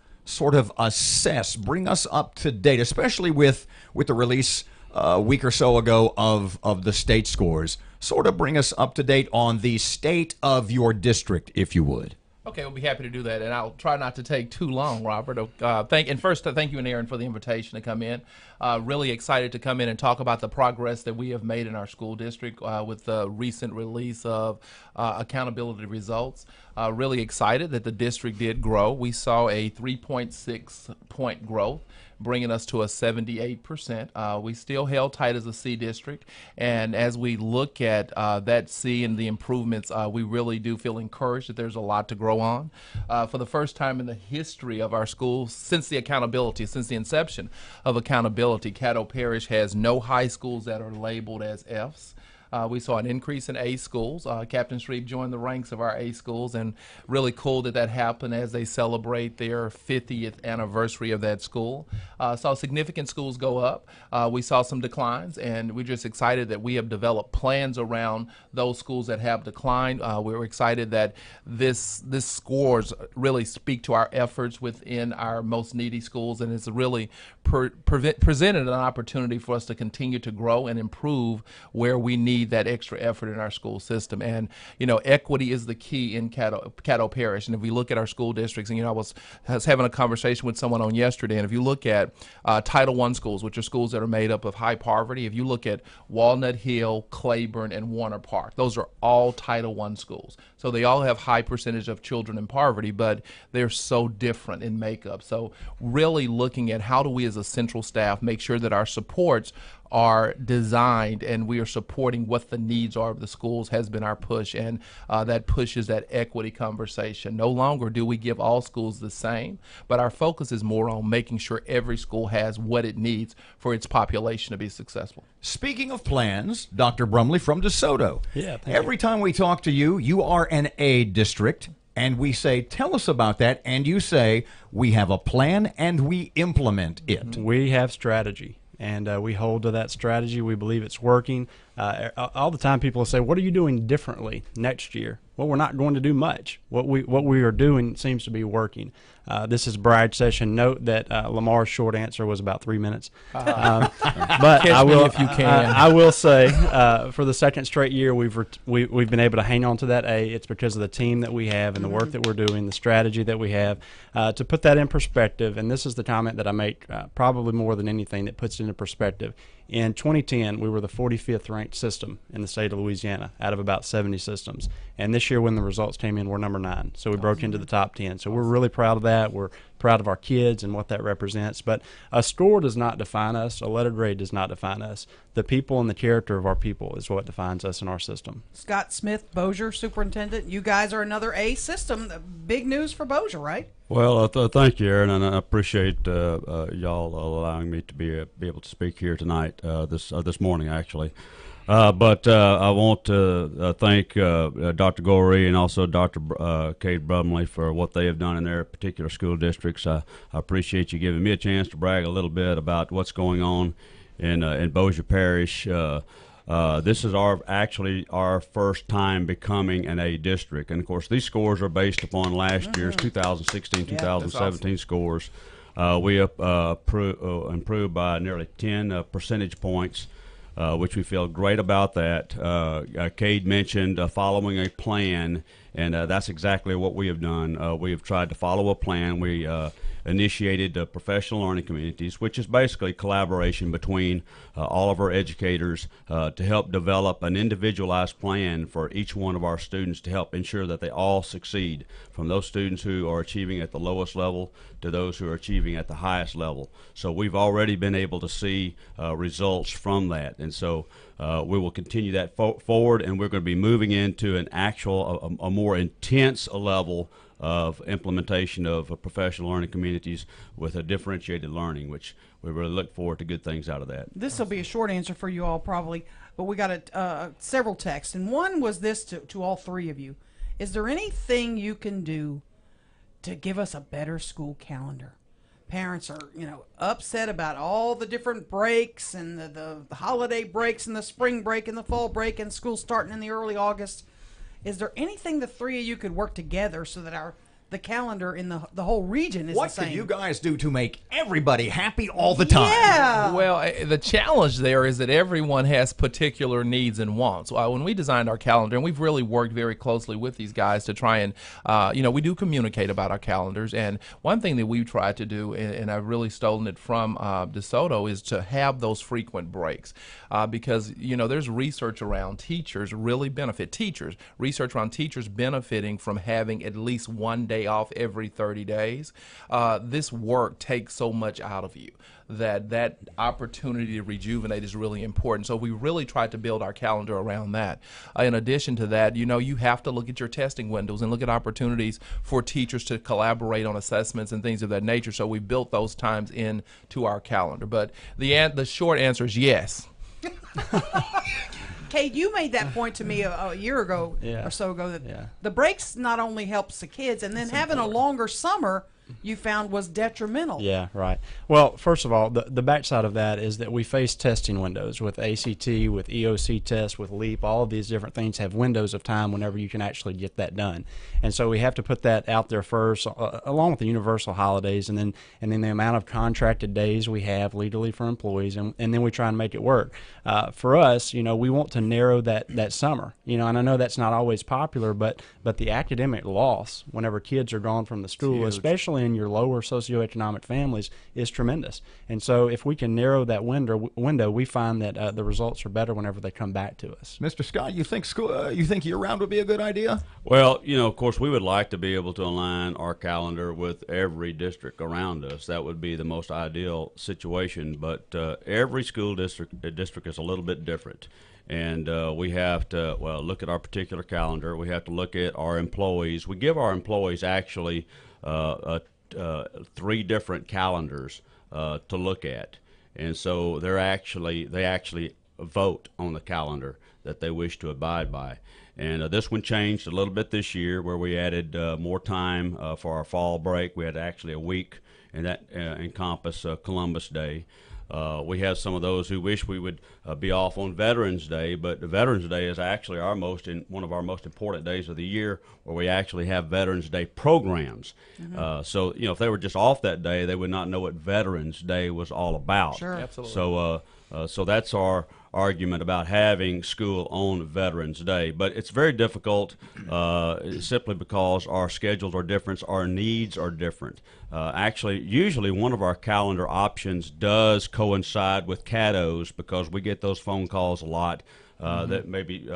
assess, bring us up to date, especially with the release a week or so ago of the state scores. Sort of bring us up to date on the state of your district, if you would. Okay, we'll be happy to do that, and I'll try not to take too long, Robert. Thank you and Erin for the invitation to come in. Really excited to come in and talk about the progress that we have made in our school district with the recent release of accountability results. Really excited that the district did grow. We saw a 3.6 point growth, bringing us to a 78%. We still held tight as a C district, and as we look at that C and the improvements, we really do feel encouraged that there's a lot to grow on. For the first time in the history of our schools, since the inception of accountability, Caddo Parish has no high schools that are labeled as Fs. We saw an increase in A schools. Captain Shreve joined the ranks of our A schools, and really cool that happened as they celebrate their 50th anniversary of that school. Saw significant schools go up. We saw some declines, and we're just excited that we have developed plans around those schools that have declined. We're excited that this scores really speak to our efforts within our most needy schools, and it's really presented an opportunity for us to continue to grow and improve where we need that extra effort in our school system. And equity is the key in Caddo Parish. And if we look at our school districts, and I was having a conversation with someone on yesterday, and if you look at Title I schools, which are schools that are made up of high poverty, if you look at Walnut Hill, Claiborne, and Warner Park, those are all Title I schools. So they all have high percentage of children in poverty, but they're so different in makeup. So really looking at how do we as a central staff make sure that our supports are designed and we are supporting what the needs are of the schools has been our push, and that pushes that equity conversation. No longer do we give all schools the same, but our focus is more on making sure every school has what it needs for its population to be successful. Speaking of plans, Dr. Brumley from DeSoto. Yeah, every time we talk to you, you are an A district, and we say, tell us about that, and you say, we have a plan and we implement it. We have strategy. And we hold to that strategy. We believe it's working. All the time people say, what are you doing differently next year? Well, we're not going to do much. What we are doing seems to be working. This is Bride session. Note that Lamar's short answer was about 3 minutes. But I will, if you can. I will say, for the second straight year, we've been able to hang on to that A. It's because of the team that we have and the work that we're doing, the strategy that we have. To put that in perspective, and this is the comment that I make probably more than anything that puts it into perspective. In 2010, we were the 45th ranked system in the state of Louisiana out of about 70 systems. And this year when the results came in, we're number 9. So we broke into the top 10. So we're really proud of that. We're proud of our kids and what that represents. But a score does not define us. A letter grade does not define us. The people and the character of our people is what defines us in our system. Scott Smith, Bossier Superintendent, you guys are another A system. Big news for Bossier, right? Well, thank you, Erin, and I appreciate y'all allowing me to be able to speak here tonight, this morning, actually. But I want to thank Dr. Gorey and also Dr. Kate Brumley for what they have done in their particular school districts. I appreciate you giving me a chance to brag a little bit about what's going on in Bossier Parish. This is actually our first time becoming an A district. And, of course, these scores are based upon last year's 2016-2017 scores. We improved by nearly 10 percentage points, which we feel great about that. Cade mentioned following a plan, and that's exactly what we have done. We have tried to follow a plan. We initiated professional learning communities, which is basically collaboration between all of our educators to help develop an individualized plan for each one of our students to help ensure that they all succeed, from those students who are achieving at the lowest level to those who are achieving at the highest level. So we've already been able to see results from that, and so we will continue that forward, and we're going to be moving into an actual, a more intense level of implementation of professional learning communities with a differentiated learning, which we really look forward to good things out of that. This will be a short answer for you all probably, but we got several texts, and one was this to all three of you. Is there anything you can do to give us a better school calendar? Parents are, upset about all the different breaks and the holiday breaks and the spring break and the fall break and school starting in the early August. Is there anything the three of you could work together so that the calendar in the whole region is what the same? What could you guys do to make everybody happy all the time? Yeah. Well, the challenge there is that everyone has particular needs and wants. When we designed our calendar, and we've really worked very closely with these guys to try and, we do communicate about our calendars. And one thing that we've tried to do, and I've really stolen it from DeSoto, is to have those frequent breaks. Because, there's research around teachers really benefit teachers. Research around teachers benefiting from having at least one day off every 30 days. This work takes so much out of you that opportunity to rejuvenate is really important. So we really tried to build our calendar around that. In addition to that, you have to look at your testing windows and look at opportunities for teachers to collaborate on assessments and things of that nature. So we built those times into our calendar. But the short answer is yes. Kate, you made that point to me a year ago or so ago that the breaks not only helps the kids, and then having a longer summer you found was detrimental. Yeah, right. Well, first of all, the backside of that is that we face testing windows with ACT, with EOC tests, with LEAP. All of these different things have windows of time whenever you can actually get that done. And so we have to put that out there first, along with the universal holidays, and then the amount of contracted days we have legally for employees, and then we try and make it work. For us, we want to narrow that summer. And I know that's not always popular, but the academic loss whenever kids are gone from the school, especially in your lower socioeconomic families, is tremendous. And so if we can narrow that window, we find that the results are better whenever they come back to us. Mr. Scott, you think year-round would be a good idea? Well, of course, we would like to be able to align our calendar with every district around us. That would be the most ideal situation. But every school district is a little bit different. And we have to, look at our particular calendar. We have to look at our employees. We give our employees actually 3 different calendars to look at. And so they actually vote on the calendar that they wish to abide by. And this one changed a little bit this year, where we added more time for our fall break. We had actually a week, and that encompassed Columbus Day. We have some of those who wish we would be off on Veterans Day, but Veterans Day is actually one of our most important days of the year, where we actually have Veterans Day programs. Mm-hmm. So, if they were just off that day, they would not know what Veterans Day was all about. Sure. Absolutely. So that's our argument about having school on Veterans Day. But it's very difficult simply because our schedules are different, our needs are different. Actually, usually one of our calendar options does coincide with Caddo's, because we get those phone calls a lot that maybe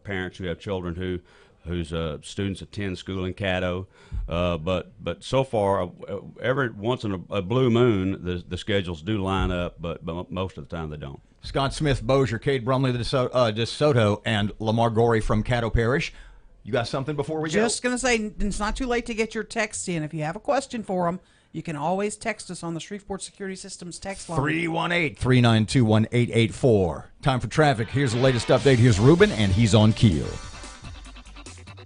parents who have children whose students attend school in Caddo. But so far, every once in a blue moon, the schedules do line up, but most of the time they don't. Scott Smith, Bossier, Kate Brumley, DeSoto, and Lamar Gorey from Caddo Parish. You got something before we go? Just going to say, it's not too late to get your texts in. If you have a question for them, you can always text us on the Shreveport Security Systems text line. 318-392-1884. Time for traffic. Here's the latest update. Here's Ruben, and he's on Keel.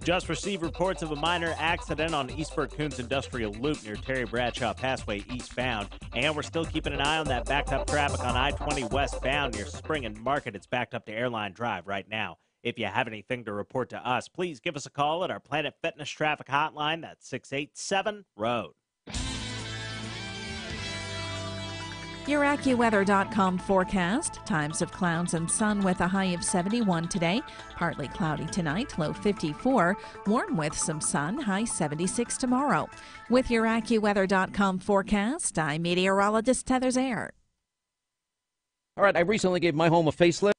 Just received reports of a minor accident on Eastburg Coons Industrial Loop near Terry Bradshaw Passway eastbound. And we're still keeping an eye on that backed up traffic on I-20 westbound near Spring and Market. It's backed up to Airline Drive right now. If you have anything to report to us, please give us a call at our Planet Fitness traffic hotline. That's 687-ROAD. Your AccuWeather.com forecast. Times of clouds and sun with a high of 71 today. Partly cloudy tonight, low 54. Warm with some sun, high 76 tomorrow. With your AccuWeather.com forecast, I'm meteorologist Heather Zaire. All right, I recently gave my home a facelift.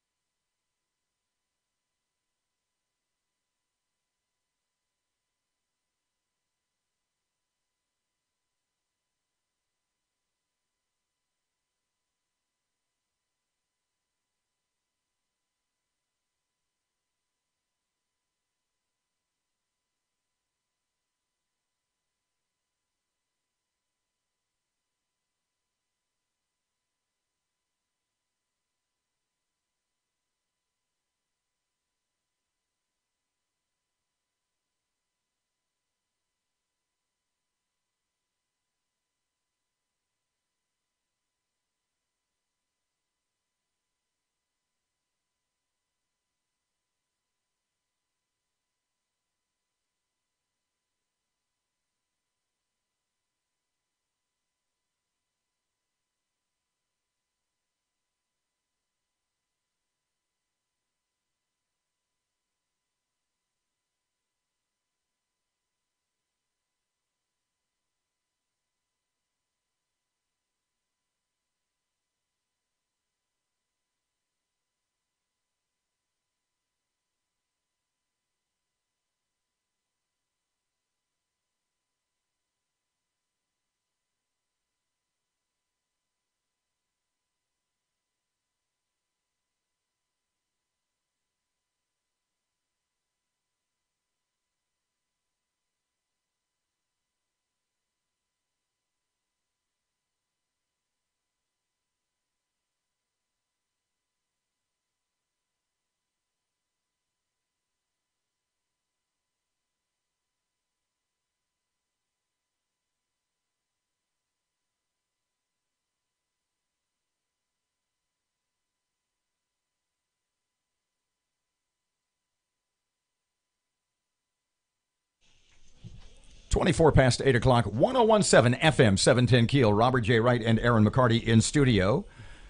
24 past 8 o'clock, 1017 FM, 710 Keel. Robert J. Wright and Erin McCarty in studio.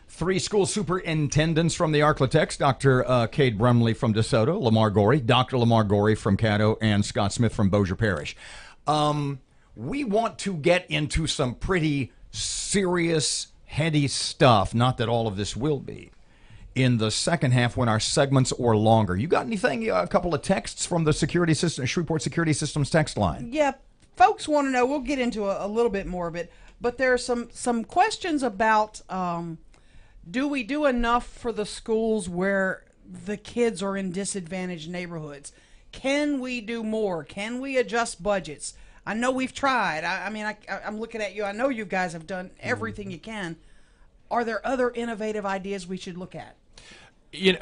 3 school superintendents from the Arklatex, Dr. Cade Brumley from DeSoto, Lamar Gorey, Dr. Lamar Gorey from Caddo, and Scott Smith from Bossier Parish. We want to get into some pretty serious, heady stuff, not that all of this will be, in the second half when our segments are longer. You got anything? A couple of texts from the security system, Shreveport Security Systems text line. Yeah, folks want to know. We'll get into a little bit more of it, but there are some questions about do we do enough for the schools where the kids are in disadvantaged neighborhoods? Can we do more? Can we adjust budgets? I know we've tried. I'm looking at you. I know you guys have done everything you can. Are there other innovative ideas we should look at?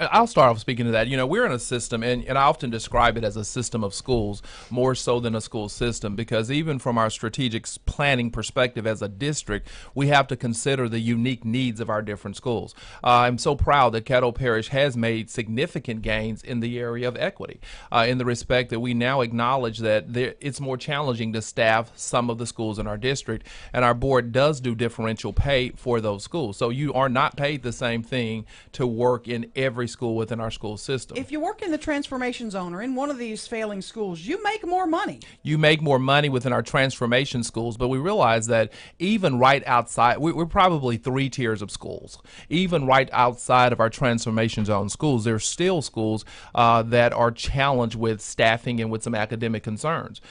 I'll start off speaking to that. We're in a system, and I often describe it as a system of schools more so than a school system, because even from our strategic planning perspective as a district, we have to consider the unique needs of our different schools. I'm so proud that Caddo Parish has made significant gains in the area of equity, in the respect that we now acknowledge that it's more challenging to staff some of the schools in our district, and our board does do differential pay for those schools. So you are not paid the same thing to work in every school within our school system. If you work in the transformation zone or in one of these failing schools, you make more money. You make more money within our transformation schools, but we realize that even right outside, we're probably 3 tiers of schools. Even right outside of our transformation zone schools, there's still schools that are challenged with staffing and with some academic concerns.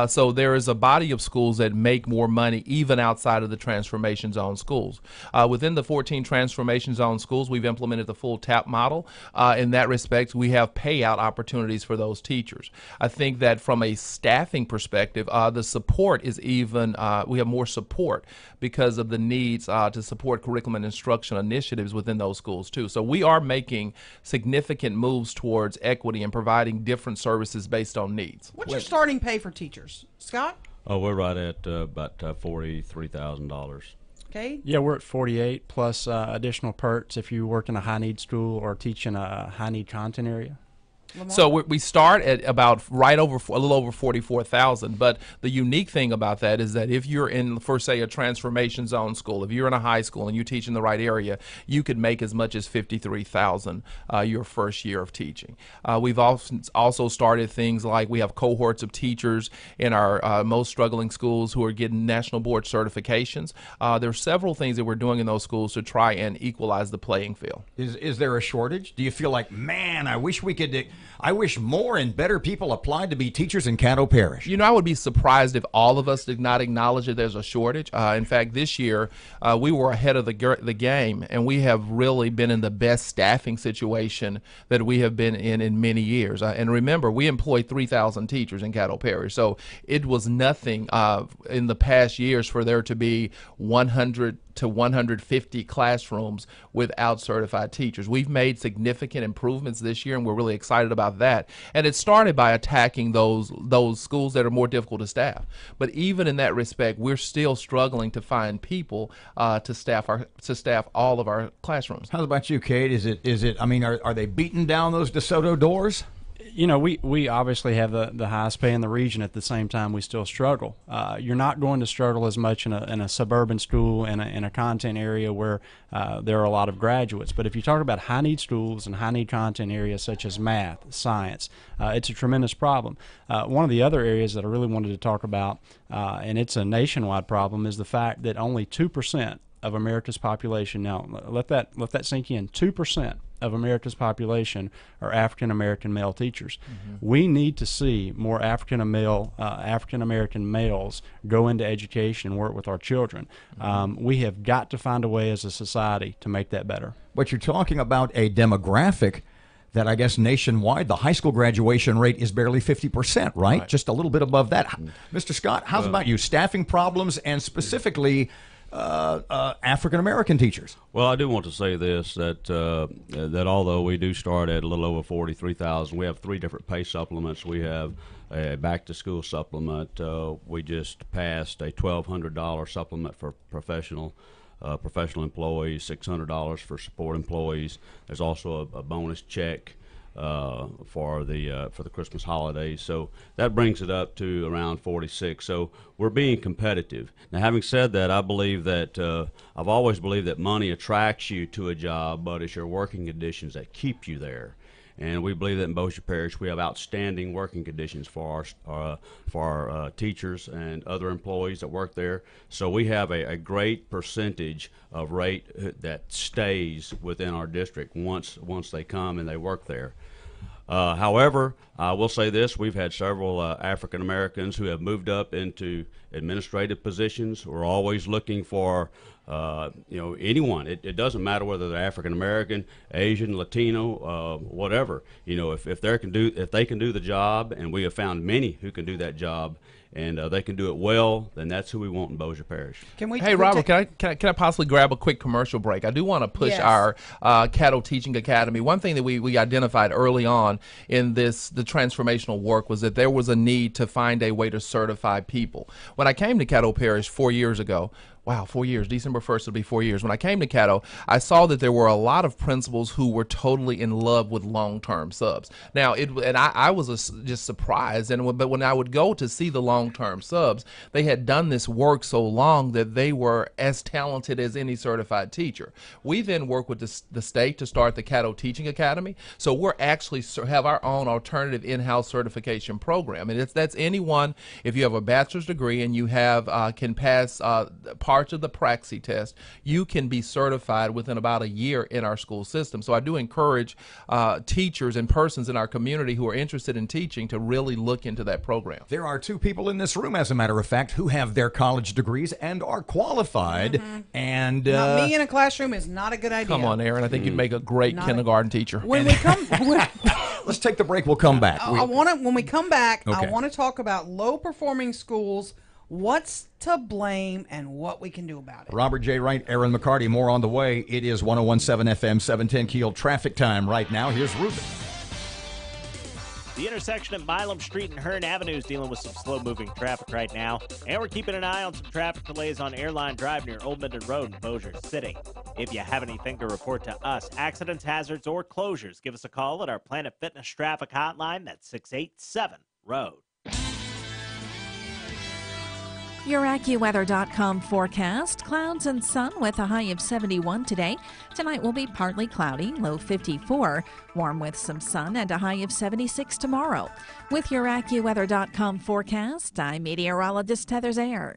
So there is a body of schools that make more money even outside of the transformation zone schools. Within the 14 transformation zone schools, we've implemented the full TAP model. In that respect, we have payout opportunities for those teachers. I think that from a staffing perspective, the support is even, we have more support because of the needs to support curriculum and instruction initiatives within those schools too. So we are making significant moves towards equity and providing different services based on needs. What's your starting pay for teachers, Scott? Oh, we're right at about $43,000. Okay. Yeah, we're at 48 plus additional perks if you work in a high need school or teach in a high need content area. So we start at about a little over 44,000. But the unique thing about that is that if you're in, for say, a transformation zone school, if you're in a high school and you teach in the right area, you could make as much as 53,000 your first year of teaching. We've also started things like we have cohorts of teachers in our most struggling schools who are getting national board certifications. There are several things that we're doing in those schools to try and equalize the playing field. Is there a shortage? Do you feel like, man, I wish we could? I wish more and better people applied to be teachers in Caddo Parish. I would be surprised if all of us did not acknowledge that there's a shortage. In fact, this year we were ahead of the game, and we have really been in the best staffing situation that we have been in many years. And remember, we employ 3,000 teachers in Caddo Parish, so it was nothing in the past years for there to be 100 to 150 classrooms without certified teachers. We've made significant improvements this year, and we're really excited about that. And it started by attacking those schools that are more difficult to staff. But even in that respect, we're still struggling to find people to staff all of our classrooms. How about you, Kate? Is it? I mean, are they beating down those DeSoto doors? We obviously have the highest pay in the region. At the same time, we still struggle. You're not going to struggle as much in a suburban school in a content area where there are a lot of graduates. But if you talk about high need schools and high need content areas such as math, science, it's a tremendous problem. One of the other areas that I really wanted to talk about, and it's a nationwide problem, is the fact that only 2% of America's population, now let that sink in, 2% of America's population are African American male teachers. Mm-hmm. We need to see more African American males go into education and work with our children. Mm-hmm. We have got to find a way as a society to make that better. But you're talking about a demographic that I guess nationwide, the high school graduation rate is barely 50%, right? Just a little bit above that. Mr. Scott, how's about you? Staffing problems and specifically African American teachers. Well, I do want to say this, that although we do start at a little over 43,000, we have 3 different pay supplements. We have a back-to-school supplement. We just passed a $1,200 supplement for professional employees, $600 for support employees. There's also a bonus check for the Christmas holidays. So that brings it up to around 46. So we're being competitive. Now, having said that, I believe that I've always believed that money attracts you to a job, but it's your working conditions that keep you there. And we believe that in Bossier Parish we have outstanding working conditions for our teachers and other employees that work there. So we have a great percentage of rate that stays within our district once they come and they work there. However, I will say this: we've had several African Americans who have moved up into administrative positions. We're always looking for anyone. It doesn't matter whether they're African American, Asian, Latino, whatever. If they can do the job, and we have found many who can do that job, and they can do it well, then that's who we want in Bossier Parish. Hey, Robert, can I possibly grab a quick commercial break? I do want to push our Cattle Teaching Academy. One thing that we identified early on in the transformational work was that there was a need to find a way to certify people. When I came to Caddo Parish 4 years ago, wow, 4 years. December 1st will be 4 years. When I came to Caddo, I saw that there were a lot of principals who were totally in love with long-term subs. Now, I was just surprised. But when I would go to see the long-term subs, they had done this work so long that they were as talented as any certified teacher. We then work with the state to start the Caddo Teaching Academy. So we're actually have our own alternative in-house certification program, and that's anyone. If you have a bachelor's degree and you have can pass parts of the Praxis test, you can be certified within about a year in our school system. So I do encourage teachers and persons in our community who are interested in teaching to really look into that program. There are two people in this room, as a matter of fact, who have their college degrees and are qualified. And not me in a classroom is not a good idea. Come on, Erin. I think you'd make a great kindergarten teacher. When we come, let's take the break. We'll come back. When we come back, Okay. I want to talk about low-performing schools, what's to blame, and what we can do about it. Robert J. Wright, Erin McCarty, more on the way. It is 101.7 FM, 710 Keel traffic time right now. Here's Ruben. The intersection at Milam Street and Hearn Avenue is dealing with some slow-moving traffic right now, and we're keeping an eye on some traffic delays on Airline Drive near Old Minden Road in Bossier City. If you have anything to report to us, accidents, hazards, or closures, give us a call at our Planet Fitness traffic hotline. That's 687-ROAD. Your AccuWeather.com forecast. Clouds and sun with a high of 71 today. Tonight will be partly cloudy, low 54. Warm with some sun and a high of 76 tomorrow. With your AccuWeather.com forecast, I'm meteorologist Heather Zayer.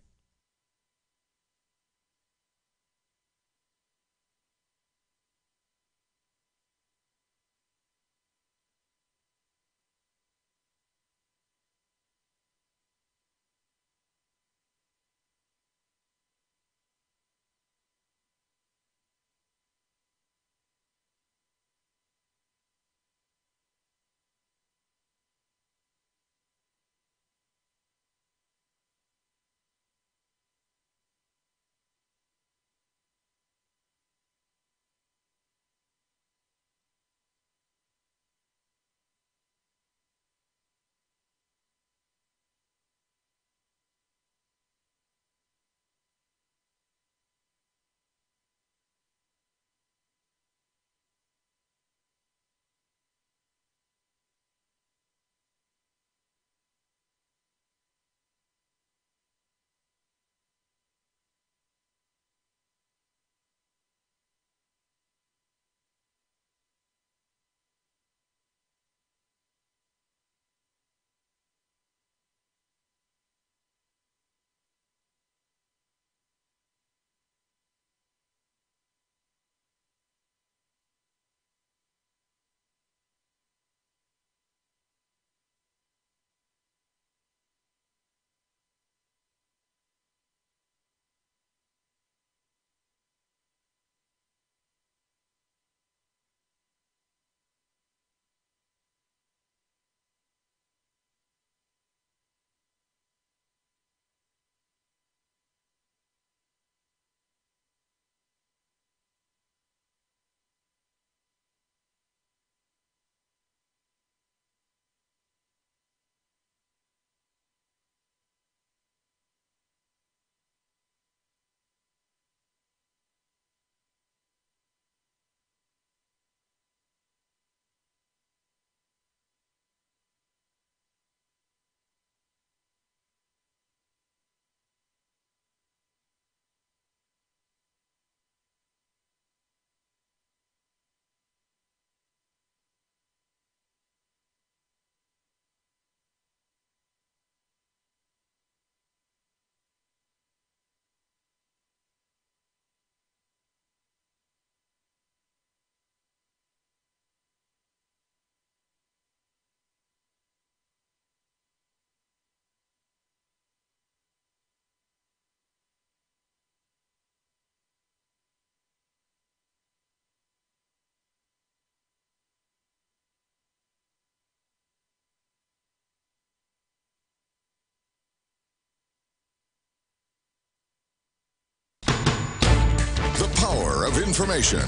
information.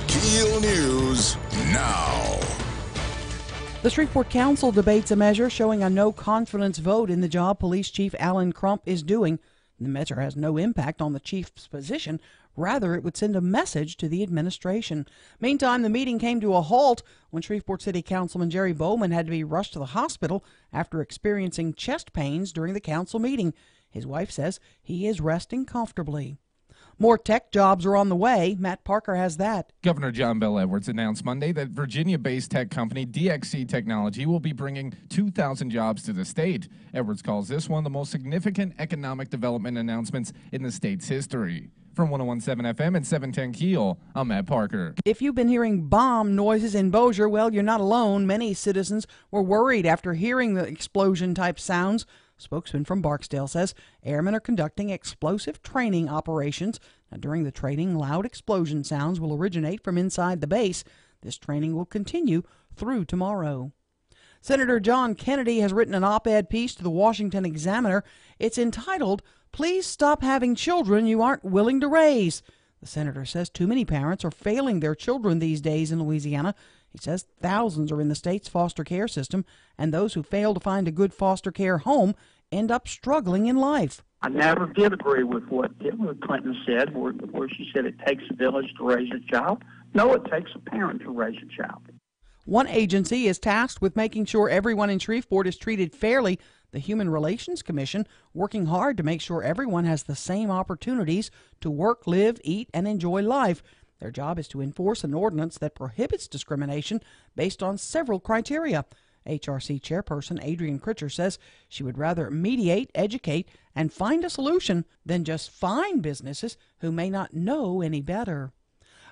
KEEL News now. The Shreveport Council debates a measure showing a no-confidence vote in the job Police Chief Alan Crump is doing. The measure has no impact on the chief's position. Rather, it would send a message to the administration. Meantime, the meeting came to a halt when Shreveport City Councilman Jerry Bowman had to be rushed to the hospital after experiencing chest pains during the council meeting. His wife says he is resting comfortably. More tech jobs are on the way. Matt Parker has that. Governor John Bell Edwards announced Monday that Virginia-based tech company DXC Technology will be bringing 2,000 jobs to the state. Edwards calls this one of the most significant economic development announcements in the state's history. From 101.7 FM and 710 KEEL, I'm Matt Parker. If you've been hearing bomb noises in Bossier, well, you're not alone. Many citizens were worried after hearing the explosion-type sounds. Spokesman from Barksdale says airmen are conducting explosive training operations. Now, during the training, loud explosion sounds will originate from inside the base. This training will continue through tomorrow. Senator John Kennedy has written an op-ed piece to the Washington Examiner. It's entitled, "Please Stop Having Children You Aren't Willing to Raise." The senator says too many parents are failing their children these days in Louisiana. He says thousands are in the state's foster care system, and those who fail to find a good foster care home end up struggling in life. I never did agree with what Hillary Clinton said, where she said it takes a village to raise a child. No, it takes a parent to raise a child. One agency is tasked with making sure everyone in Shreveport is treated fairly. The Human Relations Commission, working hard to make sure everyone has the same opportunities to work, live, eat, and enjoy life. Their job is to enforce an ordinance that prohibits discrimination based on several criteria. HRC chairperson Adrian Critcher says she would rather mediate, educate, and find a solution than just fine businesses who may not know any better.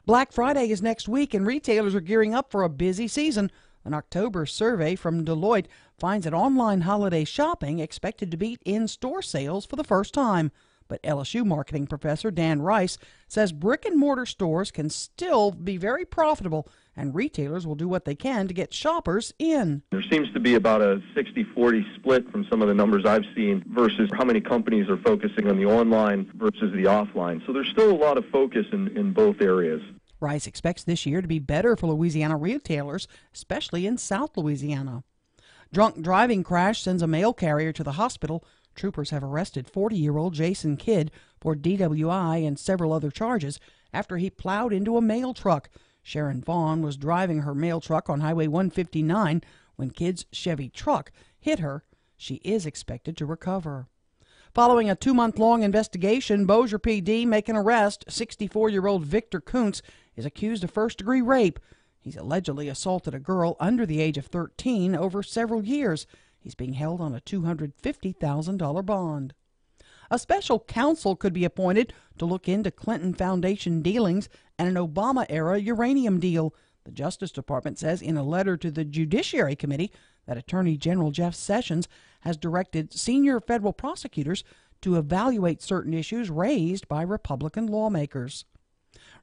Black Friday is next week, and retailers are gearing up for a busy season. An October survey from Deloitte finds that online holiday shopping expected to beat in-store sales for the first time. But LSU marketing professor Dan Rice says brick-and-mortar stores can still be very profitable, and retailers will do what they can to get shoppers in. There seems to be about a 60-40 split from some of the numbers I've seen versus how many companies are focusing on the online versus the offline. So there's still a lot of focus in both areas. Rice expects this year to be better for Louisiana retailers, especially in South Louisiana. Drunk driving crash sends a mail carrier to the hospital. Troopers have arrested 40-year-old Jason Kidd for DWI and several other charges after he plowed into a mail truck. Sharon Vaughn was driving her mail truck on Highway 159 when Kidd's Chevy truck hit her. She is expected to recover. Following a 2-month-long investigation, Bossier PD make an arrest. 64-year-old Victor Kuntz is accused of first-degree rape. He's allegedly assaulted a girl under the age of 13 over several years. He's being held on a $250,000 bond. A special counsel could be appointed to look into Clinton Foundation dealings and an Obama-era uranium deal. The Justice Department says in a letter to the Judiciary Committee that Attorney General Jeff Sessions has directed senior federal prosecutors to evaluate certain issues raised by Republican lawmakers.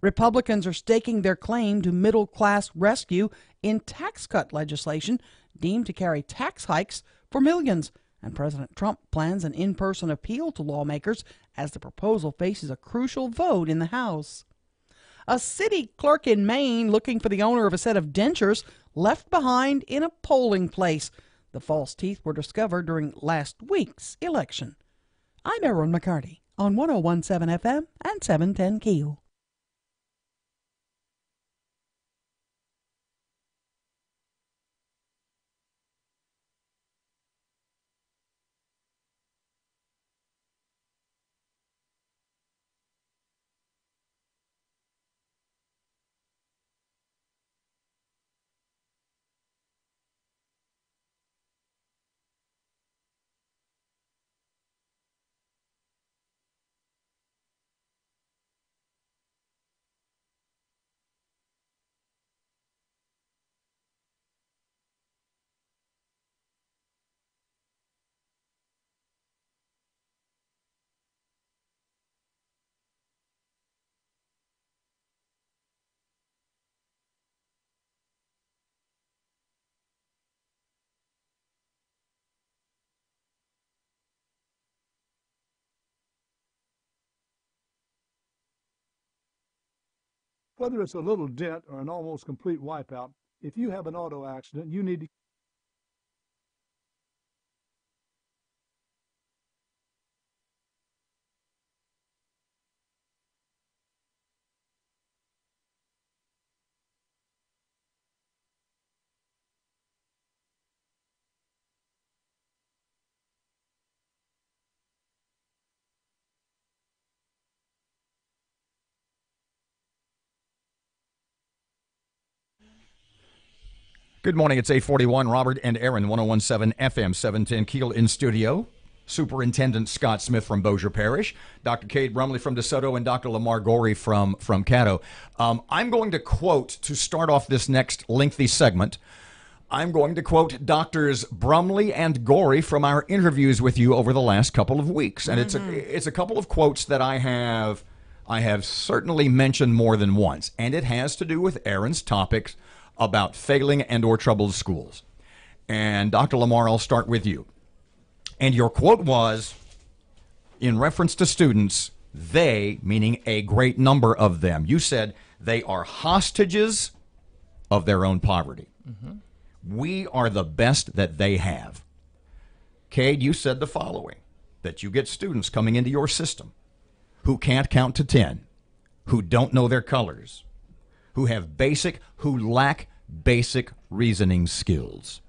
Republicans are staking their claim to middle-class rescue in tax cut legislation deemed to carry tax hikes for millions, and President Trump plans an in-person appeal to lawmakers as the proposal faces a crucial vote in the House. A city clerk in Maine looking for the owner of a set of dentures left behind in a polling place. The false teeth were discovered during last week's election. I'm Erin McCarty on 101.7 FM and 710 KEEL. Whether it's a little dent or an almost complete wipeout, if you have an auto accident, you need to Good morning. It's 8:41. Robert and Erin, 101.7 FM, 710 Keel in studio. Superintendent Scott Smith from Bossier Parish, Dr. Cade Brumley from DeSoto, and Dr. Lamar Gorey from Caddo. I'm going to quote, to start off this next lengthy segment, I'm going to quote Doctors Brumley and Gorey from our interviews with you over the last couple of weeks. And it's a couple of quotes that I have certainly mentioned more than once. And it has to do with Erin's topics about failing and or troubled schools. And Dr. Lamar, I'll start with you. And your quote was, in reference to students, they, meaning a great number of them, you said they are hostages of their own poverty. Mm-hmm. We are the best that they have. Cade, you said the following, that you get students coming into your system who can't count to 10, who don't know their colors, who lack basic reasoning skills.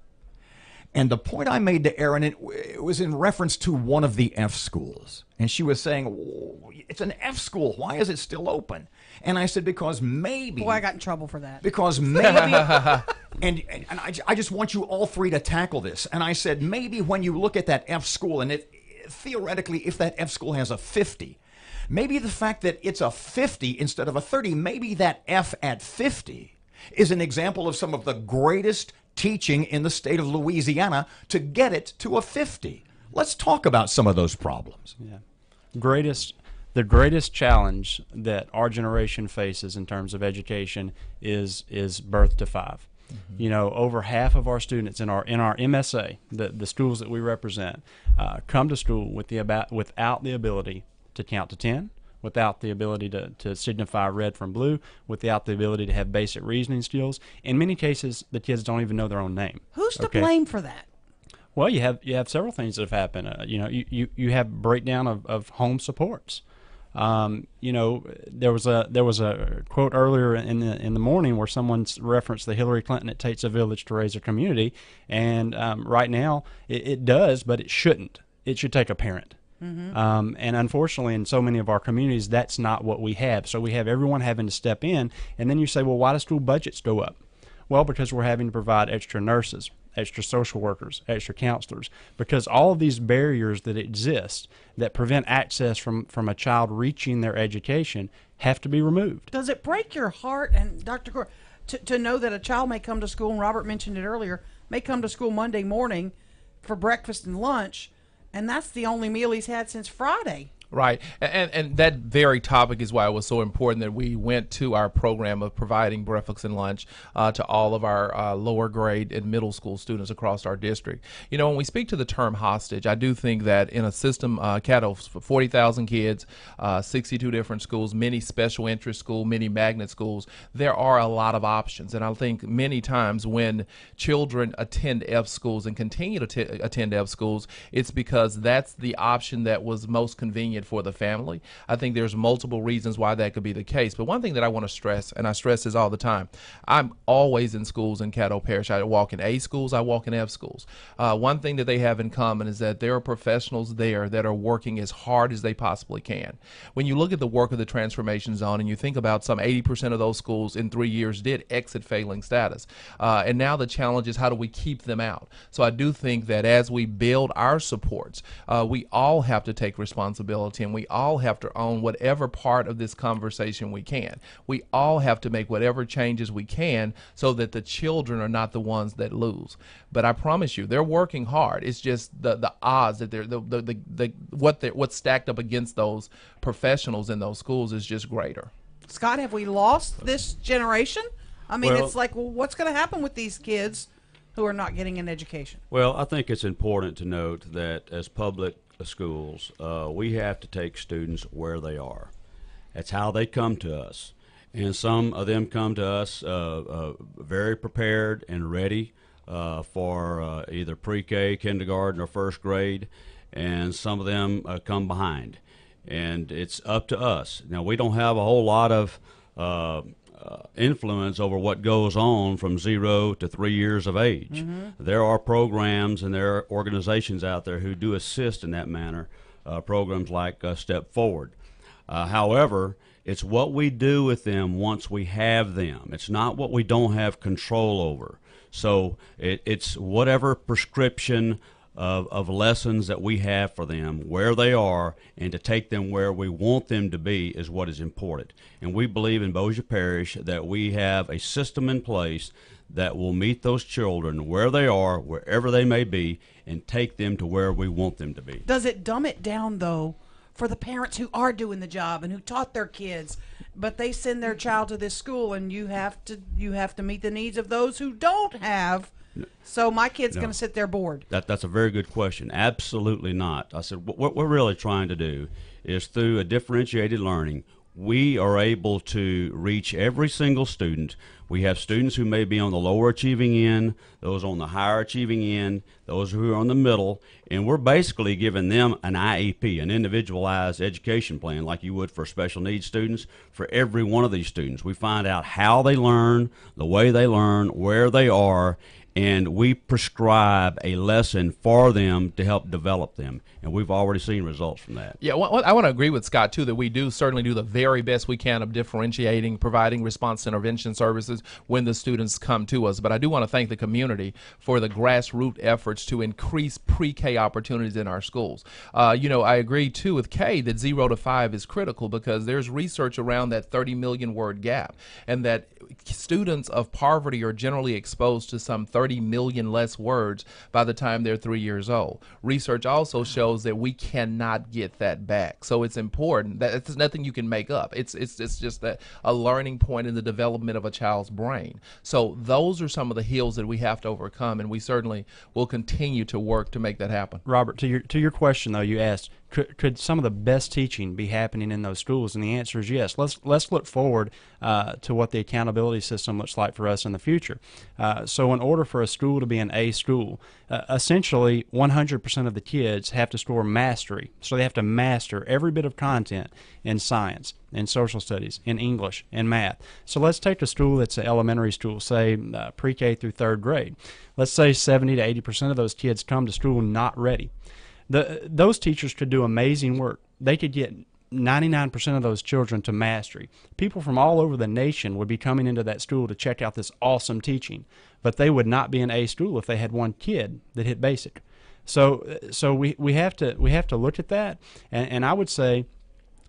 And the point I made to Erin, it was in reference to one of the F schools. And she was saying, oh, it's an F school. Why is it still open? And I said, because maybe... Boy, I got in trouble for that. Because maybe... and I just want you all three to tackle this. And I said, maybe when you look at that F school, and theoretically, if that F school has a 50, maybe the fact that it's a 50 instead of a 30, maybe that F at 50 is an example of some of the greatest teaching in the state of Louisiana to get it to a 50. Let's talk about some of those problems. Yeah. The greatest challenge that our generation faces in terms of education is birth to 5. Mm-hmm. You know, over half of our students in our MSA, the schools that we represent, come to school without the ability to count to 10, without the ability to signify red from blue, without the ability to have basic reasoning skills. In many cases, the kids don't even know their own name. Who's to blame for that? Well, you have several things that have happened. You have breakdown of home supports. There was a quote earlier in the morning where someone referenced the Hillary Clinton, it takes a village to raise a community, and right now it does, but it shouldn't. It should take a parent. Mm-hmm. And unfortunately, in so many of our communities, that's not what we have. So we have everyone having to step in, and then you say, well, why do school budgets go up? Well, because we're having to provide extra nurses, extra social workers, extra counselors, because all of these barriers that exist that prevent access from a child reaching their education have to be removed. Does it break your heart, and Dr. Gore, to know that a child may come to school, and Robert mentioned it earlier, may come to school Monday morning for breakfast and lunch, and that's the only meal he's had since Friday? Right. And that very topic is why it was so important that we went to our program of providing breakfast and lunch to all of our lower grade and middle school students across our district. You know, when we speak to the term hostage, I do think that in a system, Caddo, 40,000 kids, 62 different schools, many special interest schools, many magnet schools, there are a lot of options. And I think many times when children attend F schools and continue to attend F schools, it's because that's the option that was most convenient for the family. I think there's multiple reasons why that could be the case. But one thing that I want to stress, and I stress this all the time, I'm always in schools in Caddo Parish. I walk in A schools, I walk in F schools. One thing that they have in common is that there are professionals there that are working as hard as they possibly can. When you look at the work of the transformation zone and you think about some 80% of those schools in 3 years did exit failing status. And now the challenge is how do we keep them out? So I do think that as we build our supports, we all have to take responsibility, and we all have to own whatever part of this conversation we can. We all have to make whatever changes we can so that the children are not the ones that lose. But I promise you, they're working hard. It's just the odds that what's stacked up against those professionals in those schools is just greater. Scott, have we lost this generation? I mean, it's like, well, what's going to happen with these kids who are not getting an education? Well, I think it's important to note that as public schools, we have to take students where they are. That's how they come to us. And some of them come to us very prepared and ready for either pre-K, kindergarten, or first grade, and some of them come behind. And it's up to us. Now, we don't have a whole lot of influence over what goes on from 0 to 3 years of age. There are programs and there are organizations out there who do assist in that manner, programs like Step Forward. However, it's what we do with them once we have them. It's not what we don't have control over. So it's whatever prescription of lessons that we have for them, where they are, and to take them where we want them to be is what is important. And we believe in Bossier Parish that we have a system in place that will meet those children where they are, wherever they may be, and take them to where we want them to be. Does it dumb it down, though, for the parents who are doing the job and who taught their kids, but they send their child to this school, and you have to meet the needs of those who don't have? So my kid's going to sit there bored. That's a very good question. Absolutely not. I said what we're really trying to do is through a differentiated learning, we are able to reach every single student. We have students who may be on the lower achieving end, those on the higher achieving end, those who are on the middle, and we're basically giving them an IEP, an individualized education plan, like you would for special needs students. For every one of these students, we find out how they learn, the way they learn, where they are, and we prescribe a lesson for them to help develop them. And we've already seen results from that. Yeah, I want to agree with Scott, too, that we do certainly do the very best we can of differentiating, providing response intervention services when the students come to us. But I do want to thank the community for the grassroots efforts to increase pre-K opportunities in our schools. I agree, too, with Kay that 0 to 5 is critical because there's research around that 30 million word gap, and that students of poverty are generally exposed to some 30 million less words by the time they're 3 years old. Research also shows that we cannot get that back. So it's important that it's nothing you can make up. It's just a learning point in the development of a child's brain. So those are some of the hills that we have to overcome, and we certainly will continue to work to make that happen. Robert, to your question though, you asked, could some of the best teaching be happening in those schools? And the answer is yes. Let's look forward to what the accountability system looks like for us in the future. So in order for a school to be an A school, essentially 100% of the kids have to score mastery. So they have to master every bit of content in science, in social studies, in English, in math. So let's take a school that's an elementary school, say pre-K through third grade. Let's say 70 to 80% of those kids come to school not ready. Those teachers could do amazing work. They could get 99% of those children to mastery. People from all over the nation would be coming into that school to check out this awesome teaching, but they would not be an A school if they had one kid that hit basic. So we have to look at that, and I would say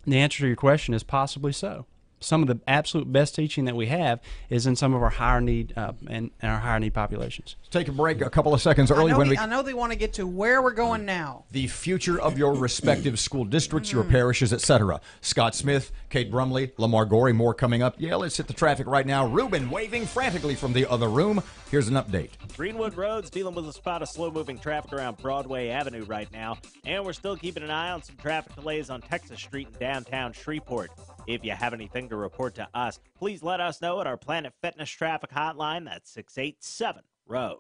the answer to your question is possibly so. Some of the absolute best teaching that we have is in some of our higher need and our higher need populations. Let's take a break a couple of seconds early. I know they want to get to where we're going now. The future of your respective school districts, your parishes, etc. Scott Smith, Kate Brumley, Lamar Gorey, more coming up. Yeah, let's hit the traffic right now. Ruben waving frantically from the other room. Here's an update. Greenwood Road's dealing with a spot of slow-moving traffic around Broadway Avenue right now, and we're still keeping an eye on some traffic delays on Texas Street in downtown Shreveport. If you have anything to report to us, please let us know at our Planet Fitness traffic hotline. That's 687-ROAD.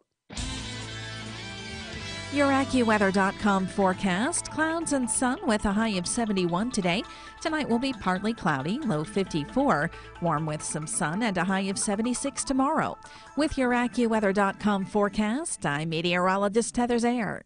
Your AccuWeather.com forecast. Clouds and sun with a high of 71 today. Tonight will be partly cloudy, low 54. Warm with some sun and a high of 76 tomorrow. With your AccuWeather.com forecast, I'm meteorologist Heather Zayer.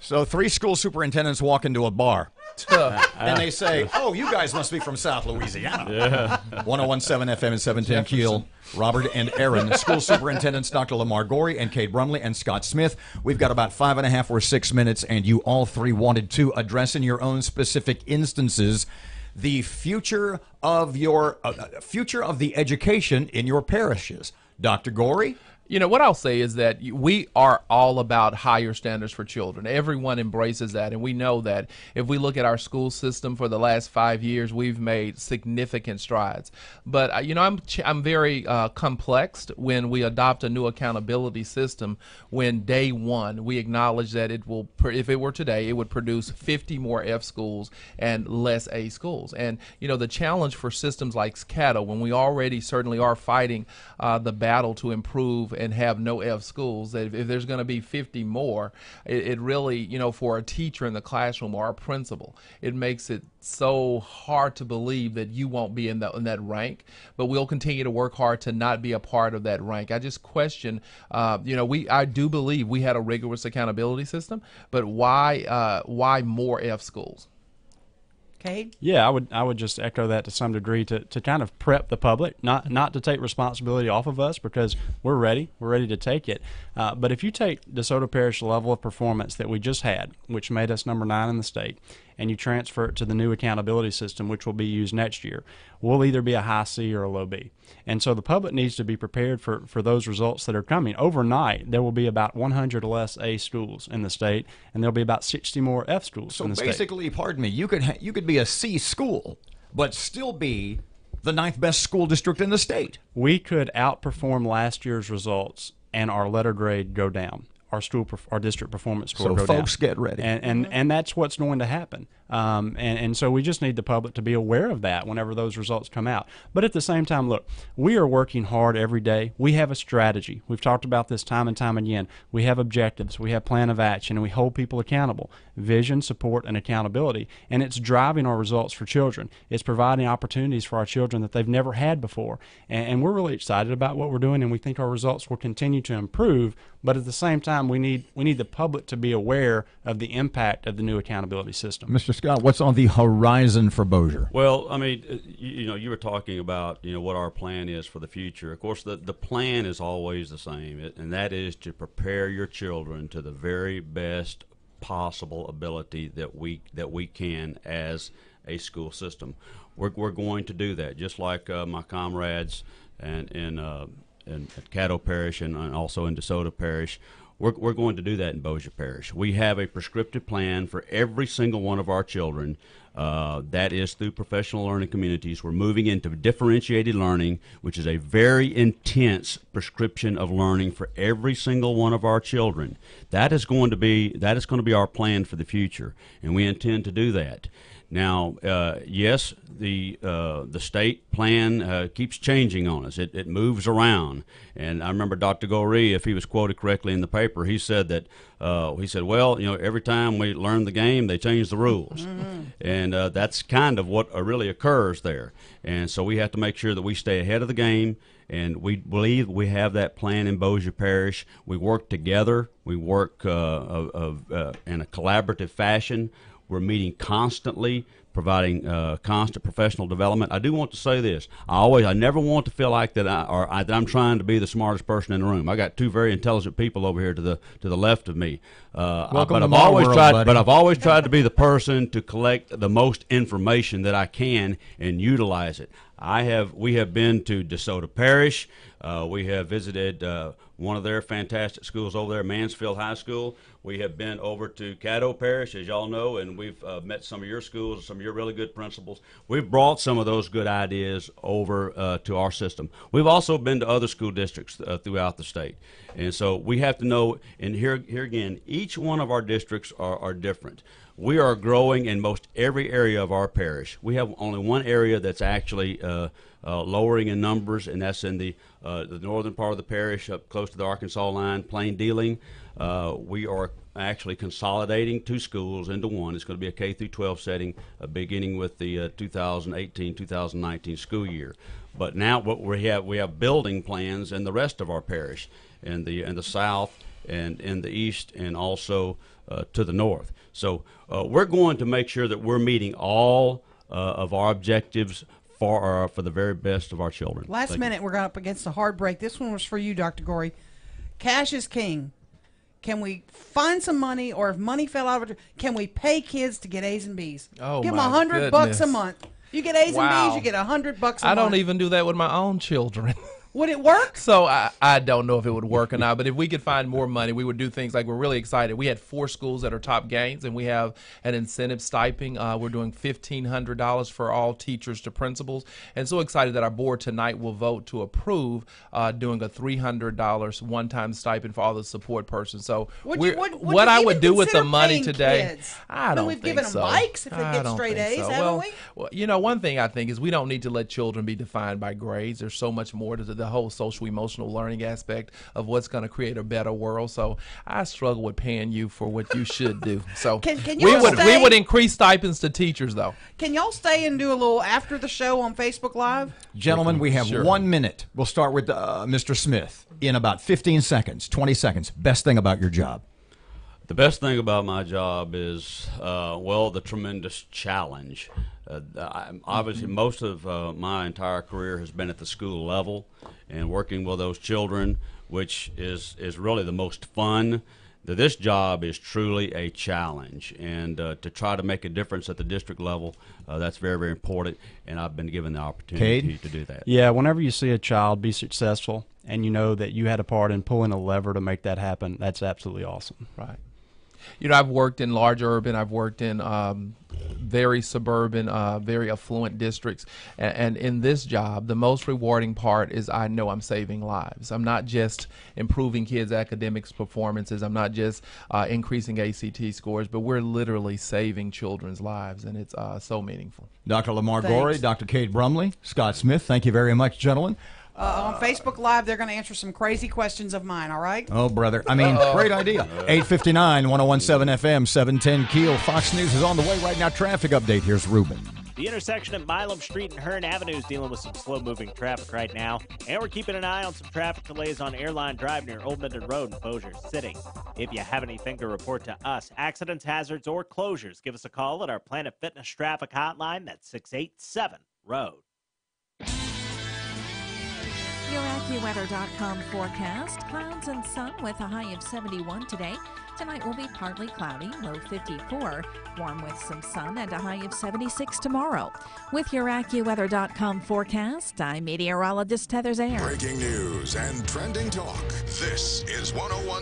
So 3 school superintendents walk into a bar. And they say, "Oh, you guys must be from South Louisiana." Yeah. 101.7 FM and 710 Keel. Robert and Erin, school superintendents Dr. Lamar Gorey and Kate Brumley and Scott Smith. We've got about 5.5 or 6 minutes, and you all three wanted to address in your own specific instances the future of your future of the education in your parishes. Dr. Gorey? You know, what I'll say is that we are all about higher standards for children. Everyone embraces that, and we know that if we look at our school system for the last 5 years, we've made significant strides. But, you know, I'm very complexed when we adopt a new accountability system when day one we acknowledge that it will, if it were today, it would produce 50 more F schools and less A schools. And, you know, the challenge for systems like SCADO, when we already certainly are fighting the battle to improve and have no F schools, that if there's going to be 50 more, it really, you know, for a teacher in the classroom or a principal, it makes it so hard to believe that you won't be in that rank. But we'll continue to work hard to not be a part of that rank. I just question, you know, I do believe we had a rigorous accountability system, but why more F schools? Yeah, I would just echo that to some degree to kind of prep the public, not to take responsibility off of us, because we're ready to take it. But if you take DeSoto Parish level of performance that we just had, which made us number 9 in the state, and you transfer it to the new accountability system, which will be used next year, we'll either be a high C or a low B. And so the public needs to be prepared for those results that are coming. Overnight, there will be about 100 less A schools in the state, and there'll be about 60 more F schools in the state. So basically, pardon me, you could be a C school, but still be the 9th best school district in the state. We could outperform last year's results and our letter grade go down. Our district performance score go down. So folks, get ready. And that's what's going to happen. And so we just need the public to be aware of that whenever those results come out. But at the same time, look, we are working hard every day. We have a strategy. We've talked about this time and time again. We have objectives. We have plan of action, and we hold people accountable. Vision, support, and accountability. And it's driving our results for children. It's providing opportunities for our children that they've never had before. And we're really excited about what we're doing, and we think our results will continue to improve. But at the same time, we need the public to be aware of the impact of the new accountability system. Mr. Scott, what's on the horizon for Bossier? Well, I mean, you know, you were talking about, you know, what our plan is for the future. Of course, the plan is always the same, and that is to prepare your children to the very best possible ability that we can as a school system. We're going to do that, just like my comrades in Caddo Parish and also in DeSoto Parish. We're going to do that in Bossier Parish. We have a prescriptive plan for every single one of our children. That is through professional learning communities. We're moving into differentiated learning, which is a very intense prescription of learning for every single one of our children. That is going to be our plan for the future, and we intend to do that. Now, yes, the state plan keeps changing on us. It moves around, and I remember Dr. Gorey, if he was quoted correctly in the paper, he said that well, you know, every time we learn the game, they change the rules, and that's kind of what really occurs there. And so we have to make sure that we stay ahead of the game. And we believe we have that plan in Bossier Parish. We work together. We work in a collaborative fashion. We're meeting constantly, providing constant professional development. I do want to say this: I never want to feel like that I'm trying to be the smartest person in the room. I got two very intelligent people over here to the left of me. Welcome but to I've my always world, tried, buddy. but I've always tried to be the person to collect the most information that I can and utilize it. We have been to DeSoto Parish. We have visited one of their fantastic schools over there, Mansfield High School. We have been over to Caddo Parish, as y'all know, and we've met some of your schools, some of your really good principals. We've brought some of those good ideas over to our system. We've also been to other school districts throughout the state. And so we have to know, and here again, each one of our districts are different. We are growing in most every area of our parish. We have only one area that's actually lowering in numbers, and that's in the northern part of the parish, up close to the Arkansas line, Plain Dealing. We are actually consolidating two schools into one. It's going to be a K through 12 setting, beginning with the 2018-2019 school year. But now what we have building plans in the rest of our parish, in the south and in the east and also to the north. So we're going to make sure that we're meeting all of our objectives for the very best of our children. Last minute, we're up against a hard break. This one was for you, Dr. Gorey. Cash is king. Can we find some money, or if money fell out of it, can we pay kids to get A's and B's? Oh, give them my $100 a month. You get A's and Wow. B's, you get $100 a month. I don't even do that with my own children. Would it work? So I don't know if it would work or not, but if we could find more money, we would do things like, we're really excited. We had 4 schools that are top gains, and we have an incentive stipend. We're doing $1,500 for all teachers to principals, and so excited that our board tonight will vote to approve doing a $300 one-time stipend for all the support persons. So what I would do with the money today, kids? I don't we've think given so. them bikes if they I get don't straight think A's, so. haven't we? Well, you know, one thing I think is we don't need to let children be defined by grades. There's so much more to the whole social emotional learning aspect of what's going to create a better world. So I struggle with paying you for what you should do. So Can we you would increase stipends to teachers, though. Can y'all stay and do a little after the show on Facebook Live? Gentlemen, we have 1 minute. We'll start with Mr. Smith in about 15 seconds, 20 seconds. Best thing about your job? The best thing about my job is, the tremendous challenge. Obviously, most of my entire career has been at the school level and working with those children, which is really the most fun. This job is truly a challenge, and to try to make a difference at the district level, that's very, very important, and I've been given the opportunity to do that. Yeah, whenever you see a child be successful and you know that you had a part in pulling a lever to make that happen, that's absolutely awesome. Right. You know, I've worked in large urban, I've worked in very suburban, very affluent districts. And in this job, the most rewarding part is I know I'm saving lives. I'm not just improving kids' academics performances. I'm not just increasing ACT scores, but we're literally saving children's lives, and it's so meaningful. Dr. Lamar Gorey, Dr. Kate Brumley, Scott Smith, thank you very much, gentlemen. On Facebook Live, they're going to answer some crazy questions of mine, all right? Oh, brother. I mean, great idea. 859, 1017 FM, 710 Keel. Fox News is on the way right now. Traffic update. Here's Ruben. The intersection at Milam Street and Hearn Avenue is dealing with some slow-moving traffic right now. And we're keeping an eye on some traffic delays on Airline Drive near Old Minden Road in Bossier City. If you have anything to report to us, accidents, hazards, or closures, give us a call at our Planet Fitness traffic hotline. That's 687-ROAD. Your AccuWeather.com forecast. Clouds and sun with a high of 71 today. Tonight will be partly cloudy, low 54. Warm with some sun and a high of 76 tomorrow. With your AccuWeather.com forecast, I'm meteorologist Heather Zare. Breaking news and trending talk. This is 101.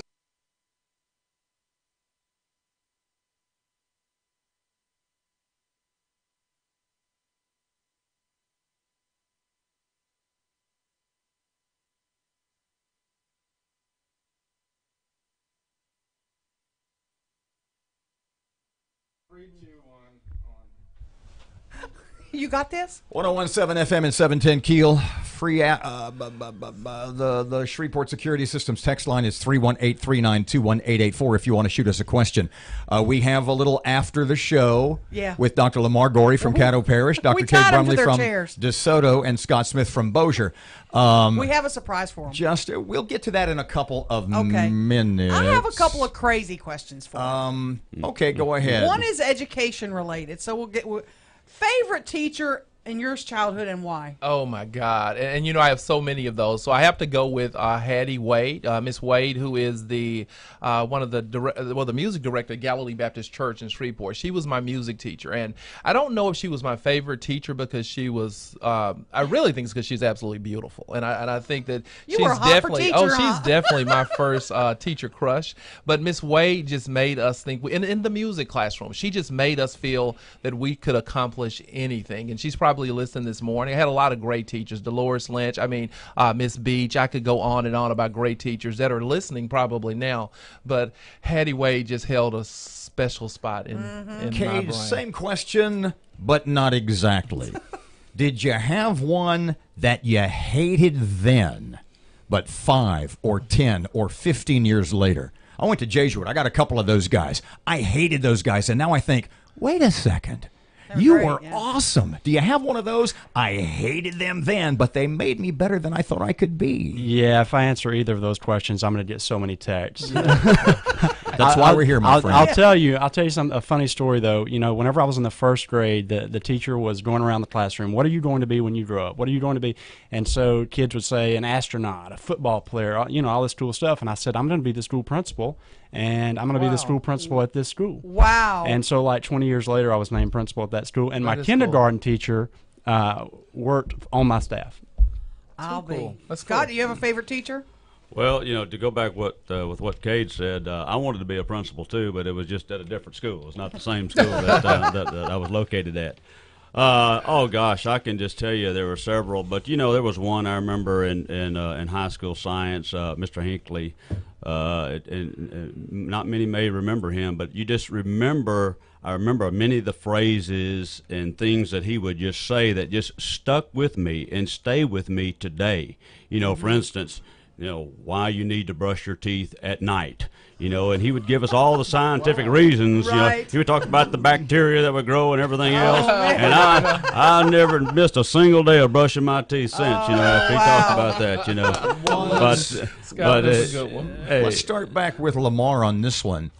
You got this? 1017 FM and 710 Keel. Free the Shreveport Security Systems text line is 318-392-1884 if you want to shoot us a question. We have a little after the show with Dr. Lamar Gorey from Caddo Parish, Dr. Kate Brumley from DeSoto, and Scott Smith from Bossier. We have a surprise for them. We'll get to that in a couple of minutes. I have a couple of crazy questions for them. Okay, go ahead. One is education related, so we'll get favorite teacher in your childhood and why? Oh my God! And you know I have so many of those, so I have to go with Hattie Wade, Miss Wade, who is the one of the music director at Galilee Baptist Church in Shreveport. She was my music teacher, and I don't know if she was my favorite teacher because she was. I really think it's because she's absolutely beautiful, and I think that she's definitely she's definitely my first teacher crush. But Miss Wade just made us think in the music classroom. She just made us feel that we could accomplish anything, and she's probably listening this morning. I had a lot of great teachers, Dolores Lynch, Miss Beach. I could go on and on about great teachers that are listening probably now, but Hattie Wade just held a special spot in my brain. Same question, but not exactly. Did you have one that you hated then, but 5 or 10 or 15 years later? I went to Jesuit. I got a couple of those guys. I hated those guys, and now I think, wait a second. You great, were yeah. awesome. Do you have one of those? I hated them then, but they made me better than I thought I could be. Yeah, if I answer either of those questions, I'm going to get so many texts. That's why we're here, my friend. I'll tell you a funny story though. You know, whenever I was in the first grade, the teacher was going around the classroom. What are you going to be when you grow up? What are you going to be? And so kids would say an astronaut, a football player, you know, all this cool stuff. And I said, I'm going to be the school principal, and I'm going to be the school principal at this school. Wow. And so like 20 years later, I was named principal at that school, and my kindergarten teacher worked on my staff. I'll be. That's Scott, cool. do you have a favorite teacher? Well, you know, to go back with what Cade said, I wanted to be a principal too, but it was just at a different school. It's not the same school that I was located at. Oh gosh, I can just tell you there were several, but you know, there was one I remember in high school science, Mr. Hinckley. And not many may remember him, but you just remember. I remember many of the phrases and things that he would just say that just stuck with me and stay with me today. You know, for instance, you know, why you need to brush your teeth at night. You know, and he would give us all the scientific reasons. Right. You know, he would talk about the bacteria that would grow and everything else. And I never missed a single day of brushing my teeth since. You know, after he talked about that. You know, Scott, that's a good one. Hey, Let's start back with Lamar on this one.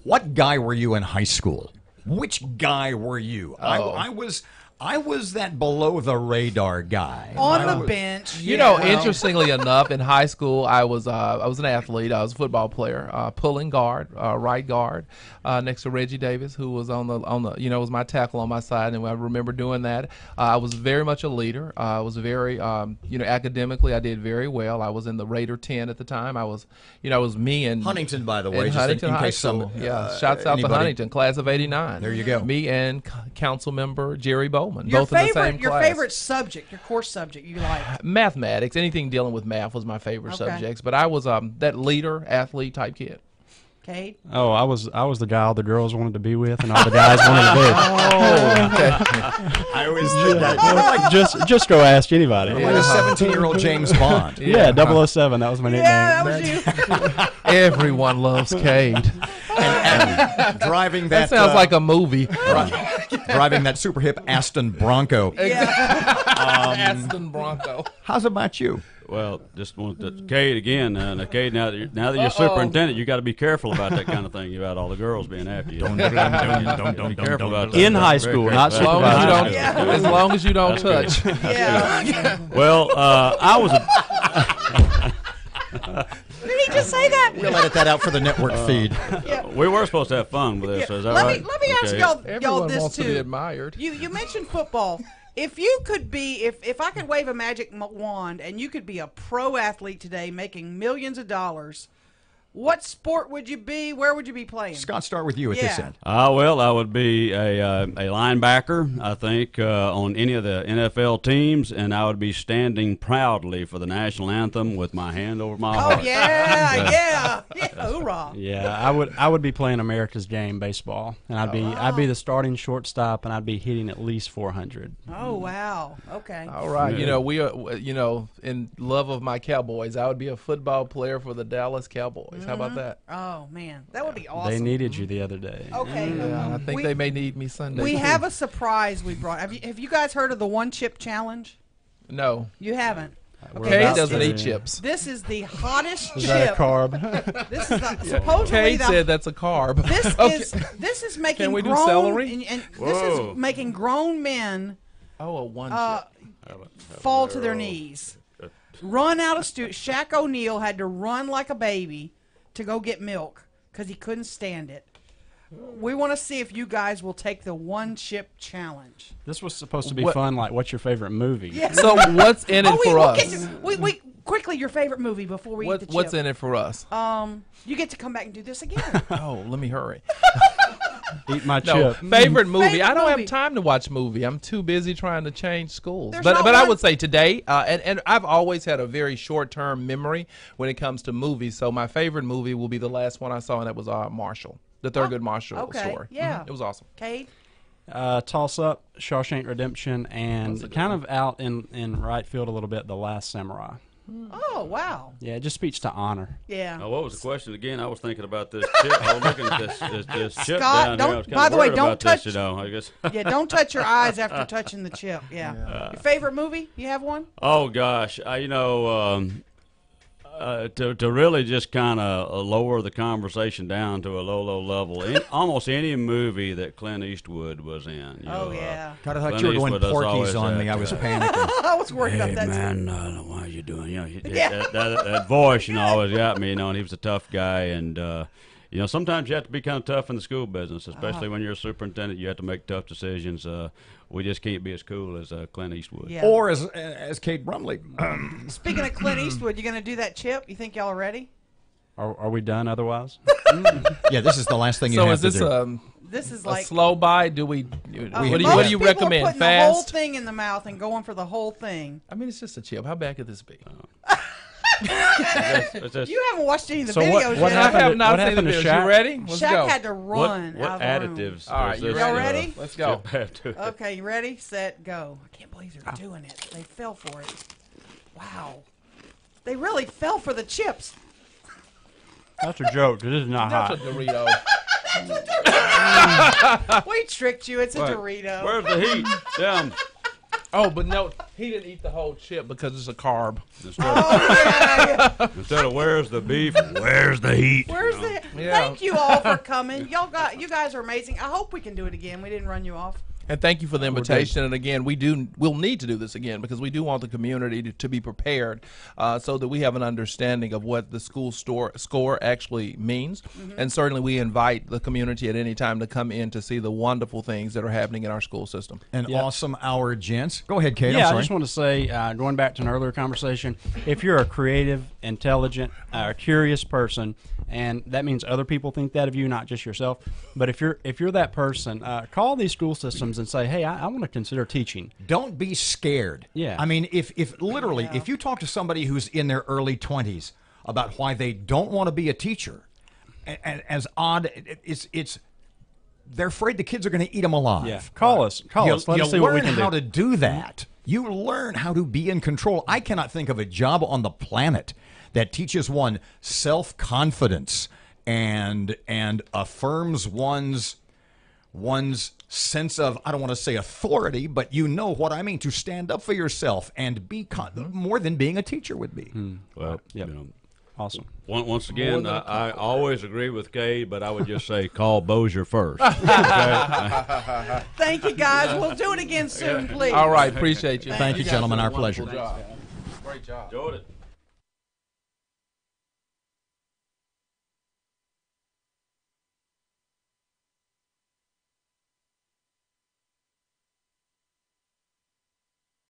What guy were you in high school? Which guy were you? I was that below the radar guy. On the bench. You know, interestingly enough, in high school, I was an athlete. I was a football player, pulling guard, right guard, next to Reggie Davis, who was on the you know, was my tackle on my side, and I remember doing that. I was very much a leader. I was very, you know, academically, I did very well. I was in the Raider 10 at the time. I was, you know, it was me and Huntington, by the way, in just Huntington in High case School. some Shouts out to anybody. Huntington, class of '89. There you go. Me and council member Jerry Bowman, Your both in the favorite, same your class. favorite subject, your course subject you like? Mathematics, anything dealing with math was my favorite subjects. But I was that leader, athlete type kid. Cade? Oh, I was the guy all the girls wanted to be with, and all the guys wanted to be. Oh, okay. I always did that. Just go ask anybody. Like a 17-year-old James Bond. Yeah, 007. That was my nickname. Yeah, that was you. Everyone loves Cade. And driving That that sounds like a movie. driving that super hip Aston Bronco. Aston Bronco. How's about you? well, just want to Cade again. Now, Cade, now that you're superintendent, you got to be careful about that kind of thing. About all the girls being after you. Be careful about that. In high school, not supervised. As long as you don't touch. Yeah. Well, I was Did he just say that? We'll edit that out for the network feed. We were supposed to have fun with this. Is that right? Let me ask Okay. y'all Everyone this wants too. to be admired. You mentioned football. If you could be, if I could wave a magic wand and you could be a pro athlete today making millions of dollars, what sport would you be? Where would you be playing? Scott, start with you at this end. Well, I would be a linebacker, I think, on any of the NFL teams, and I would be standing proudly for the national anthem with my hand over my heart. Oh yeah, hoorah! Yeah, I would be playing America's Game baseball, and I'd be the starting shortstop, and I'd be hitting at least 400. Oh wow, okay. All right, Yeah. you know we are, you know, in love of my Cowboys, I would be a football player for the Dallas Cowboys. How about that? Oh man, that would be awesome. They needed you the other day. Okay. Yeah, I think they may need me Sunday. We too. have a surprise we brought. Have you guys heard of the one chip challenge? No. You haven't. Cade doesn't eat chips. This is the hottest Is chip. that a carb? This is the, supposedly Cade the, said that's a carb. This is making Can we do grown celery? and this is making grown men a one chip. fall to their knees. Run out of Shaq O'Neal had to run like a baby to go get milk because he couldn't stand it. We want to see if you guys will take the one chip challenge. This was supposed to be fun. Like, what's your favorite movie? Yeah. So what's in it for us? We quickly your favorite movie before we eat the chip. What's in it for us? You get to come back and do this again. Oh, let me hurry. Eat my No, chip. favorite movie. Favorite I don't movie. have time to watch movie. I'm too busy trying to change schools. There's But not I one- would say today, and I've always had a very short term memory when it comes to movies. So my favorite movie will be the last one I saw, and that was Marshall, the Thurgood Marshall okay, story. yeah. It was awesome. Cade? Toss Up, Shawshank Redemption, and kind of out in right field a little bit, The Last Samurai. Oh, wow. Yeah, it just speaks to honor. Yeah. What was the question again? I was thinking about this chip. I was looking at this chip Scott, down here. I was by the way, don't about touch. This, I guess. Yeah, don't touch your eyes after touching the chip. Yeah. Your favorite movie? You have one? Oh gosh, to really just kind of lower the conversation down to a low level. Almost any movie that Clint Eastwood was in. Yeah. God, I thought you were going Porky's on me. I was panicking. I was worried about that. Hey man, why are you doing? That voice, always got me. And he was a tough guy, and sometimes you have to be kind of tough in the school business, especially when you're a superintendent. You have to make tough decisions. We just can't be as cool as Clint Eastwood. Yeah. Or as Kate Brumley. Speaking of Clint Eastwood, you going to do that chip? You think y'all are ready? Are we done otherwise? Yeah, this is the last thing you have to do. So this is a like slow bite? Do we? What do you recommend? Putting Fast? the whole thing in the mouth and going for the whole thing. I mean, it's just a chip. How bad could this be? You haven't watched any of the videos what yet. I have not what seen the happened to videos. Shaq? You ready? Let's Shaq go. had to run What out of the room. additives? All right, Y'all ready? Let's go. Okay, you ready? Set, go. I can't believe they're doing it. They fell for it. Wow. They really fell for the chips. That's a joke. This is not That's hot. a Dorito. We tricked you. It's a Dorito. Where's the heat? Damn. Oh, but no, he didn't eat the whole chip because it's a carb. Instead of where's the beef, where's the heat? Where's the? Yeah. Thank you all for coming. You guys are amazing. I hope we can do it again. We didn't run you off. And thank you for the invitation. And again, we'll need to do this again because we do want the community to be prepared so that we have an understanding of what the school score actually means. And certainly we invite the community at any time to come in to see the wonderful things that are happening in our school system. An awesome hour, gents. Go ahead, Kate. Yeah, I'm sorry. I just want to say, going back to an earlier conversation, if you're a creative, intelligent, curious person, and that means other people think that of you, not just yourself. But if you're that person, call these school systems and say, hey, I want to consider teaching. Don't be scared. Yeah. I mean, if you talk to somebody who's in their early 20s about why they don't want to be a teacher, and as odd, it's they're afraid the kids are going to eat them alive. Yeah. Call us. Let us see what we can do. You learn how to do that. You learn how to be in control. I cannot think of a job on the planet that teaches one self-confidence and affirms one's sense of, I don't want to say authority, but you know what I mean, to stand up for yourself and be more than being a teacher would be. Well, awesome. Once again, I always agree with Kay, but I would just say call Bozier first. Thank you, guys. We'll do it again soon, please. All right. Appreciate you. Thank you, gentlemen. Our pleasure. Great job. Jordan.